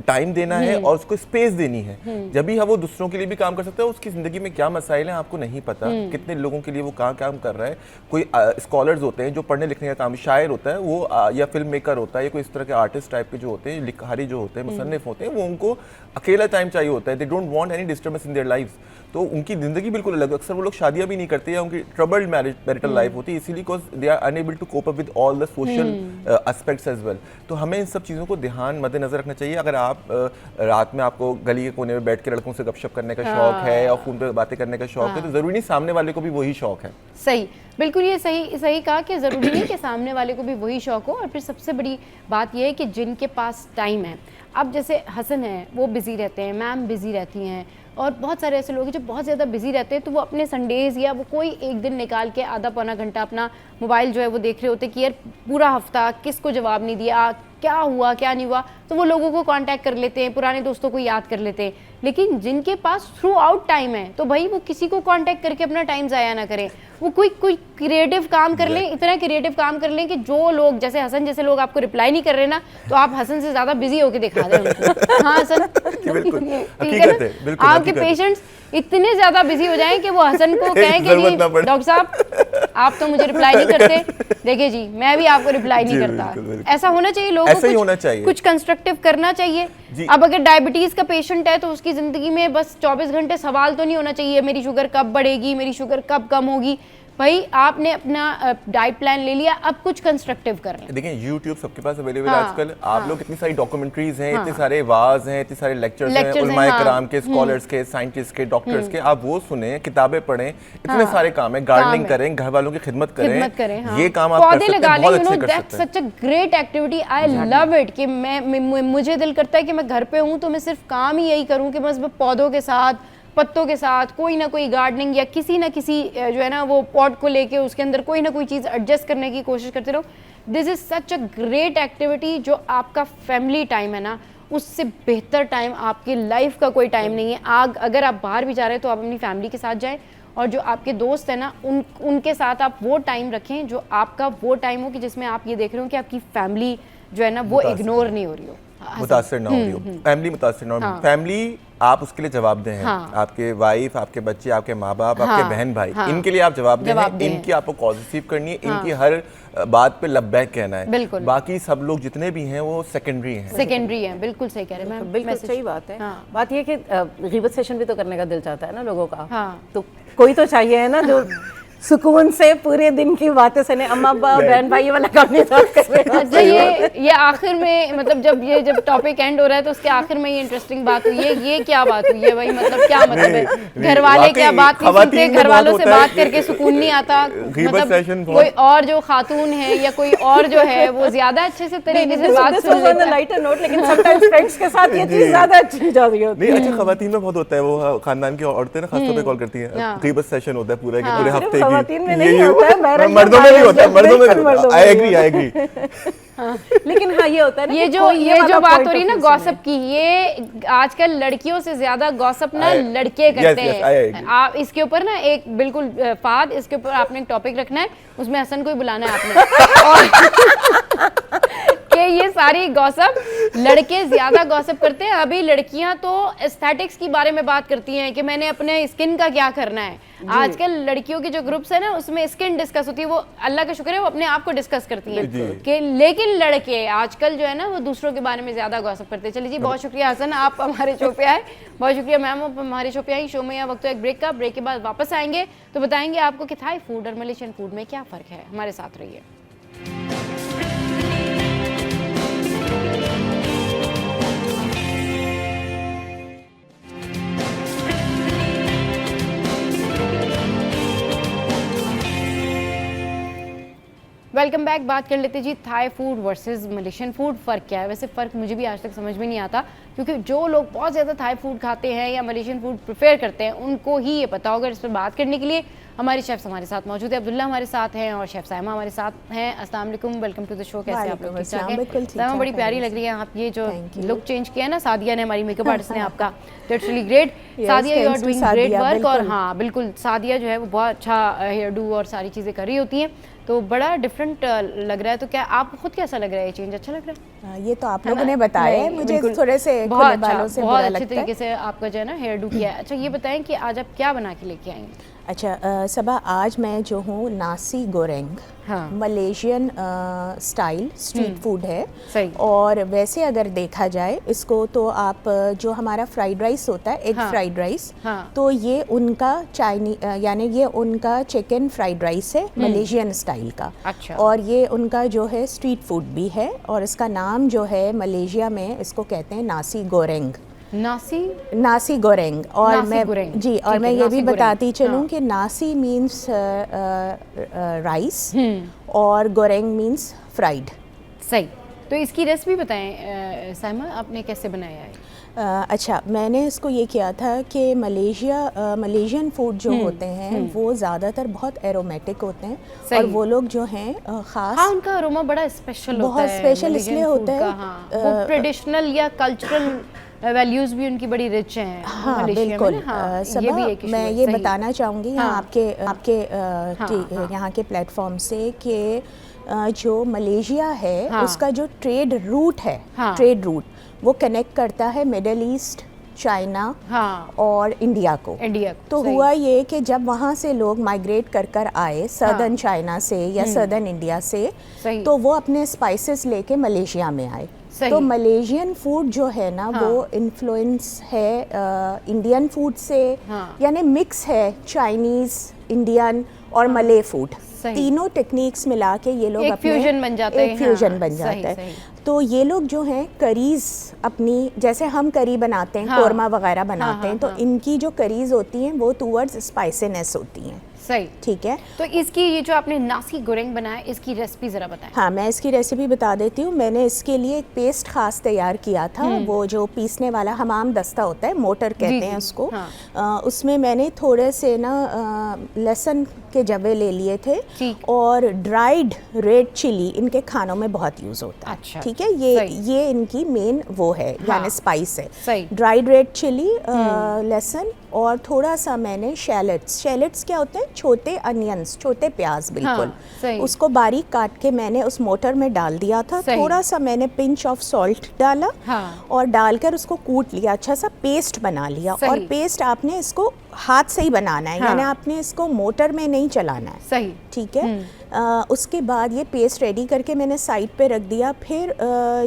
टाइम देना है और उसको स्पेस देनी है। जब भी वो दूसरों के लिए भी काम कर सकता है। उसकी ज़िंदगी में क्या मसाइल हैं आपको नहीं पता, कितने लोगों के लिए वो कहाँ काम कर रहा है। कोई स्कॉलर्स होते हैं जो पढ़ने लिखने का काम, शायर होता है वो, या फिल्म मेकर होता है, या कोई इस तरह के आर्टिस्ट टाइप के जो होते हैं, लिखारी जो होते हैं, मुसन्निफ होते हैं, वो उनको अकेला टाइम चाहिए होता है। They don't want any disturbance in their lifes. तो उनकी ज़िंदगी बिल्कुल अलग। अक्सर वो लोग शादियाँ भी नहीं करते या उनकी ट्रबल्ड मैरिटल लाइफ होती है, इसीलिए because they are unable to cope up with all the social aspects as well. तो हमें इन सब चीज़ों को ध्यान मद्देनजर रखना चाहिए। अगर आप रात में आपको गली के कोने में बैठ के लड़कों से गपशप करने का शौक है और फोन पे बातें करने का शौक है, तो जरूरी नहीं सामने वाले को भी वही शौक है। सही, बिल्कुल ये सही कहा कि ज़रूरी नहीं कि सामने वाले को भी वही शौक हो। और फिर सबसे बड़ी बात यह है कि जिनके पास टाइम है, अब जैसे हसन है वो बिज़ी रहते हैं, मैम बिज़ी रहती हैं, और बहुत सारे ऐसे लोग हैं जो बहुत ज़्यादा बिजी रहते हैं, तो वो अपने संडेज़ या वो कोई एक दिन निकाल के आधा पौना घंटा अपना मोबाइल जो है वो देख रहे होते कि यार पूरा हफ्ता किसको जवाब नहीं दिया, क्या हुआ क्या नहीं हुआ, तो वो लोगों को कांटेक्ट कर लेते हैं, पुराने दोस्तों को याद कर लेते हैं। लेकिन जिनके पास थ्रू आउट टाइम है, तो भाई वो किसी को कांटेक्ट करके अपना टाइम ज़ाया ना करें, वो कोई क्रिएटिव काम कर लें, इतना क्रिएटिव काम कर लें कि जो लोग जैसे हसन जैसे लोग आपको रिप्लाई नहीं कर रहे ना, तो आप हसन से ज़्यादा बिजी होकर दिखा दें उनको। हाँ हसन, आपके पेशेंट्स इतने ज़्यादा बिजी हो जाएं कि वो हसन को कहें कि डॉक्टर साहब आप तो मुझे रिप्लाई नहीं करते, देखिए जी मैं भी आपको रिप्लाई नहीं करता। ऐसा होना चाहिए, लोगों को कुछ कंस्ट्रक्टिव करना चाहिए। अब अगर डायबिटीज का पेशेंट है तो उसकी जिंदगी में बस 24 घंटे सवाल तो नहीं होना चाहिए मेरी शुगर कब बढ़ेगी, मेरी शुगर कब कम होगी। भाई आपने अपना डाइट प्लान ले लिया, अब कुछ कंस्ट्रक्टिव कर लें। देखिए YouTube सबके पास अवेलेबल है आजकल। आप लोग इतनी सारी डॉक्यूमेंट्रीज हैं, इतने सारे वाज हैं, इतने सारे लेक्चर्स हैं, उलमाए कराम के, स्कॉलर्स के, साइंटिस्ट के, डॉक्टर्स के, आप वो सुने, किताबें पढ़ें, इतने सारे काम है, गार्डनिंग करें, घर वालों की खिदमत करें, ये काम आप कर सकते हैं, बहुत अच्छे कर सकते हैं। Such a great activity, I love it. कि मुझे दिल करता है कि मैं घर पे हूँ तो मैं सिर्फ काम ही यही करूँ कि बस पौधों के साथ, पत्तों के साथ कोई ना कोई गार्डनिंग या किसी ना किसी जो है ना वो पॉट को लेके उसके अंदर कोई ना कोई चीज़ एडजस्ट करने की कोशिश करते रहो। This is such a great activity. जो आपका फैमिली टाइम है ना, उससे बेहतर टाइम आपकी लाइफ का कोई टाइम नहीं है। अगर आप बाहर भी जा रहे हैं तो आप अपनी फैमिली के साथ जाएं, और जो आपके दोस्त हैं ना उनके साथ आप वो टाइम रखें जो आपका वो टाइम हो कि जिसमें आप ये देख रहे हो कि आपकी फैमिली जो है ना वो इग्नोर नहीं हो रही हो, मुतासिर ना हो रही हो, फैमिली मुतासिर ना हो। फैमिली आप उसके लिए जवाबदेह हैं, आपके वाइफ, आपके बच्चे, आपके माँ बाप, आपके बहन भाई, इनके लिए आप जवाबदेह हैं, इनकी आपको कॉज रिसीव करनी है, इनकी हर बात पे लब्बैक कहना है। बाकी सब लोग जितने भी हैं वो सेकेंडरी हैं। बिल्कुल सही कह रहे हैं, बिल्कुल सही बात है। बात ये कि गिबत सेशन भी तो करने का दिल चाहता है ना लोगों का, तो कोई तो चाहिए है ना जो सुकून से पूरे दिन की बातें सुने, अम्मा बहन भाई वाला काम नहीं कर रहे। अच्छा ये आखिर में मतलब जब टॉपिक एंड हो रहा है तो उसके आखिर में ये इंटरेस्टिंग बात हुई है, ये क्या बात हुई है भाई, मतलब क्या मतलब है, घर वाले क्या बात नहीं सुनते, घर वालों से बात करके सुकून नहीं आता, मतलब कोई और जो खातून है या कोई और जो है वो ज्यादा अच्छे से तरीके से बात सुन लेता है। लाइटर नोट, लेकिन समटाइम्स फ्रेंड्स के साथ ये चीज ज्यादा अच्छी जा रही होती है। नहीं अच्छा, खवातीन में बहुत होता है, वो खानदान की औरतें ना खासतौर पे कॉल करती हैं, गिबत सेशन होता है पूरे हफ्ते की, खवातीन में नहीं होता है, मर्दों में भी होता है, मर्दों में आई एग्री। लेकिन हाँ ये होता है ना, ये जो बात हो रही है ना गॉसिप की, ये आजकल लड़कियों से ज्यादा गॉसिप ना लड़के करते हैं। आप इसके ऊपर ना एक बिल्कुल फाद इसके ऊपर आपने एक टॉपिक रखना है, उसमें हसन को ही बुलाना है आपने और कि ये सारी गॉसिप लड़के ज्यादा गॉसिप करते हैं। अभी लड़कियां तो एस्थेटिक्स के बारे में बात करती हैं कि मैंने अपने स्किन का क्या करना है। आजकल लड़कियों के जो ग्रुप्स है ना उसमें स्किन डिस्कस होती है, वो अल्लाह का शुक्र है वो अपने आप को डिस्कस करती हैं कि, लेकिन लड़के आजकल जो है ना वो दूसरों के बारे में ज्यादा गॉसिप करते हैं। चलिए जी, बहुत शुक्रिया हसन, आप हमारे शो पे आए, बहुत शुक्रिया मैम आप हमारे शो पे आई। शो में यह वक्त एक ब्रेक का, ब्रेक के बाद वापस आएंगे तो बताएंगे आपको कि थाई फूड और मलेशियन फूड में क्या फ़र्क है। हमारे साथ रहिए। Welcome back. बात कर लेते जी Thai food versus Malaysian food, फ़र्क क्या है। वैसे फ़र्क मुझे भी आज तक समझ में नहीं आता, क्योंकि जो लोग बहुत ज़्यादा थाई फूड खाते हैं या मलेशियन फूड प्रेफर करते हैं उनको ही ये पता होगा। इस पर बात करने के लिए हमारे शेफ्स हमारे साथ मौजूद है, अब्दुल्ला हमारे साथ हैं और शेफ साइमा हमारे साथ हैं। अस्सलाम वालेकुम, वेलकम टू द शो। कैसे आप लोग? ठीक ठाक हैं? साइमा बड़ी प्यारी लग रही है, आप ये जो लुक चेंज किया है ना सादिया ने, हमारी मेकअप आर्टिस्ट ने आपका, that's really great. Sadia you are doing great work. और हाँ बिल्कुल, सादिया जो है वो बहुत अच्छा हेयर डू और सारी चीज़ें कर रही होती हैं, तो बड़ा डिफरेंट लग रहा है। तो क्या आप खुद कैसा लग रहा है, ये चेंज अच्छा लग रहा है? ये तो आप लोगों ने बताया है, मुझे थोड़े से बहुत अच्छे तरीके से आपका जो है ना हेयर डू किया है। अच्छा ये बताएं कि आज आप क्या बना के लेके आएंगे? अच्छा सबा, आज मैं जो हूँ नासी गोरेंग, हाँ। मलेशियन स्टाइल स्ट्रीट फूड है। सही। और वैसे अगर देखा जाए इसको तो आप जो हमारा फ्राइड राइस होता है, एग हाँ। फ्राइड राइस, हाँ। तो ये उनका यानी ये उनका चिकन फ्राइड राइस है मलेशियन स्टाइल का। अच्छा। और ये उनका जो है स्ट्रीट फूड भी है, और इसका नाम जो है मलेशिया में इसको कहते हैं नासी गोरेंग। नासी गोरेंग। और नासी मैं गोरेंग। जी, और ठीक मैं है, ये नासी भी गोरेंग। बताती चलूँ हाँ। कि नासी मीन्स राइस और गोरेंग मीन्स फ्राइड। सही। तो इसकी रेसिपी बताएं साइमा, आपने कैसे बनाया है? अच्छा, मैंने इसको ये किया था कि मलेशियन फूड जो होते हैं वो ज़्यादातर बहुत एरोमेटिक होते हैं, और वो लोग जो हैं ख़ास, हाँ, उनका अरोमा बड़ा स्पेशल होता है। बहुत स्पेशल इसलिए मलेशियन होता फूड है, का, हाँ। वो ट्रेडिशनल या कल्चरल वैल्यूज भी उनकी बड़ी रिच हैं। हाँ मलेशिया में बिल्कुल। ना, हाँ, सबा, ये भी एक issue मैं है, ये सही। बताना चाहूँगी यहाँ हाँ। आपके हाँ। यहाँ के प्लेटफॉर्म से कि जो मलेशिया है हाँ। उसका जो ट्रेड रूट है, हाँ। ट्रेड रूट वो कनेक्ट करता है मिडल ईस्ट, चाइना, हाँ। और इंडिया को। तो सही। हुआ ये कि जब वहाँ से लोग माइग्रेट कर आए सदर्न चाइना से या सदर्न इंडिया से, सही। तो वो अपने स्पाइसेस लेके मलेशिया में आए। सही। तो मलेशियन फूड जो है ना, हाँ। वो इन्फ्लुएंस है इंडियन फूड से, हाँ। यानी मिक्स है चाइनीज़, इंडियन और मले फूड। सही। तीनों टेक्निक्स मिला के ये लोग एक अपने फ्यूजन बन जाता है। एक फ्यूजन हाँ, बन सही, जाता है। सही। तो ये लोग जो हैं करीज अपनी, जैसे हम करी बनाते हैं, हाँ। कोरमा वगैरह बनाते हैं, तो हाँ। इनकी जो करीज होती हैं वो टूवर्ड्स स्पाइसीनेस होती हैं। सही। ठीक है। तो इसकी ये जो आपने नासी गोरेंग बनाया, इसकी रेसिपी जरा बताएं। हाँ, मैं इसकी रेसिपी बता देती हूँ। मैंने इसके लिए एक पेस्ट खास तैयार किया था, वो जो पीसने वाला हमाम दस्ता होता है, मोटर कहते हैं उसको। हाँ। उसमें मैंने थोड़े से ना लहसुन के जवे ले लिए थे, ठीक। और ड्राइड रेड चिली इनके खानों में बहुत यूज़ होता है। अच्छा, ठीक है, ये इनकी मेन वो है, हाँ। यानी स्पाइस है। सही। ड्राइड रेड चिली, लहसुन, और थोड़ा सा मैंने शैलेट्स क्या होते हैं, छोटे अनियंस, छोटे प्याज बिल्कुल। हाँ, सही। उसको बारीक काट के मैंने उस मोटर में डाल दिया था। सही। थोड़ा सा मैंने पिंच ऑफ सॉल्ट डाला, हाँ। और डालकर उसको कूट लिया, अच्छा सा पेस्ट बना लिया। सही। और पेस्ट आपने इसको हाथ से ही बनाना है, हाँ। यानी आपने इसको मोटर में नहीं चलाना है। सही। ठीक है। उसके बाद ये पेस्ट रेडी करके मैंने साइड पे रख दिया। फिर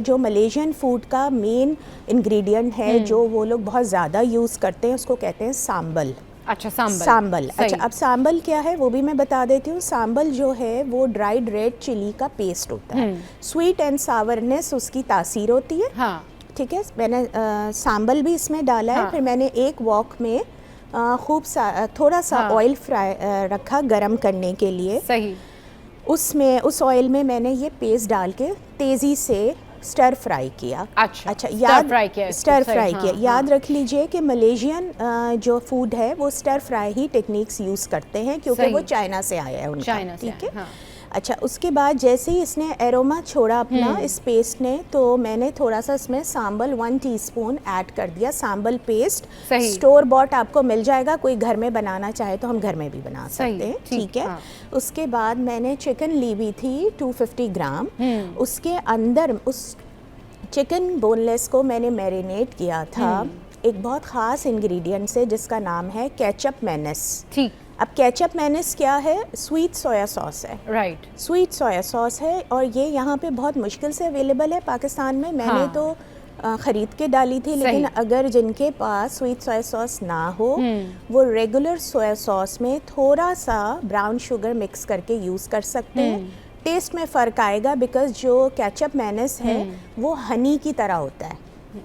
जो मलेशियन फूड का मेन इंग्रेडिएंट है, जो वो लोग बहुत ज़्यादा यूज़ करते हैं, उसको कहते हैं सांबल। अच्छा, सांबल। सांबल। सही। अच्छा, अब सांबल क्या है वो भी मैं बता देती हूँ। सांबल जो है वो ड्राइड रेड चिली का पेस्ट होता है। स्वीट एंड सावरनेस उसकी तासीर होती है। हाँ। ठीक है। मैंने सांबल भी इसमें डाला है। हाँ। फिर मैंने एक वॉक में थोड़ा सा हाँ। ऑयल फ्राई रखा गरम करने के लिए। सही। उस ऑयल में मैंने ये पेस्ट डाल के तेज़ी से स्टर फ्राई किया। अच्छा, याद फ्राई किया इसको, स्टर सही, फ्राई हाँ, किया। हाँ। याद रख लीजिए कि मलेशियन जो फूड है वो स्टर फ्राई ही टेक्निक्स यूज़ करते हैं, क्योंकि सही। वो चाइना से आया है उनका। चाइना से ठीक है। आया, हाँ। अच्छा, उसके बाद जैसे ही इसने एरोमा छोड़ा अपना इस पेस्ट ने, तो मैंने थोड़ा सा इसमें सांबल 1 टीस्पून ऐड कर दिया। सांबल पेस्ट सही। स्टोर बॉट आपको मिल जाएगा, कोई घर में बनाना चाहे तो हम घर में भी बना सही, सकते हैं। ठीक, ठीक है। हाँ। उसके बाद मैंने चिकन ली हुई थी 250 ग्राम। उसके अंदर उस चिकन बोनलेस को मैंने मैरिनेट किया था एक बहुत ख़ास इंग्रेडिएंट से, जिसका नाम है केचप मेनेस। ठीक। अब केचप मेनेस क्या है? स्वीट सोया सॉस है। राइट। स्वीट सोया सॉस है, और ये यहाँ पे बहुत मुश्किल से अवेलेबल है पाकिस्तान में। मैंने हाँ। तो ख़रीद के डाली थी, लेकिन अगर जिनके पास स्वीट सोया सॉस ना हो, वो रेगुलर सोया सॉस में थोड़ा सा ब्राउन शुगर मिक्स करके यूज़ कर सकते हैं। टेस्ट में फ़र्क आएगा, बिकॉज जो केचप मेनेस है वो हनी की तरह होता है।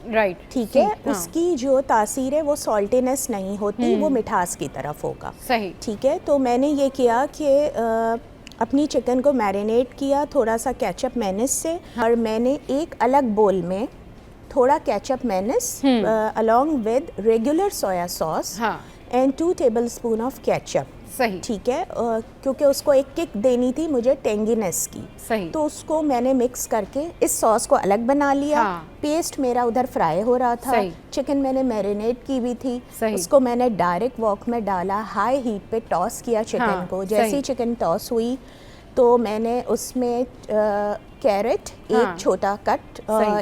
राइट। ठीक है। हाँ। उसकी जो तासीर है वो सॉल्टीनेस नहीं होती, वो मिठास की तरफ होगा। सही। ठीक है। तो मैंने ये किया कि अपनी चिकन को मैरिनेट किया थोड़ा सा केचप मेनेस से, और मैंने एक अलग बोल में थोड़ा ketchup menace along with regular soya sauce and 2 tablespoon of ketchup. सही। ठीक है। क्योंकि उसको एक किक देनी थी मुझे टेंगीनेस की। सही। तो उसको मैंने मिक्स करके इस सॉस को अलग बना लिया। हाँ। पेस्ट मेरा उधर फ्राई हो रहा था। सही। चिकन मैंने मैरिनेट की भी थी। सही। उसको मैंने डायरेक्ट वॉक में डाला, हाई हीट पे टॉस किया चिकन हाँ, को। जैसे सही। ही चिकन टॉस हुई तो मैंने उसमें कैरेट एक छोटा कट,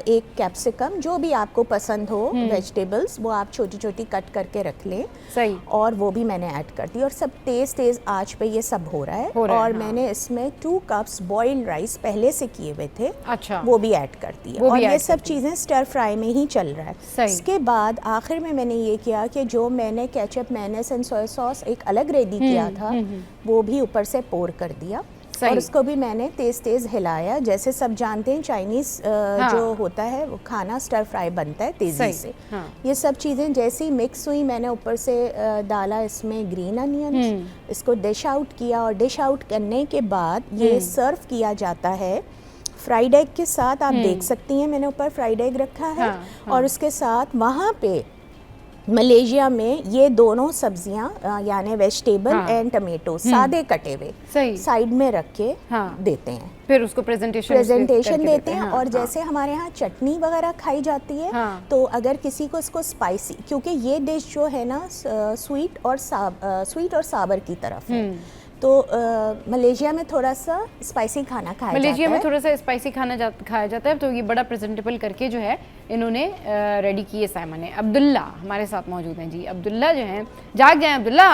एक कैप्सिकम, जो भी आपको पसंद हो वेजिटेबल्स वो आप छोटी छोटी कट करके रख लें। सही। और वो भी मैंने ऐड कर दी और सब तेज़ आंच पे ये सब हो रहा है। और मैंने इसमें 2 कप्स बॉइल्ड राइस पहले से किए हुए थे, अच्छा, वो भी ऐड कर दिए। और ये सब चीज़ें स्टर फ्राई में ही चल रहा है। इसके बाद आखिर में मैंने ये किया कि जो मैंने ketchup, mayonnaise and soya sauce एक अलग रेडी किया था वो भी ऊपर से पोर कर दिया। और उसको भी मैंने तेज़ हिलाया। जैसे सब जानते हैं चाइनीज़ जो होता है वो खाना स्टर फ्राई बनता है तेज़ी से। ये सब चीज़ें जैसे ही मिक्स हुई मैंने ऊपर से डाला इसमें ग्रीन अनियन, इसको डिश आउट किया। और डिश आउट करने के बाद ये सर्व किया जाता है फ्राइड एग के साथ। आप देख सकती हैं मैंने ऊपर फ्राइड एग रखा है। और उसके साथ वहाँ पे मलेशिया में ये दोनों सब्जियां यानी वेजिटेबल एंड टमेटो सादे कटे हुए साइड में रख के देते हैं, फिर उसको प्रेजेंटेशन देते हैं। और जैसे हमारे यहाँ चटनी वगैरह खाई जाती है, तो अगर किसी को इसको स्पाइसी, क्योंकि ये डिश जो है ना स्वीट और साबर की तरफ है, तो मलेशिया में थोड़ा सा स्पाइसी खाना खाया जाता है। मलेशिया में थोड़ा सा स्पाइसी खाना खाया जाता है, तो ये बड़ा प्रेजेंटेबल करके जो है इन्होंने रेडी किए साइमन ने। अब्दुल्ला हमारे साथ मौजूद हैं जी। अब्दुल्ला जो हैं, जाग जाएं अब्दुल्ला।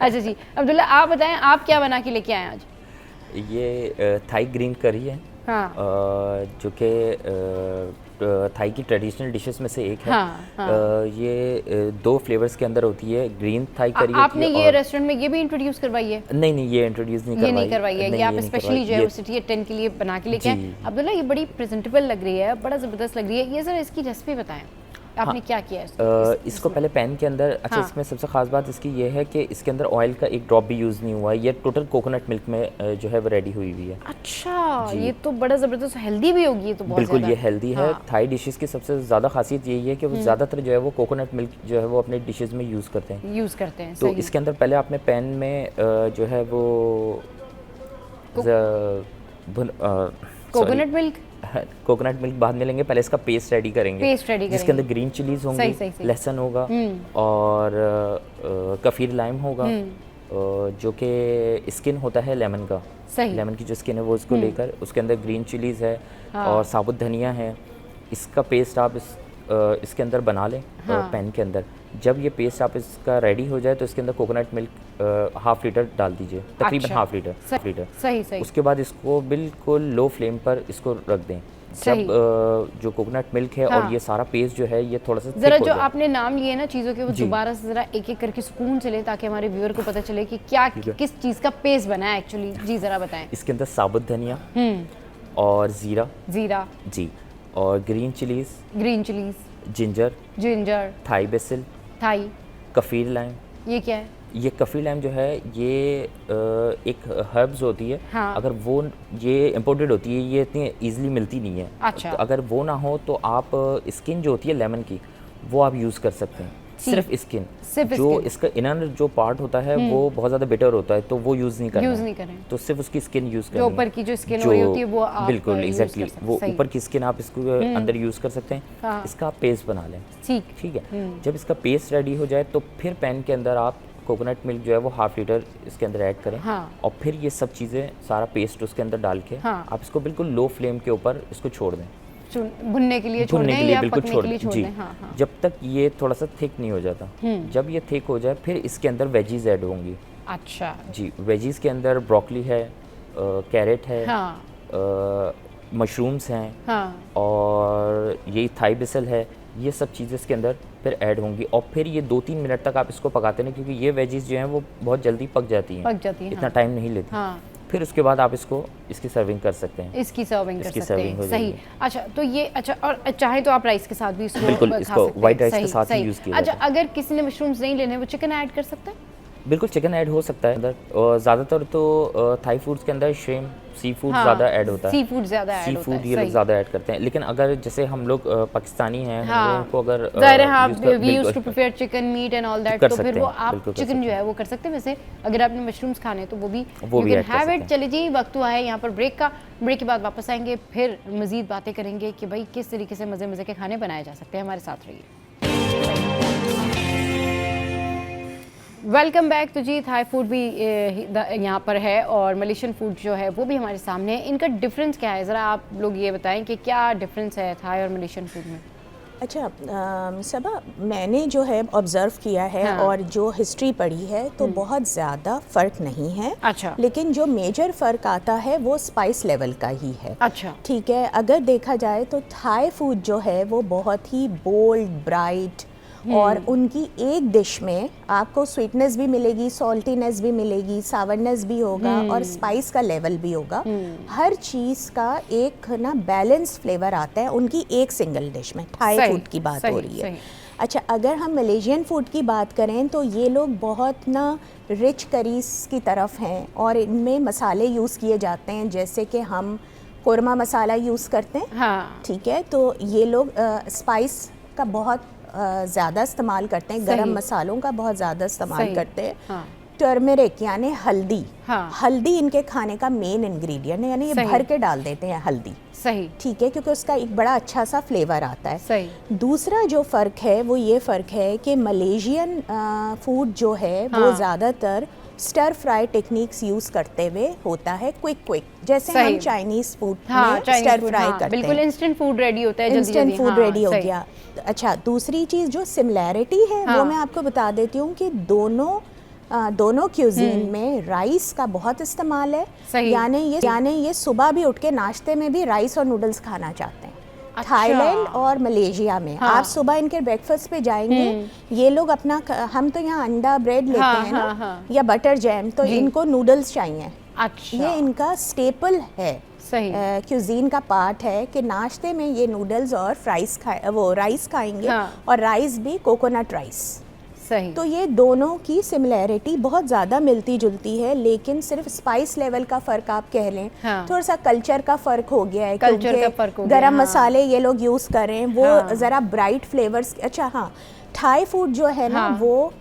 अच्छा जी अब्दुल्ला, आप बताएं आप क्या बना के लेके आए आज? ये थाई ग्रीन करी है, जो कि थाई की ट्रेडिशनल डिशेस में से एक है। ये 2 फ्लेवर्स के अंदर होती है। ग्रीन थाई करी आपने ये रेस्टोरेंट में ये भी इंट्रोड्यूस करवाई है? नहीं, ये इंट्रोड्यूस नहीं करवाई है। ये आप स्पेशली जो है सिटी 10 के लिए बना के लेके आए। अब्दुल्ला ये बड़ी प्रेजेंटेबल लग रही है, बड़ा ज़बरदस्त लग रही है। ये सर इसकी रेसिपी बताएं, आपने क्या किया है इसको पहले पैन के अंदर। अच्छा, इसमें सबसे खास बात इसकी ये है कि इसके अंदर ऑयल का एक ड्रॉप भी यूज़ नहीं हुआ है। ये टोटल कोकोनट मिल्क में जो है वो रेडी हुई हुई है। अच्छा, ये तो बड़ा ज़बरदस्त हेल्दी भी होगी। ये तो बहुत बिल्कुल ये हेल्दी है। थाई डिशेस की सबसे ज़्यादा खासियत यही है कि वो ज़्यादातर जो है वो कोकोनट मिल्क जो है वो अपने डिशेस में यूज़ करते हैं। तो इसके अंदर पहले आपने पैन में जो है वो कोकोनट मिल्क बाद में लेंगे, पहले इसका पेस्ट रेडी करेंगे। जिसके अंदर ग्रीन चिलीज होंगी, लहसुन होगा और कफीर लाइम होगा, जो कि स्किन होता है लेमन का। लेमन की जो स्किन है वो इसको लेकर, उसके अंदर ग्रीन चिलीज है और साबुत धनिया है। इसका पेस्ट आप इसके अंदर बना लें पैन के अंदर। जब ये पेस्ट आप इसका रेडी हो जाए तो इसके अंदर कोकोनट मिल्क 1/2 लीटर डाल दीजिए, तकरीबन 1/2 लीटर। सही। उसके बाद इसको बिल्कुल लो फ्लेम पर इसको रख दें। जब जो कोकोनट मिल्क है और ये सारा पेस्ट जो है ये थोड़ा सा जरा जो आपने नाम लिए ना चीज़ों के, वो दोबारा से जरा एक एक करके सुकून से लें ताकि हमारे व्यूअर को पता चले कि क्या किस चीज़ का पेस्ट बना है एक्चुअली। जी जरा बताएं। इसके अंदर साबुत धनिया और जीरा जी, और green chillies, ginger, Thai basil, kaffir lime. ये क्या है? ये कफीर लाइम जो है ये एक हर्ब्स होती है। अगर वो ये इम्पोर्टेड होती है, ये इतनी ईजिली मिलती नहीं है। अच्छा। तो अगर वो ना हो तो आप स्किन जो होती है लेमन की वो आप यूज़ कर सकते हैं। सिर्फ स्किन, जो इसका इनर जो पार्ट होता है वो बहुत ज़्यादा बिटर होता है, तो वो यूज़ नहीं करें। तो सिर्फ उसकी स्किन यूज़ करें। जो ऊपर की जो स्किन हो रही होती है वो आप बिल्कुल एग्जैक्टली वो ऊपर की स्किन आप इसको अंदर यूज़ कर सकते हैं। इसका आप पेस्ट बना लें। ठीक है। जब इसका पेस्ट रेडी हो जाए तो फिर पैन के अंदर आप कोकोनट मिल्क जो है वो 1/2 लीटर इसके अंदर ऐड करें। और फिर ये सब चीज़ें सारा पेस्ट उसके अंदर डाल के आप इसको बिल्कुल लो फ्लेम के ऊपर इसको छोड़ दें, भुनने के लिए छोड़ दें या पकने के लिए छोड़ दें। जब तक ये थोड़ा सा थिक नहीं हो जाता। जब ये थिक हो जाए फिर इसके अंदर वेजीज ऐड होंगी। अच्छा जी, वेजीज के अंदर ब्रोकली है, कैरेट है, मशरूम्स हैं और यही थाई बिसल है। ये सब चीज़ें इसके अंदर फिर ऐड होंगी और फिर ये 2-3 मिनट तक आप इसको पकाते हैं, क्योंकि ये वेजीज जो हैं वो बहुत जल्दी पक जाती हैं। इतना टाइम नहीं लेती। फिर उसके बाद आप इसकी सर्विंग कर सकते हैं। इसकी सर्विंग कर सकते हैं। सही। अच्छा, तो ये और चाहे तो आप राइस के साथ भी इसको बिल्कुल इसको व्हाइट राइस के साथ ही यूज़ किया। अच्छा, अगर किसी ने मशरूम्स नहीं लेने, वो चिकन ऐड कर सकता है? बिल्कुल चिकन ऐड हो सकता है अंदर। और ज़्यादातर तो थाई फूड्स के अंदर श्रिम्प, सी फूड ज़्यादा ऐड होता है। सी फूड ये लोग ज़्यादा ऐड करते हैं। लेकिन अगर जैसे हम लोग पाकिस्तानी हैं, हम लोगों को अगर we used to prepare chicken meat and all that, तो फिर वो आप चिकन जो है वो कर सकते हैं। वैसे अगर आपने मशरूम्स खाने तो वो भी यू कैन हैव इट। चलिए जी, वक्त हुआ है यहाँ पर ब्रेक का। ब्रेक के बाद वापस आएंगे, फिर मज़ीद बातें करेंगे कि भाई किस तरीके से मज़े मज़े के खाने बनाए जा सकते हैं। हमारे साथ रहिए। Welcome back. तो जी थाई फूड भी यहाँ पर है और मलेशियन फूड जो है वो भी हमारे सामने है। इनका डिफरेंस क्या है, ज़रा आप लोग ये बताएं कि क्या डिफरेंस है थाई और मलेशियन फूड में? अच्छा सबा, मैंने जो है ऑब्ज़र्व किया है और जो हिस्ट्री पढ़ी है तो बहुत ज़्यादा फ़र्क नहीं है। अच्छा। लेकिन जो मेजर फ़र्क आता है वो स्पाइस लेवल का ही है। अच्छा। ठीक है, अगर देखा जाए तो थाई फूड जो है वो बहुत ही बोल्ड, ब्राइट और उनकी एक डिश में आपको स्वीटनेस भी मिलेगी, सॉल्टीनेस भी मिलेगी, सावरनेस भी होगा और स्पाइस का लेवल भी होगा। हर चीज़ का एक ना बैलेंस फ्लेवर आता है उनकी एक सिंगल डिश में। थाई फूड की बात हो रही है। अच्छा, अगर हम मलेशियन फूड की बात करें तो ये लोग बहुत ना रिच करीज की तरफ हैं और इनमें मसाले यूज़ किए जाते हैं, जैसे कि हम कोरमा मसाला यूज़ करते हैं। हाँ। ठीक है, तो ये लोग स्पाइस का बहुत ज़्यादा इस्तेमाल करते हैं, गरम मसालों का बहुत ज़्यादा इस्तेमाल करते हैं। हाँ। टर्मरिक यानी हल्दी। हाँ। हल्दी इनके खाने का मेन इंग्रेडिएंट है, यानी ये भर के डाल देते हैं हल्दी। सही। ठीक है, क्योंकि उसका एक बड़ा अच्छा सा फ्लेवर आता है। सही। दूसरा जो फ़र्क है वो ये फ़र्क है कि मलेशियन फूड जो है वो ज़्यादातर स्टर फ्राई टेक्निक्स यूज़ करते हुए होता है, क्विक जैसे हम चाइनीज़ फूड में स्टर फ्राई करते हैं। बिल्कुल इंस्टेंट फूड रेडी होता है, इंस्टेंट फूड रेडी हो गया। अच्छा, दूसरी चीज़ जो सिमिलैरिटी है वो मैं आपको बता देती हूँ कि दोनों क्यूजीन में राइस का बहुत इस्तेमाल है। यानी ये सुबह भी उठ के नाश्ते में भी राइस और नूडल्स खाना चाहते हैं। अच्छा। थाईलैंड और मलेशिया में आप सुबह इनके ब्रेकफास्ट पे जाएंगे, ये लोग अपना, हम तो यहाँ अंडा ब्रेड लेते हैं ना, या बटर जैम, तो इनको नूडल्स चाहिए। अच्छा। ये इनका स्टेपल है, सही क्यूजीन का पार्ट है कि नाश्ते में ये नूडल्स और राइस खाएंगे। और राइस भी कोकोनट राइस। सही। तो ये दोनों की सिमिलैरिटी बहुत ज़्यादा मिलती जुलती है, लेकिन सिर्फ स्पाइस लेवल का फ़र्क आप कह लें। थोड़ा सा कल्चर का फ़र्क हो गया है, कल्चर का फ़र्क हो गया। गरम मसाले ये लोग यूज़ कर रहे हैं, वो ज़रा ब्राइट फ्लेवर्स। अच्छा हाँ, थाई फूड जो है ना वो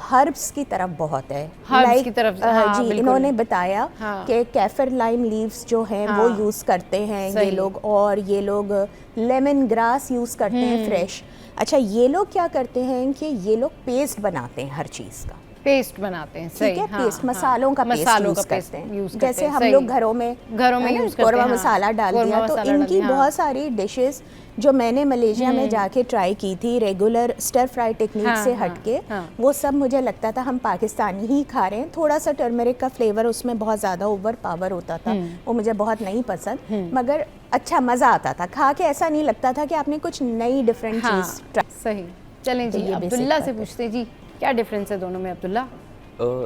हर्ब्स की तरफ बहुत है। हर्ब्स की तरफ, जी, इन्होंने बताया कि कैफर लाइम लीव्स जो हैं वो यूज़ करते हैं ये लोग, और ये लोग लेमन ग्रास यूज़ करते हैं फ्रेश। अच्छा, ये लोग क्या करते हैं कि ये लोग पेस्ट बनाते हैं हर चीज़ का। पेस्ट बनाते हैं, सही। ठीक है, पेस्ट मसालों का पेस्ट यूज़ करते हैं, जैसे हम लोग घरों में यूज़ करते हैं। कोरमा मसाला डाल दिया। तो इनकी बहुत सारी डिशेस जो मैंने मलेशिया में जाके ट्राई की थी रेगुलर स्टर फ्राई टेक्निक से हटके, वो सब मुझे लगता था हम पाकिस्तानी ही खा रहे हैं। थोड़ा सा टर्मरिक का फ्लेवर उसमें बहुत ज़्यादा ओवर पावर होता था, वो मुझे बहुत नहीं पसंद, मगर अच्छा मज़ा आता था खा के। ऐसा नहीं लगता था कि आपने कुछ नई डिफरेंट चीज़ ट्राई। सही। चलें जी, अब्दुल्ला से पूछते जी क्या डिफरेंस है दोनों में। अब्दुल्ला,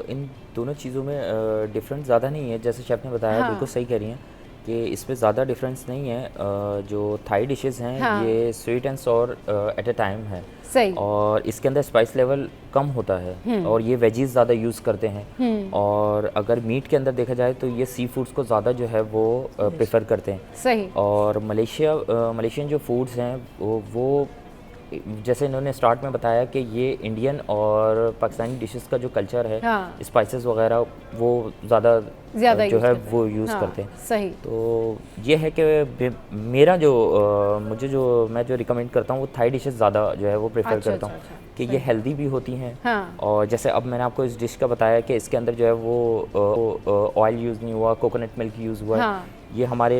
इन दोनों चीज़ों में डिफरेंस ज़्यादा नहीं है, जैसे शेफ़ ने बताया। बिल्कुल सही कह रही हैं कि इसमें ज़्यादा डिफरेंस नहीं है। जो थाई डिशेस हैं ये sweet and sour at a time है। सही। और इसके अंदर स्पाइस लेवल कम होता है और ये वेजीज ज़्यादा यूज़ करते हैं। और अगर मीट के अंदर देखा जाए तो ये सी फूड्स को ज़्यादा जो है वो प्रेफर करते हैं। सही। और मलेशियन जो फूड्स हैं वो जैसे इन्होंने स्टार्ट में बताया कि ये इंडियन और पाकिस्तानी डिशेस का जो कल्चर है, स्पाइसेस वगैरह वो ज़्यादा जो है वो यूज़ करते हैं। सही। तो ये है कि मेरा मैं जो रिकमेंड करता हूँ वो थाई डिशेस ज़्यादा जो है वो प्रेफर करता हूँ कि ये हेल्दी भी होती हैं। और जैसे अब मैंने आपको इस डिश का बताया कि इसके अंदर जो है वो ऑयल यूज़ नहीं हुआ, कोकोनट मिल्क यूज़ हुआ है। ये हमारे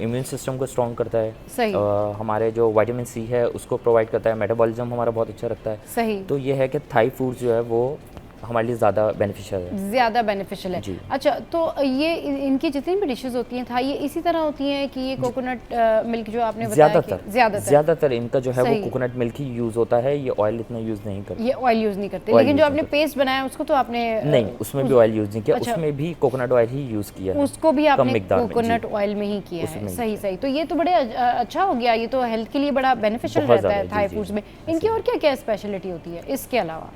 इम्यून सिस्टम को स्ट्रॉन्ग करता है। हमारे जो विटामिन सी है उसको प्रोवाइड करता है, मेटाबॉलिज्म हमारा बहुत अच्छा रखता है। सही। तो ये है कि थाई फूड जो है वो हमारे लिए ज़्यादा बेनिफिशियल है। अच्छा, तो ये इनकी जितनी भी डिशेस होती हैं थाई, ये इसी तरह होती हैं कि ये कोकोनट मिल्क जो आपने बताया ज़्यादातर इनका जो है वो कोकोनट मिल्क ही यूज़ होता है। ये ऑयल इतना यूज़ नहीं करते। ये ऑयल यूज़ नहीं करते, लेकिन जो आपने पेस्ट बनाया उसको तो आपने नहीं, उसमें भी ऑयल यूज़ नहीं किया। उसमें भी कोकोनट ऑयल ही यूज़ किया, उसको भी आपने कोकोनट ऑयल में ही किया है। सही। तो ये तो बड़े अच्छा हो गया, ये तो हेल्थ के लिए बड़ा बेनिफिशियल रहता है थाई फूड्स में। इनकी और क्या क्या स्पेशलिटी होती है इसके अलावा?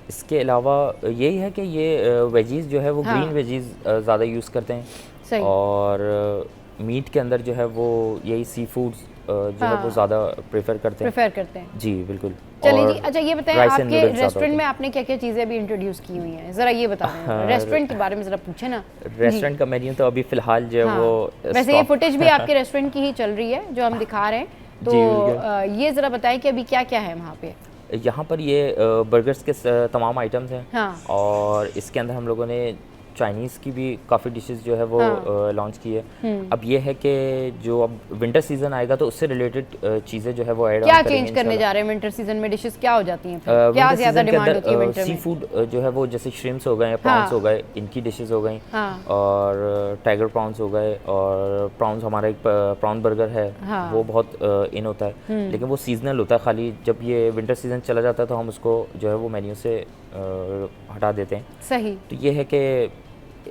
इसके अलावा यही है कि ये वेजीज़ जो है वो ग्रीन वेजीज़ ज़्यादा यूज़ करते हैं। सही। और मीट के अंदर जो है वो यही सी फूड्स जो है वो ज़्यादा प्रेफर करते हैं। जी बिल्कुल। चलिए जी, अच्छा ये बताएं आपके रेस्टोरेंट में आपने क्या क्या चीज़ें अभी इंट्रोड्यूस की हुई हैं, ज़रा ये बता दें। रेस्टोरेंट के बारे में ज़रा पूछे ना। रेस्टोरेंट का मेन्यू तो अभी फ़िलहाल जो है वो वैसे ये फुटेज भी आपके रेस्टोरेंट की ही चल रही है जो हम दिखा रहे हैं, तो ये ज़रा बताएं कि अभी क्या क्या है वहाँ पे। यहाँ पर ये बर्गर्स के तमाम आइटम्स हैं। हाँ। और इसके अंदर हम लोगों ने चाइनीज़ की भी काफ़ी डिशेस जो है वो लॉन्च की है। अब ये है कि जो अब विंटर सीजन आएगा तो उससे रिलेटेड चीज़ें जो है वो ऐड क्या चेंज करने जा रहे हैं विंटर सीजन में? डिशेस क्या हो जाती हैं फिर? क्या ज़्यादा डिमांड होती है विंटर में? सी फूड जो है वो जैसे श्रिम्प्स हो गए, प्रॉन्स हो गए, इनकी डिशेस हो गई, और टाइगर प्रॉन्स हो गए, और प्रॉन्स हमारा एक प्रॉन बर्गर है वो बहुत इन होता है, लेकिन वो सीजनल होता है। खाली जब ये विंटर सीजन चला जाता है तो हम उसको जो है वो मेन्यू से हटा देते हैं। सही। तो ये है कि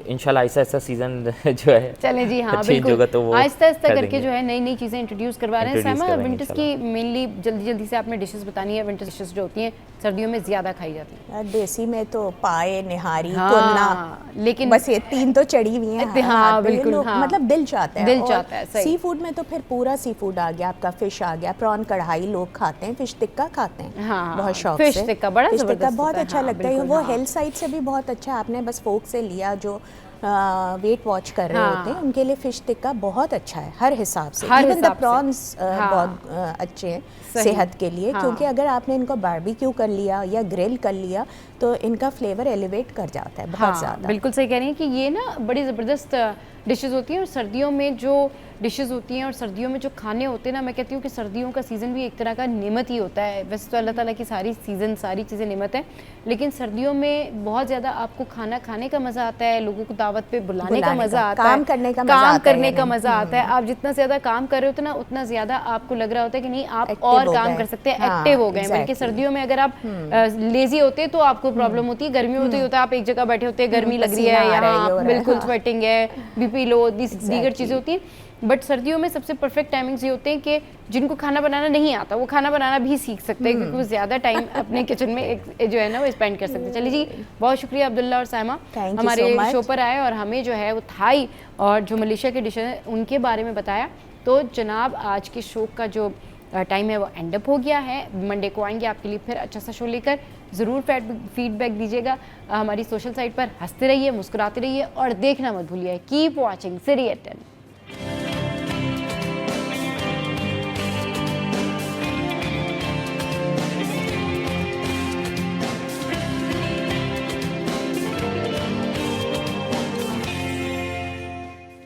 इंशाल्लाह ऐसा ऐसा सीजन जो है चले जी, हाँ बिल्कुल, तो आहिस्ता आहिस्ता करके जो है नई नई चीज़ें इंट्रोड्यूस करवा रहे हैं। सैमा, विंटर्स की मेनली जल्दी जल्दी से आपने डिशेस बतानी है। विंटर डिशेस जो होती हैं सर्दियों में ज़्यादा खाई जाती हैं। देसी में तो पाए, निहारी, हाँ, कुन्ना, लेकिन बस ये 3 तो चढ़ी हुई हैं। हाँ बिल्कुल, हाँ, मतलब दिल चाहता है, दिल चाहता है। सही। सी फूड में तो फिर पूरा सी फूड आ गया, आपका फिश आ गया, प्रॉन कढ़ाई लोग खाते हैं, फिश टिक्का खाते हैं बहुत शौक से। फिश टिक्का बड़ा जबरदस्त, बहुत अच्छा लगता है। वो हेल्थ साइड से भी बहुत अच्छा है। आपने बस फोक से लिया जो वेट वॉच कर रहे होते हैं उनके लिए फिश टिक्का बहुत अच्छा है हर हिसाब से। इवन द प्रॉन्स बहुत अच्छे हैं सेहत के लिए, क्योंकि अगर आपने इनको बारबेक्यू कर लिया या ग्रिल कर लिया तो इनका फ्लेवर एलिवेट कर जाता है बहुत ज़्यादा। बिल्कुल सही कह रही हैं कि ये ना बड़ी ज़बरदस्त डिशेस होती हैं, और सर्दियों में जो डिशेस होती हैं और सर्दियों में जो खाने होते हैं ना, मैं कहती हूँ कि सर्दियों का सीज़न भी एक तरह का नेमत ही होता है। वैसे तो अल्लाह ताला की सारी चीज़ें नेमत है, लेकिन सर्दियों में बहुत ज़्यादा आपको खाना खाने का मज़ा आता है, लोगों को दावत पे बुलाने का मज़ा आता है, काम करने का मज़ा आता है। आप जितना ज़्यादा काम कर रहे होते ना उतना ज़्यादा आपको लग रहा होता है कि नहीं आप और काम कर सकते हैं, एक्टिव हो गए। बल्कि सर्दियों में अगर आप लेजी होते तो आपको प्रॉब्लम होती है। गर्मी होती होता है आप एक जगह बैठे होते हैं, गर्मी लग रही है, यहाँ बिल्कुल स्वेटिंग है, बीपी लो, दीगर चीज़ें होती हैं। बट सर्दियों में सबसे परफेक्ट टाइमिंग्स ये होते हैं कि जिनको खाना बनाना नहीं आता वो खाना बनाना भी सीख सकते हैं, क्योंकि वो ज़्यादा टाइम अपने किचन में जो है ना वो स्पेंड कर सकते हैं। चलिए जी, बहुत शुक्रिया अब्दुल्ला और साइमा हमारे शो पर आए और हमें जो है वो थाई और जो मलेशिया की डिशेज हैं उनके बारे में बताया। तो जनाब, आज के शो का जो टाइम है वो एंड अप हो गया है। मंडे को आएंगे आपके लिए फिर अच्छा सा शो लेकर। ज़रूर फीडबैक दीजिएगा हमारी सोशल साइट पर। हंसते रहिए, मुस्कुराते रहिए और देखना मत भूलिए। Keep watching serial 10।